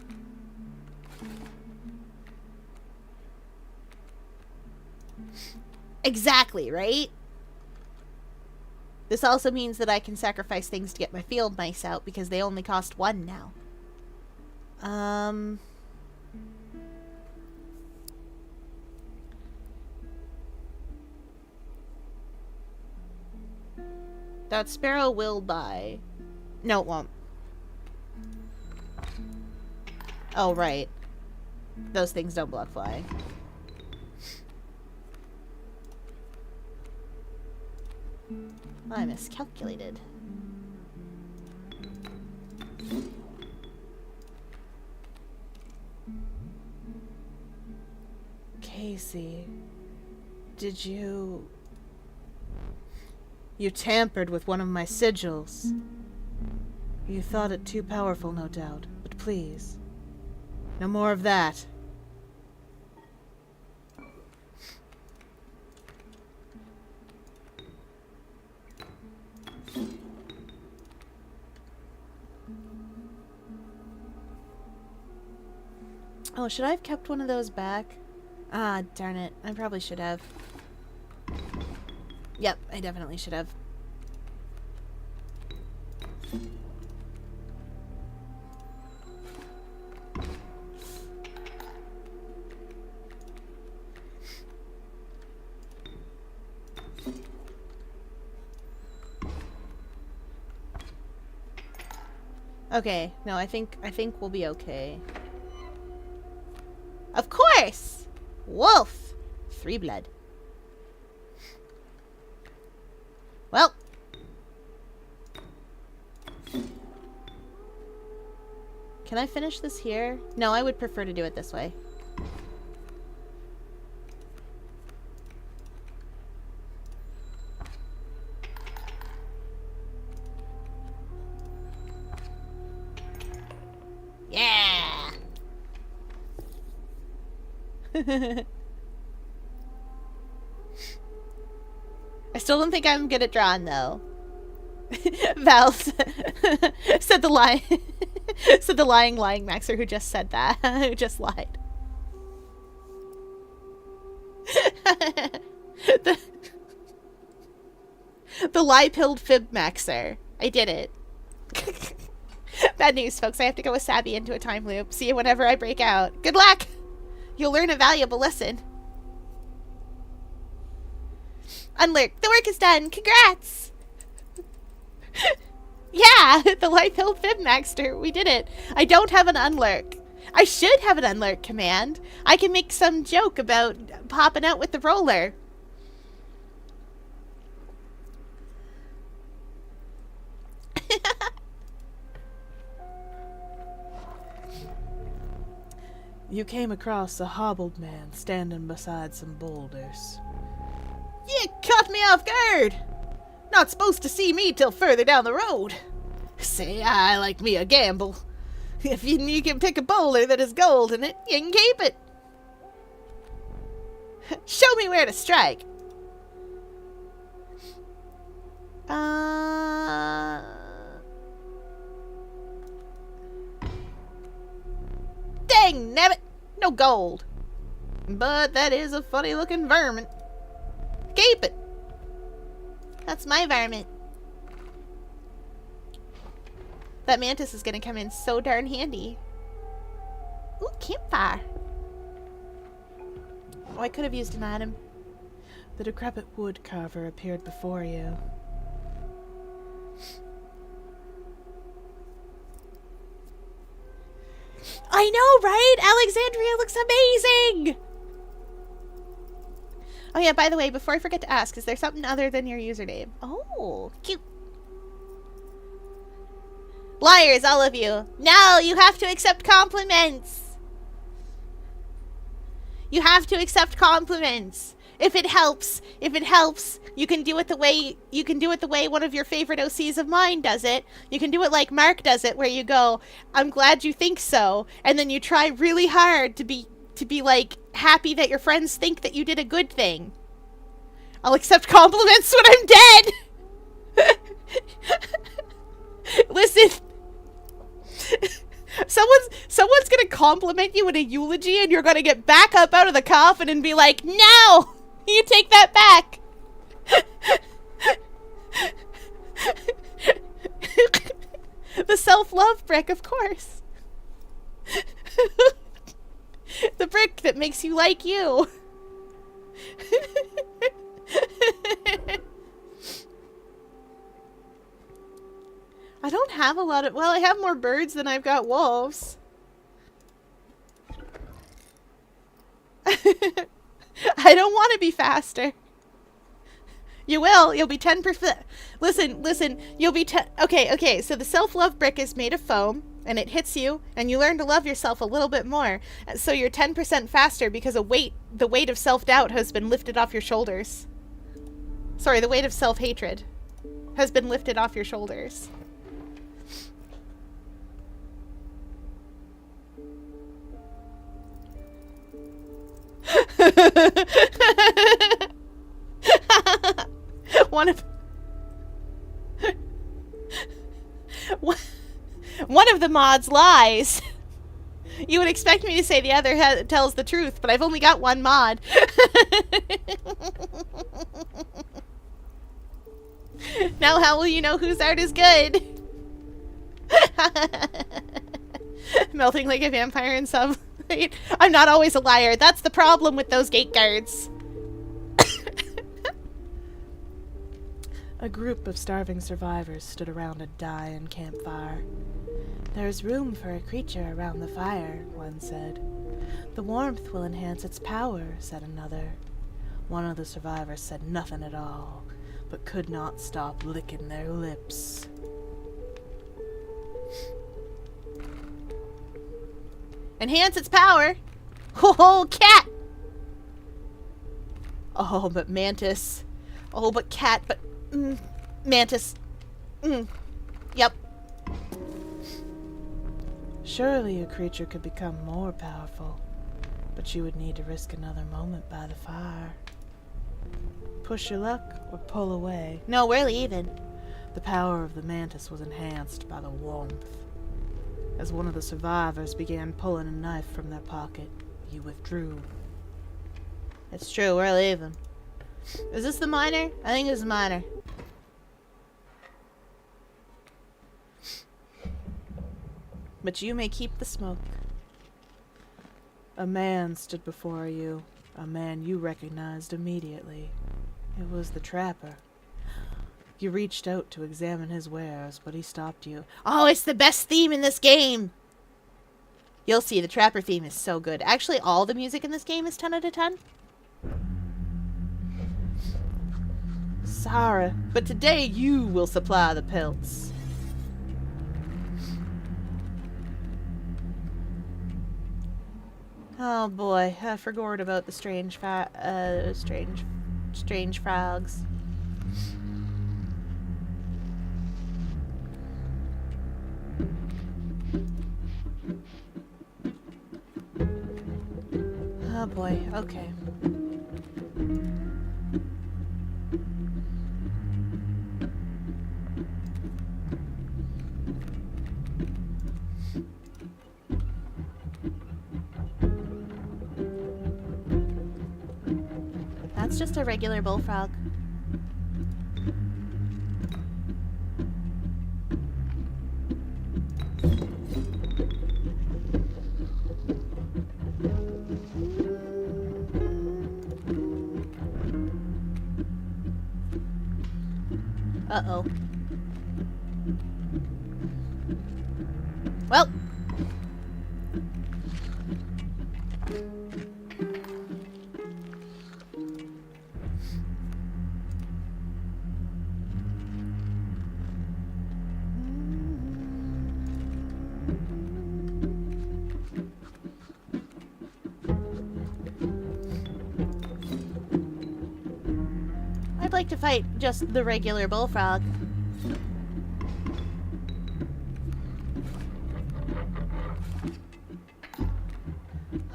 A: Exactly, right? This also means that I can sacrifice things to get my field mice out, because they only cost 1 now. That sparrow will die. No, it won't. Oh, right.
C: Those things don't block flying.
A: I miscalculated.
C: Casey, did you... You tampered with one of my sigils. You thought it too powerful, no doubt. But please, no more of that.
A: Oh, should I have kept one of those back? Ah, darn it. I probably should have. Yep, I definitely should have. Okay, no, I think we'll be okay. Of course! Wolf! 3 blood. Well. Can I finish this here? No, I would prefer to do it this way. Yeah! I still don't think I'm good at drawing, though. Val said the lying said the lying maxer who just said that, who just lied. the lie-pilled fib maxer. I did it. Bad news, folks. I have to go with Sabby into a time loop. See you whenever I break out. Good luck! You'll learn a valuable lesson. Unlurk, the work is done. Congrats! Yeah, the Life-Hill Fibmaxter. We did it. I don't have an unlurk. I should have an unlurk command. I can make some joke about popping out with the roller.
B: You came across a hobbled man standing beside some boulders.
C: You caught me off guard. Not supposed to see me till further down the road. Say, I like me a gamble. If you can pick a boulder that has gold in it, you can keep it. Show me where to strike. Dang nabbit! No gold. But that is a funny looking varmint. Keep it.
A: That's my varmint. That mantis is gonna come in so darn handy. Ooh, campfire. Oh, I could have used an item.
B: The decrepit wood carver appeared before you.
A: I know, right? Alexandria looks amazing! Oh yeah, by the way, before I forget to ask, is there something other than your username? Oh, cute. Liars, all of you. No, you have to accept compliments. You have to accept compliments. If it helps, you can do it the way one of your favorite OCs of mine does it. You can do it like Mark does it, where you go, "I'm glad you think so," and then you try really hard to be like happy that your friends think that you did a good thing. I'll accept compliments when I'm dead. Listen. Someone's gonna compliment you in a eulogy and you're gonna get back up out of the coffin and be like, "No! You take that back!" The self-love brick, of course. The brick that makes you like you. I don't have a lot of... Well, I have more birds than I've got wolves.
C: I don't want to be faster. You will. You'll be 10%. Listen. You'll be 10. Okay. So the self-love brick is made of foam, and it hits you, and you learn to love yourself a little bit more. So you're 10% faster because the weight of self-doubt has been lifted off your shoulders. Sorry, the weight of self-hatred has been lifted off your shoulders. One of the mods lies. You would expect me to say the other tells the truth, but I've only got one mod. Now how will you know whose art is good? Melting like a vampire in sunlight. I'm not always a liar. That's the problem with those gate guards.
B: A group of starving survivors stood around a dying campfire. "There's room for a creature around the fire," one said. "The warmth will enhance its power," said another. One of the survivors said nothing at all, but could not stop licking their lips.
C: Enhance its power? Oh, cat! Oh, but mantis. Oh, but cat, but... mantis. Yep.
B: Surely a creature could become more powerful, but you would need to risk another moment by the fire. Push your luck or pull away.
C: No, we're leaving.
B: The power of the mantis was enhanced by the warmth. As one of the survivors began pulling a knife from their pocket, he withdrew.
C: It's true, we're leaving. Is this the miner? I think it's the miner.
B: But you may keep the smoke. A man stood before you, a man you recognized immediately. It was the trapper. You reached out to examine his wares, but he stopped you.
C: Oh, it's the best theme in this game! You'll see, the trapper theme is so good. Actually, all the music in this game is 10 out of 10.
B: Sorry,
C: but today you will supply the pelts. Oh boy, I forgot about the strange frogs. Oh boy, okay. That's just a regular bullfrog. Uh-oh. Well. I'd like to fight just the regular bullfrog.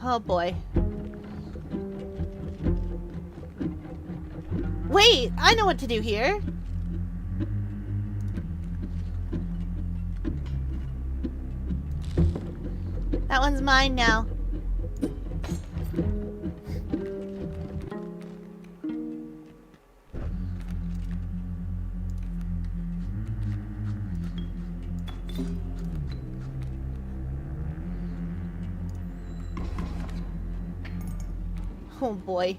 C: Oh boy. Wait, I know what to do here. That one's mine now. Oh boy.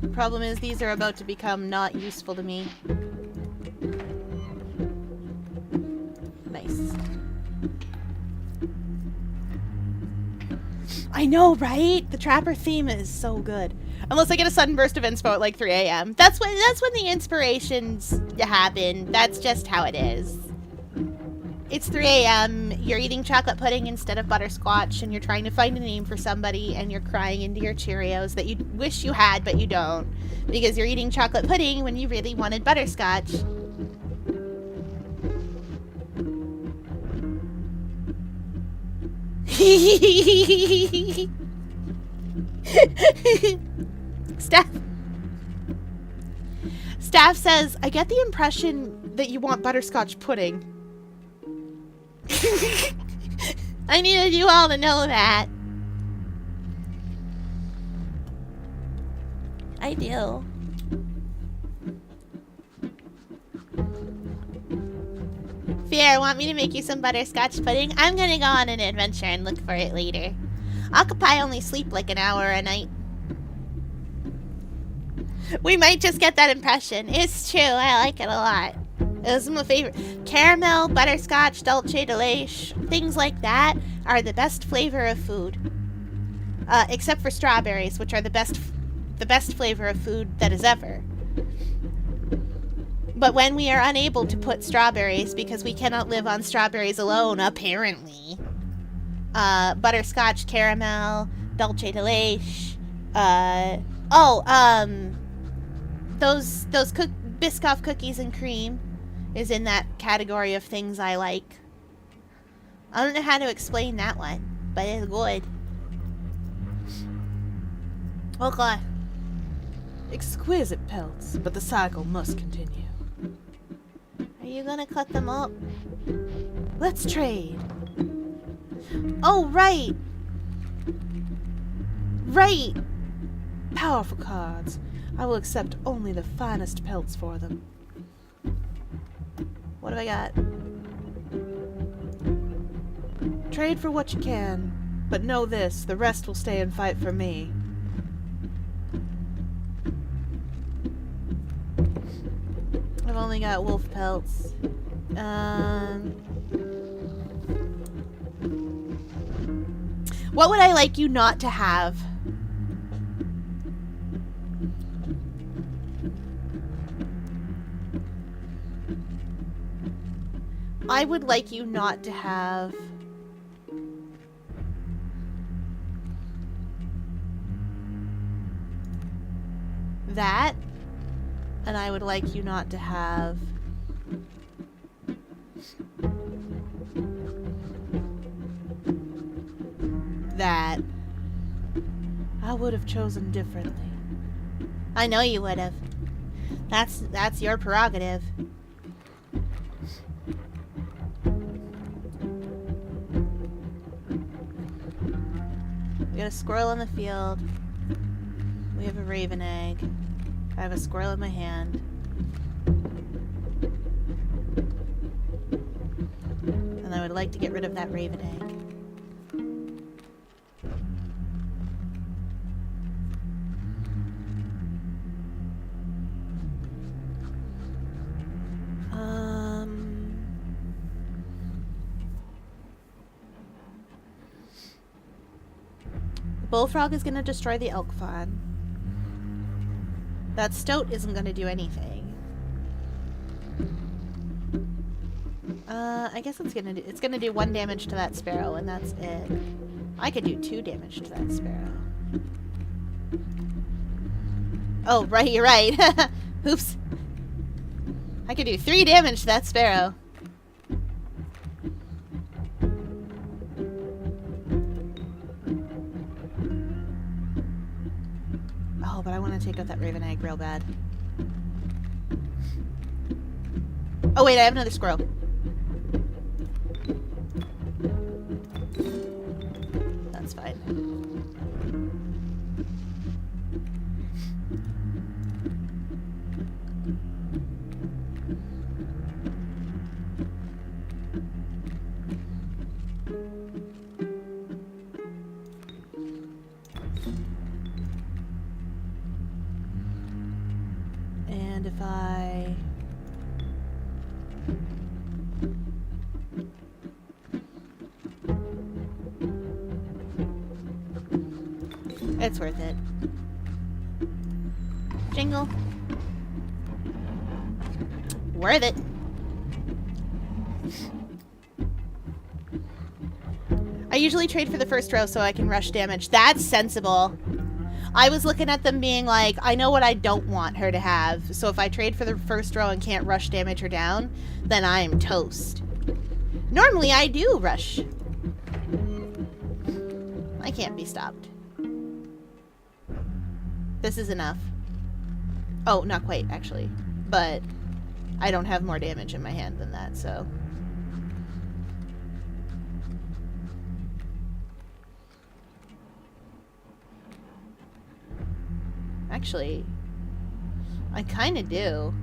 C: The problem is these are about to become not useful to me. I know, right? The Trapper theme is so good. Unless I get a sudden burst of inspo at like 3 a.m.
A: That's when the inspirations happen. That's just how it is. It's 3 a.m., you're eating chocolate pudding instead of butterscotch, and you're trying to find a name for somebody, and you're crying into your Cheerios that you wish you had, but you don't. Because you're eating chocolate pudding when you really wanted butterscotch. Staff says, I get the impression that you want butterscotch pudding. I needed you all to know that. I do. Fear, want me to make you some butterscotch pudding? I'm gonna go on an adventure and look for it later. Octopi only sleep like an hour a night. We might just get that impression. It's true, I like it a lot. It was my favorite. Caramel, butterscotch, dulce de leche, things like that are the best flavor of food. Except for strawberries, which are the best flavor of food that is ever. But when we are unable to put strawberries, because we cannot live on strawberries alone, apparently, butterscotch, caramel, dulce de leche, those Biscoff cookies and cream is in that category of things I like. I don't know how to explain that one, but it's good. Okay.
B: Exquisite pelts, but the cycle must continue.
A: Are you gonna cut them up?
B: Let's trade.
A: Oh, right! Right!
B: Powerful cards. I will accept only the finest pelts for them.
A: What do I got?
B: Trade for what you can, but know this, the rest will stay and fight for me.
A: I've only got wolf pelts. What would I like you not to have? I would like you not to have that, and I would like you not to have that.
B: I would have chosen differently.
A: I know you would have. That's your prerogative. We got a squirrel in the field. We have a raven egg. I have a squirrel in my hand. And I would like to get rid of that raven egg. The bullfrog is going to destroy the elk fawn. That stoat isn't going to do anything. I guess it's gonna do 1 damage to that sparrow, and that's it. I could do 2 damage to that sparrow. Oh, right, you're right. Oops. I could do 3 damage to that sparrow. Oh, but I want to take out that raven egg real bad. Oh, wait, I have another squirrel. That's fine. And if I... It's worth it. Jingle. Worth it. I usually trade for the first row so I can rush damage. That's sensible. I was looking at them being like, I know what I don't want her to have. So if I trade for the first row and can't rush damage her down, then I'm toast. Normally I do rush. I can't be stopped. This is enough. Oh, not quite, actually. But I don't have more damage in my hand than that, so... Actually, I kind of do.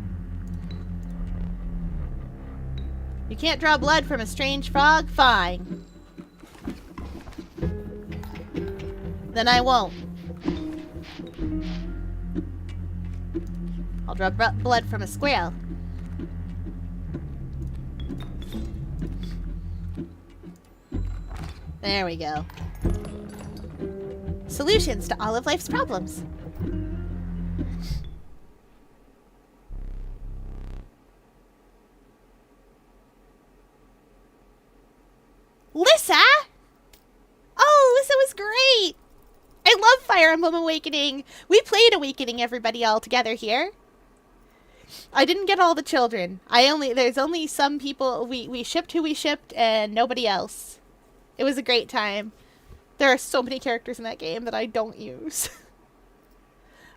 A: You can't draw blood from a strange frog? Fine. Then I won't. I'll draw blood from a squirrel. There we go. Solutions to all of life's problems. Lissa? Oh, Lissa was great. I love Fire Emblem Awakening. We played Awakening, everybody, all together here. I didn't get all the children. There's only some people. We shipped who we shipped and nobody else. It was a great time. There are so many characters in that game that I don't use.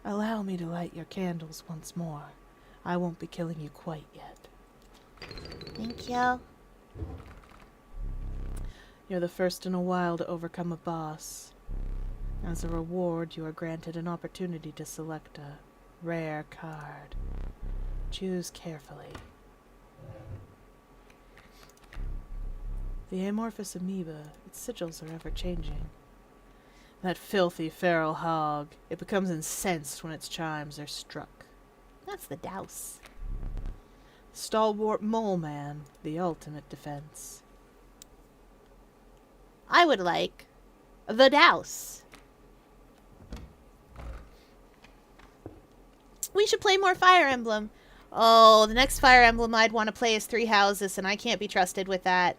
B: Allow me to light your candles once more. I won't be killing you quite yet.
A: Thank you.
B: You're the first in a while to overcome a boss. As a reward, you are granted an opportunity to select a rare card. Choose carefully. The amorphous amoeba, its sigils are ever-changing. That filthy feral hog, it becomes incensed when its chimes are struck.
A: That's the douse.
B: Stalwart mole man, the ultimate defense.
A: I would like the douse. We should play more Fire Emblem. Oh, the next Fire Emblem I'd want to play is Three Houses, and I can't be trusted with that.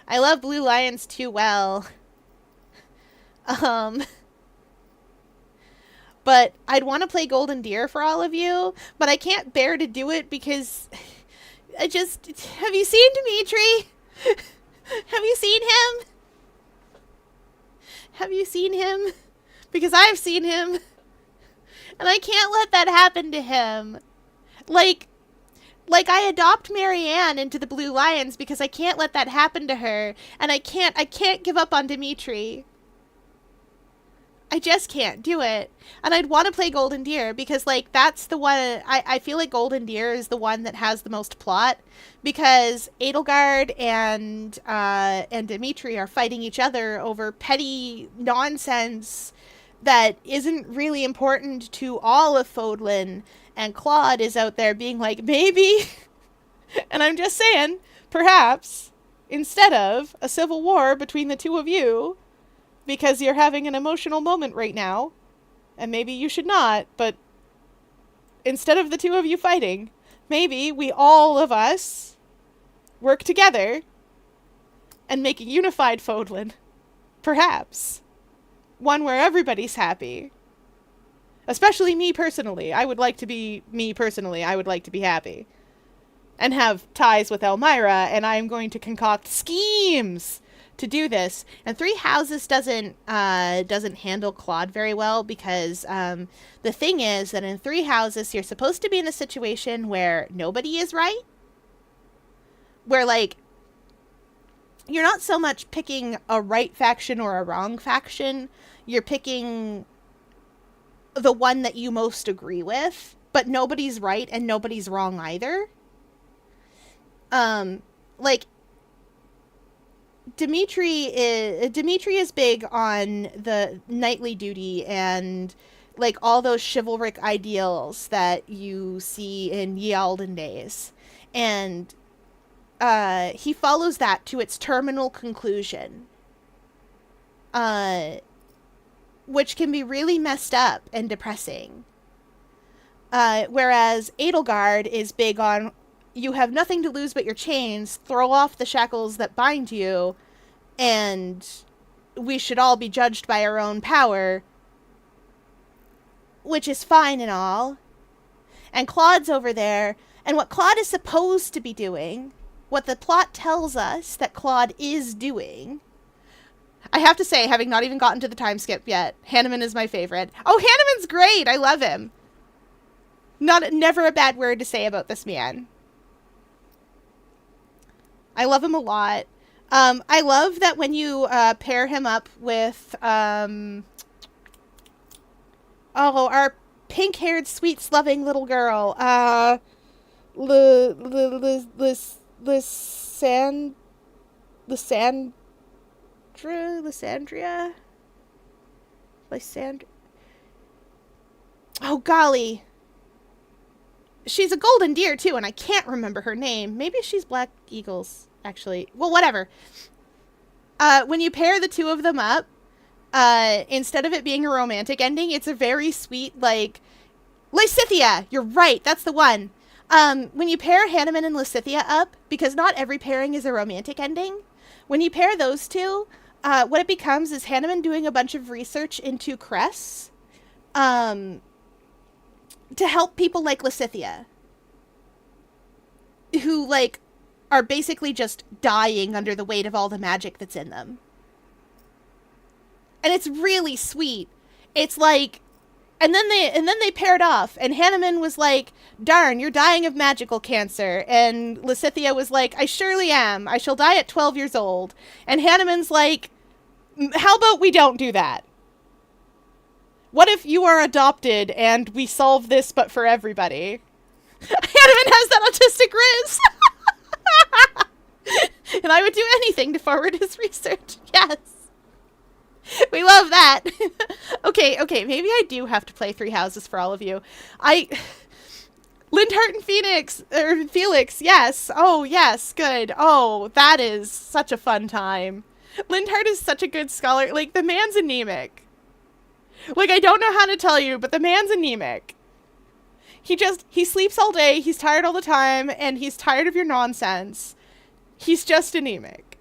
A: I love Blue Lions too well. But I'd want to play Golden Deer for all of you, but I can't bear to do it because have you seen Dimitri? Have you seen him? Have you seen him? Because I've seen him. And I can't let that happen to him. Like I adopt Marianne into the Blue Lions because I can't let that happen to her. And I can't give up on Dimitri. I just can't do it. And I'd want to play Golden Deer because, like, that's the one... I feel like Golden Deer is the one that has the most plot because Edelgard and Dimitri are fighting each other over petty nonsense that isn't really important to all of Fodlan, and Claude is out there being like, maybe, and I'm just saying, perhaps, instead of a civil war between the two of you, because you're having an emotional moment right now, and maybe you should not, but instead of the two of you fighting, maybe we all of us work together and make a unified Fodlan. Perhaps. One where everybody's happy. Especially me personally. I would like to be happy. And have ties with Elmira, and I am going to concoct schemes to do this. And Three Houses doesn't handle Claude very well because the thing is that in Three Houses you're supposed to be in a situation where nobody is right. Where, like, you're not so much picking a right faction or a wrong faction. You're picking the one that you most agree with, but nobody's right and nobody's wrong either. Like, Dimitri is big on the knightly duty and, like, all those chivalric ideals that you see in Ye Olden Days. And he follows that to its terminal conclusion. which can be really messed up and depressing. Whereas Edelgard is big on, you have nothing to lose but your chains, throw off the shackles that bind you, and we should all be judged by our own power, which is fine and all. And Claude's over there, and what Claude is supposed to be doing, what the plot tells us that Claude is doing. I have to say, having not even gotten to the time skip yet, Hanneman is my favorite. Oh, Hanneman's great! I love him. Never a bad word to say about this man. I love him a lot. I love that when you pair him up with our pink-haired, sweet-loving little girl, Lysandria? Oh, golly. She's a golden deer, too, and I can't remember her name. Maybe she's Black Eagles, actually. Well, whatever. When you pair the two of them up, instead of it being a romantic ending, it's a very sweet, like... Lysithea! You're right, that's the one. When you pair Hanneman and Lysithea up, because not every pairing is a romantic ending, when you pair those two, what it becomes is Hanneman doing a bunch of research into crests, to help people like Lysithea, who, like, are basically just dying under the weight of all the magic that's in them. And it's really sweet. It's like, and then they paired off, and Hanneman was like, darn, you're dying of magical cancer. And Lysithea was like, I surely am. I shall die at 12 years old. And Hanneman's like, how about we don't do that? What if you are adopted and we solve this but for everybody? Hanneman has that autistic riz. And I would do anything to forward his research. Yes. We love that. Okay, maybe I do have to play Three Houses for all of you. Lindhart and Felix, yes. Oh, yes, good. Oh, that is such a fun time. Lindhart is such a good scholar. Like, the man's anemic. Like, I don't know how to tell you, but the man's anemic. He sleeps all day, he's tired all the time, and he's tired of your nonsense. He's just anemic.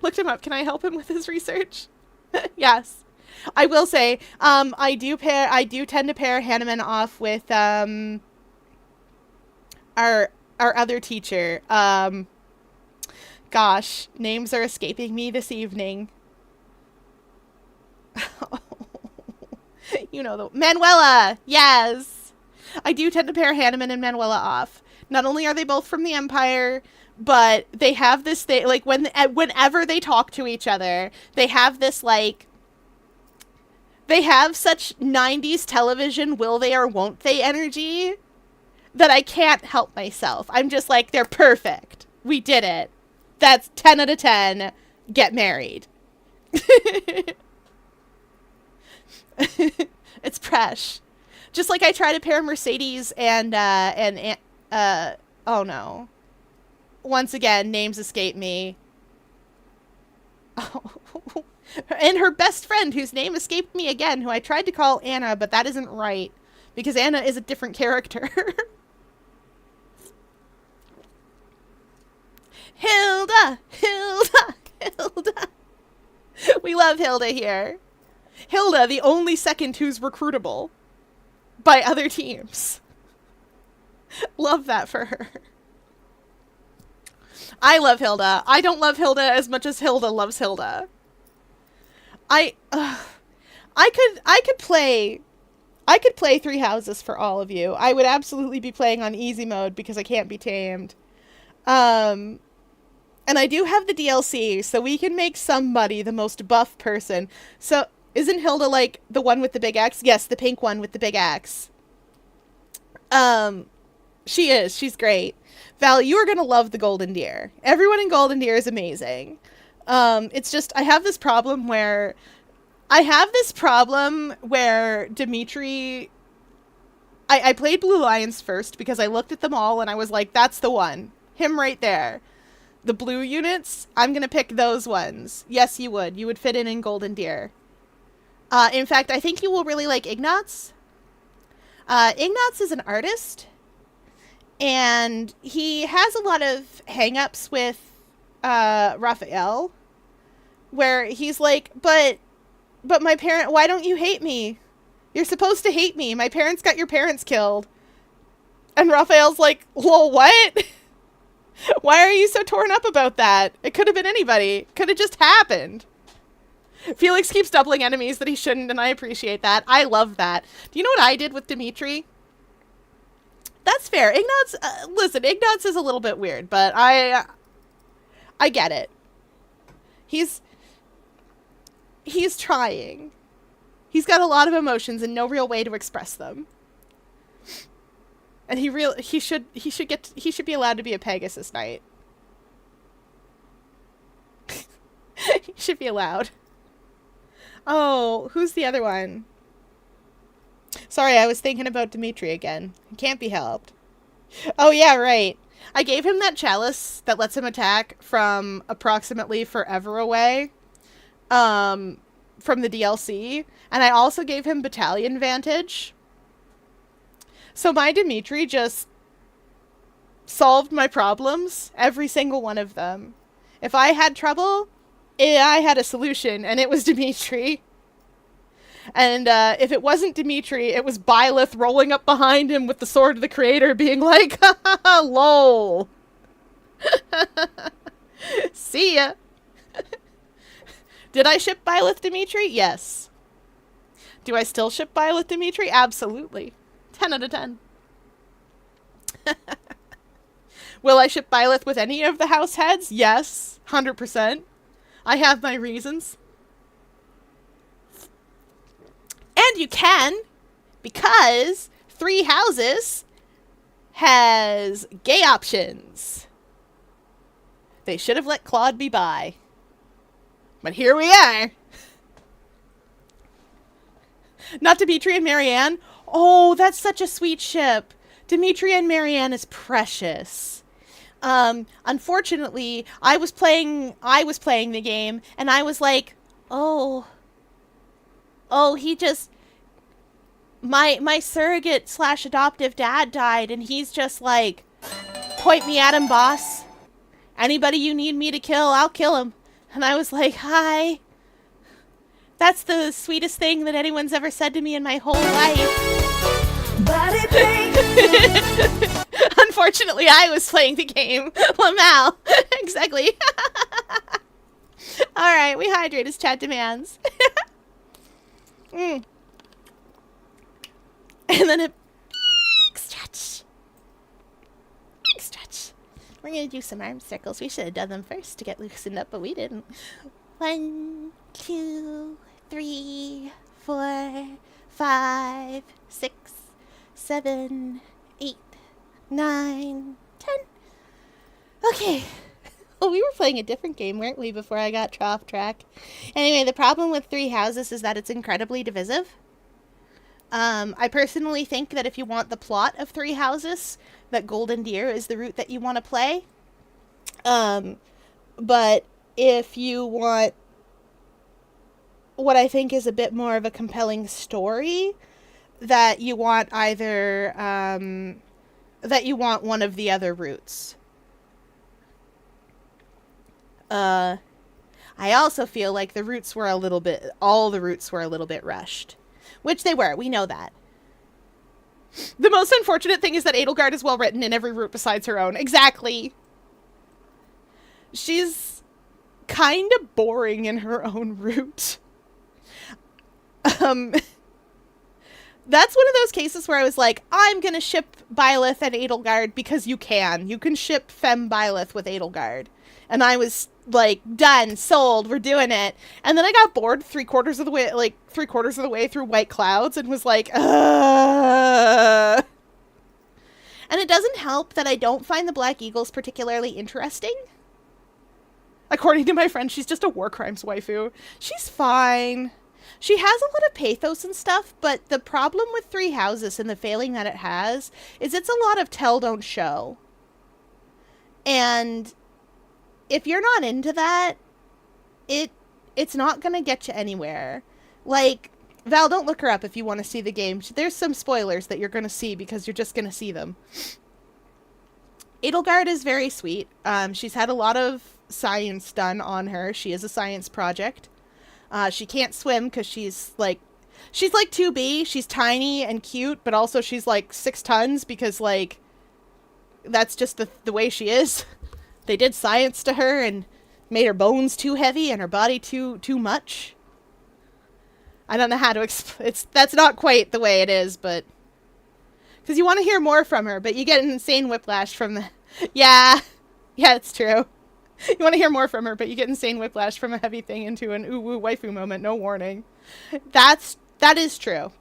A: Looked him up. Can I help him with his research? Yes. I will say, I do tend to pair Hanneman off with, our other teacher. Gosh, names are escaping me this evening. You know, Manuela! Yes! I do tend to pair Hanneman and Manuela off. Not only are they both from the Empire, but they have this thing, like, whenever they talk to each other, they have this, like, they have such 90s television will they or won't they energy that I can't help myself. I'm just like, they're perfect. We did it. That's 10 out of 10. Get married. It's Presh. Just like I try to pair Mercedes and oh no. Once again, names escape me. Oh. And her best friend, whose name escaped me again, who I tried to call Anna, but that isn't right, because Anna is a different character. Hilda! We love Hilda here. Hilda, the only second who's recruitable by other teams. Love that for her. I love Hilda. I don't love Hilda as much as Hilda loves Hilda. I could play Three Houses for all of you. I would absolutely be playing on easy mode because I can't be tamed. And I do have the DLC, so we can make somebody the most buff person. So, isn't Hilda, like, the one with the big axe? Yes, the pink one with the big axe. She is. She's great. Val, you are gonna love the Golden Deer. Everyone in Golden Deer is amazing. It's just, I have this problem where Dimitri... I played Blue Lions first because I looked at them all and I was like, that's the one. Him right there.
C: the blue units, I'm going to pick those ones. Yes, you would. You would fit in Golden Deer. In fact, I think you will really like Ignatz. Ignatz is an artist, and he has a lot of hang-ups with Raphael, where he's like, but my parent, why don't you hate me? You're supposed to hate me. My parents got your parents killed. And Raphael's like, lol, what? Why are you so torn up about that? It could have been anybody. Could have just happened. Felix keeps doubling enemies that he shouldn't, and I appreciate that. I love that. Do you know what I did with Dimitri? That's fair. Ignatz, listen, Ignatz is a little bit weird, but I get it. He's trying. He's got a lot of emotions and no real way to express them. And he should be allowed to be a Pegasus Knight. He should be allowed. Oh, who's the other one? Sorry, I was thinking about Dimitri again. It can't be helped. Oh yeah, right. I gave him that chalice that lets him attack from approximately forever away. From the DLC. And I also gave him Battalion Vantage. So my Dimitri just solved my problems, every single one of them. If I had trouble, I had a solution, and it was Dimitri. And if it wasn't Dimitri, it was Byleth rolling up behind him with the Sword of the Creator being like, ha ha ha, lol. See ya. Did I ship Byleth Dimitri? Yes. Do I still ship Byleth Dimitri? Absolutely. 10 out of 10. Will I ship Byleth with any of the house heads? Yes. 100%. I have my reasons. And you can, because 3 Houses has gay options. They should have let Claude be bi. But here we are. Not Dimitri and Marianne. Oh, that's such a sweet ship. Dimitri and Marianne is precious. Unfortunately, I was playing the game, and I was like, oh, he just, my surrogate / adoptive dad died, and he's just like, point me at him, boss. Anybody you need me to kill, I'll kill him. And I was like, hi. That's the sweetest thing that anyone's ever said to me in my whole life. Unfortunately, I was playing the game. Lamal. Exactly. Alright, we hydrate as chat demands. And then a big stretch. Big stretch. We're going to do some arm circles. We should have done them first to get loosened up, but we didn't. 1, 2, 3, 4, 5, 6, 7, 8, 9, 10. Okay. Well, we were playing a different game, weren't we, before I got off track? Anyway, the problem with 3 Houses is that it's incredibly divisive. I personally think that if you want the plot of 3 Houses, that Golden Deer is the route that you want to play. But if you want what I think is a bit more of a compelling story, that you want either, that you want one of the other routes. I also feel like all the routes were a little bit rushed. Which they were, we know that. The most unfortunate thing is that Edelgard is well written in every route besides her own. Exactly. She's kind of boring in her own route. That's one of those cases where I was like, I'm gonna ship Byleth and Edelgard because you can. You can ship Femme Byleth with Edelgard. And I was like, done, sold, we're doing it. And then I got bored 3/4 of the way through White Clouds and was like, And it doesn't help that I don't find the Black Eagles particularly interesting. According to my friend, she's just a war crimes waifu. She's fine. She has a lot of pathos and stuff, but the problem with 3 Houses and the failing that it has is it's a lot of tell, don't show. And if you're not into that, it's not gonna get you anywhere. Like, Val, don't look her up if you want to see the game. There's some spoilers that you're gonna see because you're just gonna see them. Edelgard is very sweet. She's had a lot of science done on her. She is a science project. She can't swim because she's like 2B. She's tiny and cute, but also she's like 6 tons because, like, that's just the way she is. They did science to her and made her bones too heavy and her body too much. I don't know how to explain. That's not quite the way it is, but because you want to hear more from her, but you get an insane whiplash from the. Yeah, it's true. You want to hear more from her, but you get insane whiplash from a heavy thing into an ooh woo waifu moment. No warning. That is true.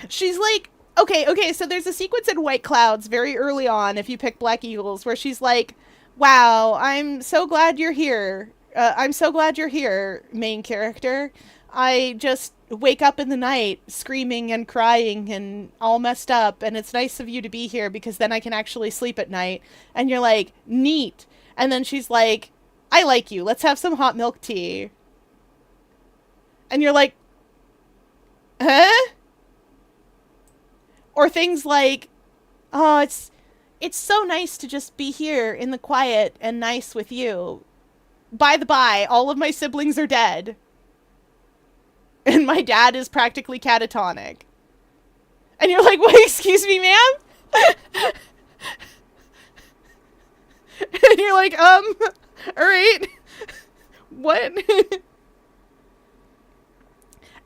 C: She's like, okay, so there's a sequence in White Clouds very early on, if you pick Black Eagles, where she's like, wow, I'm so glad you're here. I'm so glad you're here, main character. I just wake up in the night screaming and crying and all messed up, and it's nice of you to be here because then I can actually sleep at night. And you're like, neat. And then she's like, I like you. Let's have some hot milk tea. And you're like, huh? Or things like, oh, it's so nice to just be here in the quiet and nice with you. By the by, all of my siblings are dead. And my dad is practically catatonic. And you're like, wait, excuse me, ma'am? And you're like, alright. What?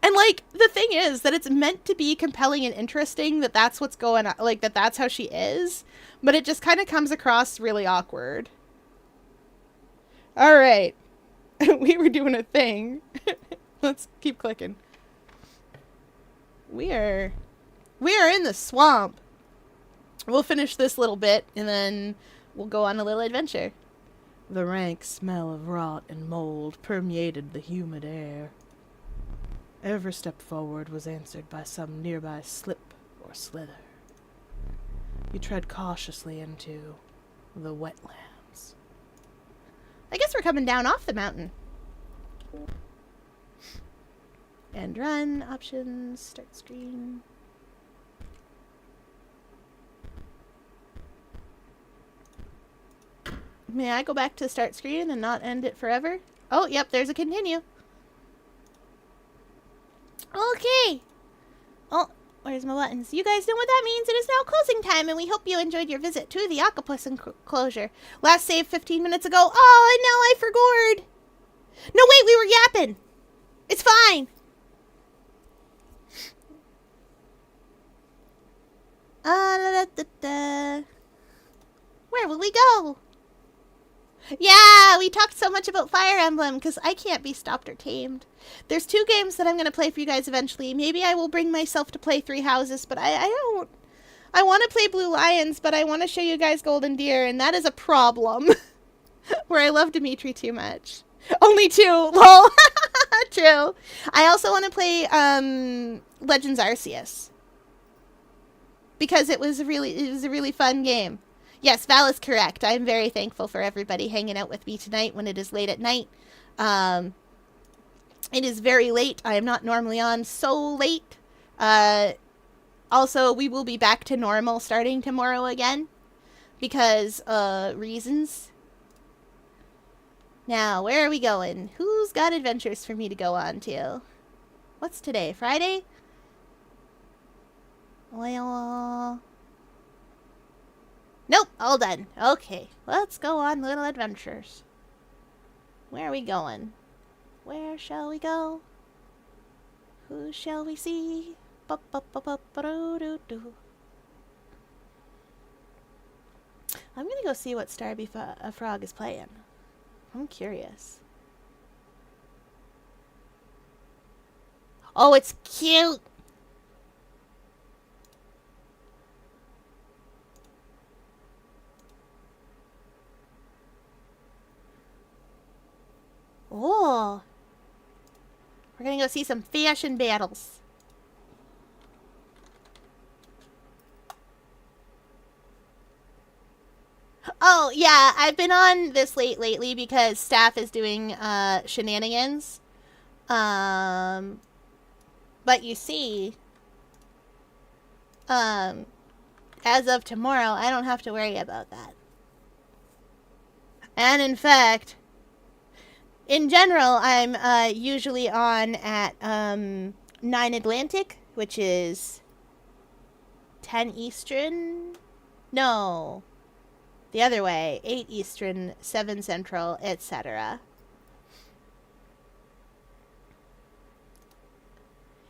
C: And, like, the thing is that it's meant to be compelling and interesting, that that's what's going on, like, that's how she is. But it just kind of comes across really awkward. Alright. We were doing a thing. Let's keep clicking. We are in the swamp. We'll finish this little bit, and then we'll go on a little adventure. The rank smell of rot and mold permeated the humid air. Every step forward was answered by some nearby slip or slither. You tread cautiously into the wetlands. I guess we're coming down off the mountain. End run, options, start screen. May I go back to start screen and not end it forever? Oh, yep, there's a continue. Okay. Oh, where's my buttons? You guys know what that means. It is now closing time, and we hope you enjoyed your visit to the octopus enclosure. Last save 15 minutes ago. Oh, and now I forgot. No, wait, we were yapping. It's fine. Where will we go? Yeah, we talked so much about Fire Emblem because I can't be stopped or tamed. There's 2 games that I'm going to play for you guys eventually. Maybe I will bring myself to play 3 Houses, but I don't. I want to play Blue Lions, but I want to show you guys Golden Deer, and that is a problem. Where I love Dimitri too much. Only 2, lol. True. I also want to play Legends Arceus. Because it was a really fun game. Yes, Val is correct. I am very thankful for everybody hanging out with me tonight when it is late at night. It is very late. I am not normally on so late. Also, we will be back to normal starting tomorrow again. Because, reasons. Now, where are we going? Who's got adventures for me to go on to? What's today? Friday? Well... Nope, all done. Okay, let's go on little adventures. Where are we going? Where shall we go? Who shall we see? Ba-ba-ba-ba-ba-do-do-do. I'm gonna go see what Starby Frog is playing. I'm curious. Oh, it's cute! Oh. We're gonna go see some fashion battles.
A: Oh, yeah, I've been on this late lately because staff is doing shenanigans. But you see, as of tomorrow, I don't have to worry about that. And in fact, in general, I'm usually on at 9 Atlantic, which is 10 Eastern. No, the other way, 8 Eastern, 7 Central, etc.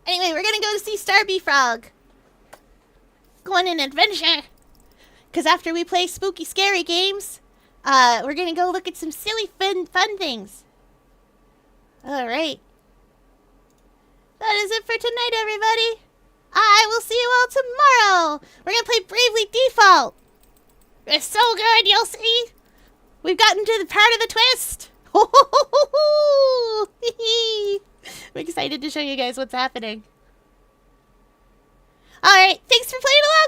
A: Anyway, we're gonna go to see Starby Frog. Go on an adventure. Because after we play spooky, scary games, we're gonna go look at some silly, fun things. Alright. That is it for tonight, everybody. I will see you all tomorrow. We're gonna play Bravely Default. It's so good, you'll see. We've gotten to the part of the twist. I'm excited to show you guys what's happening. Alright, thanks for playing along.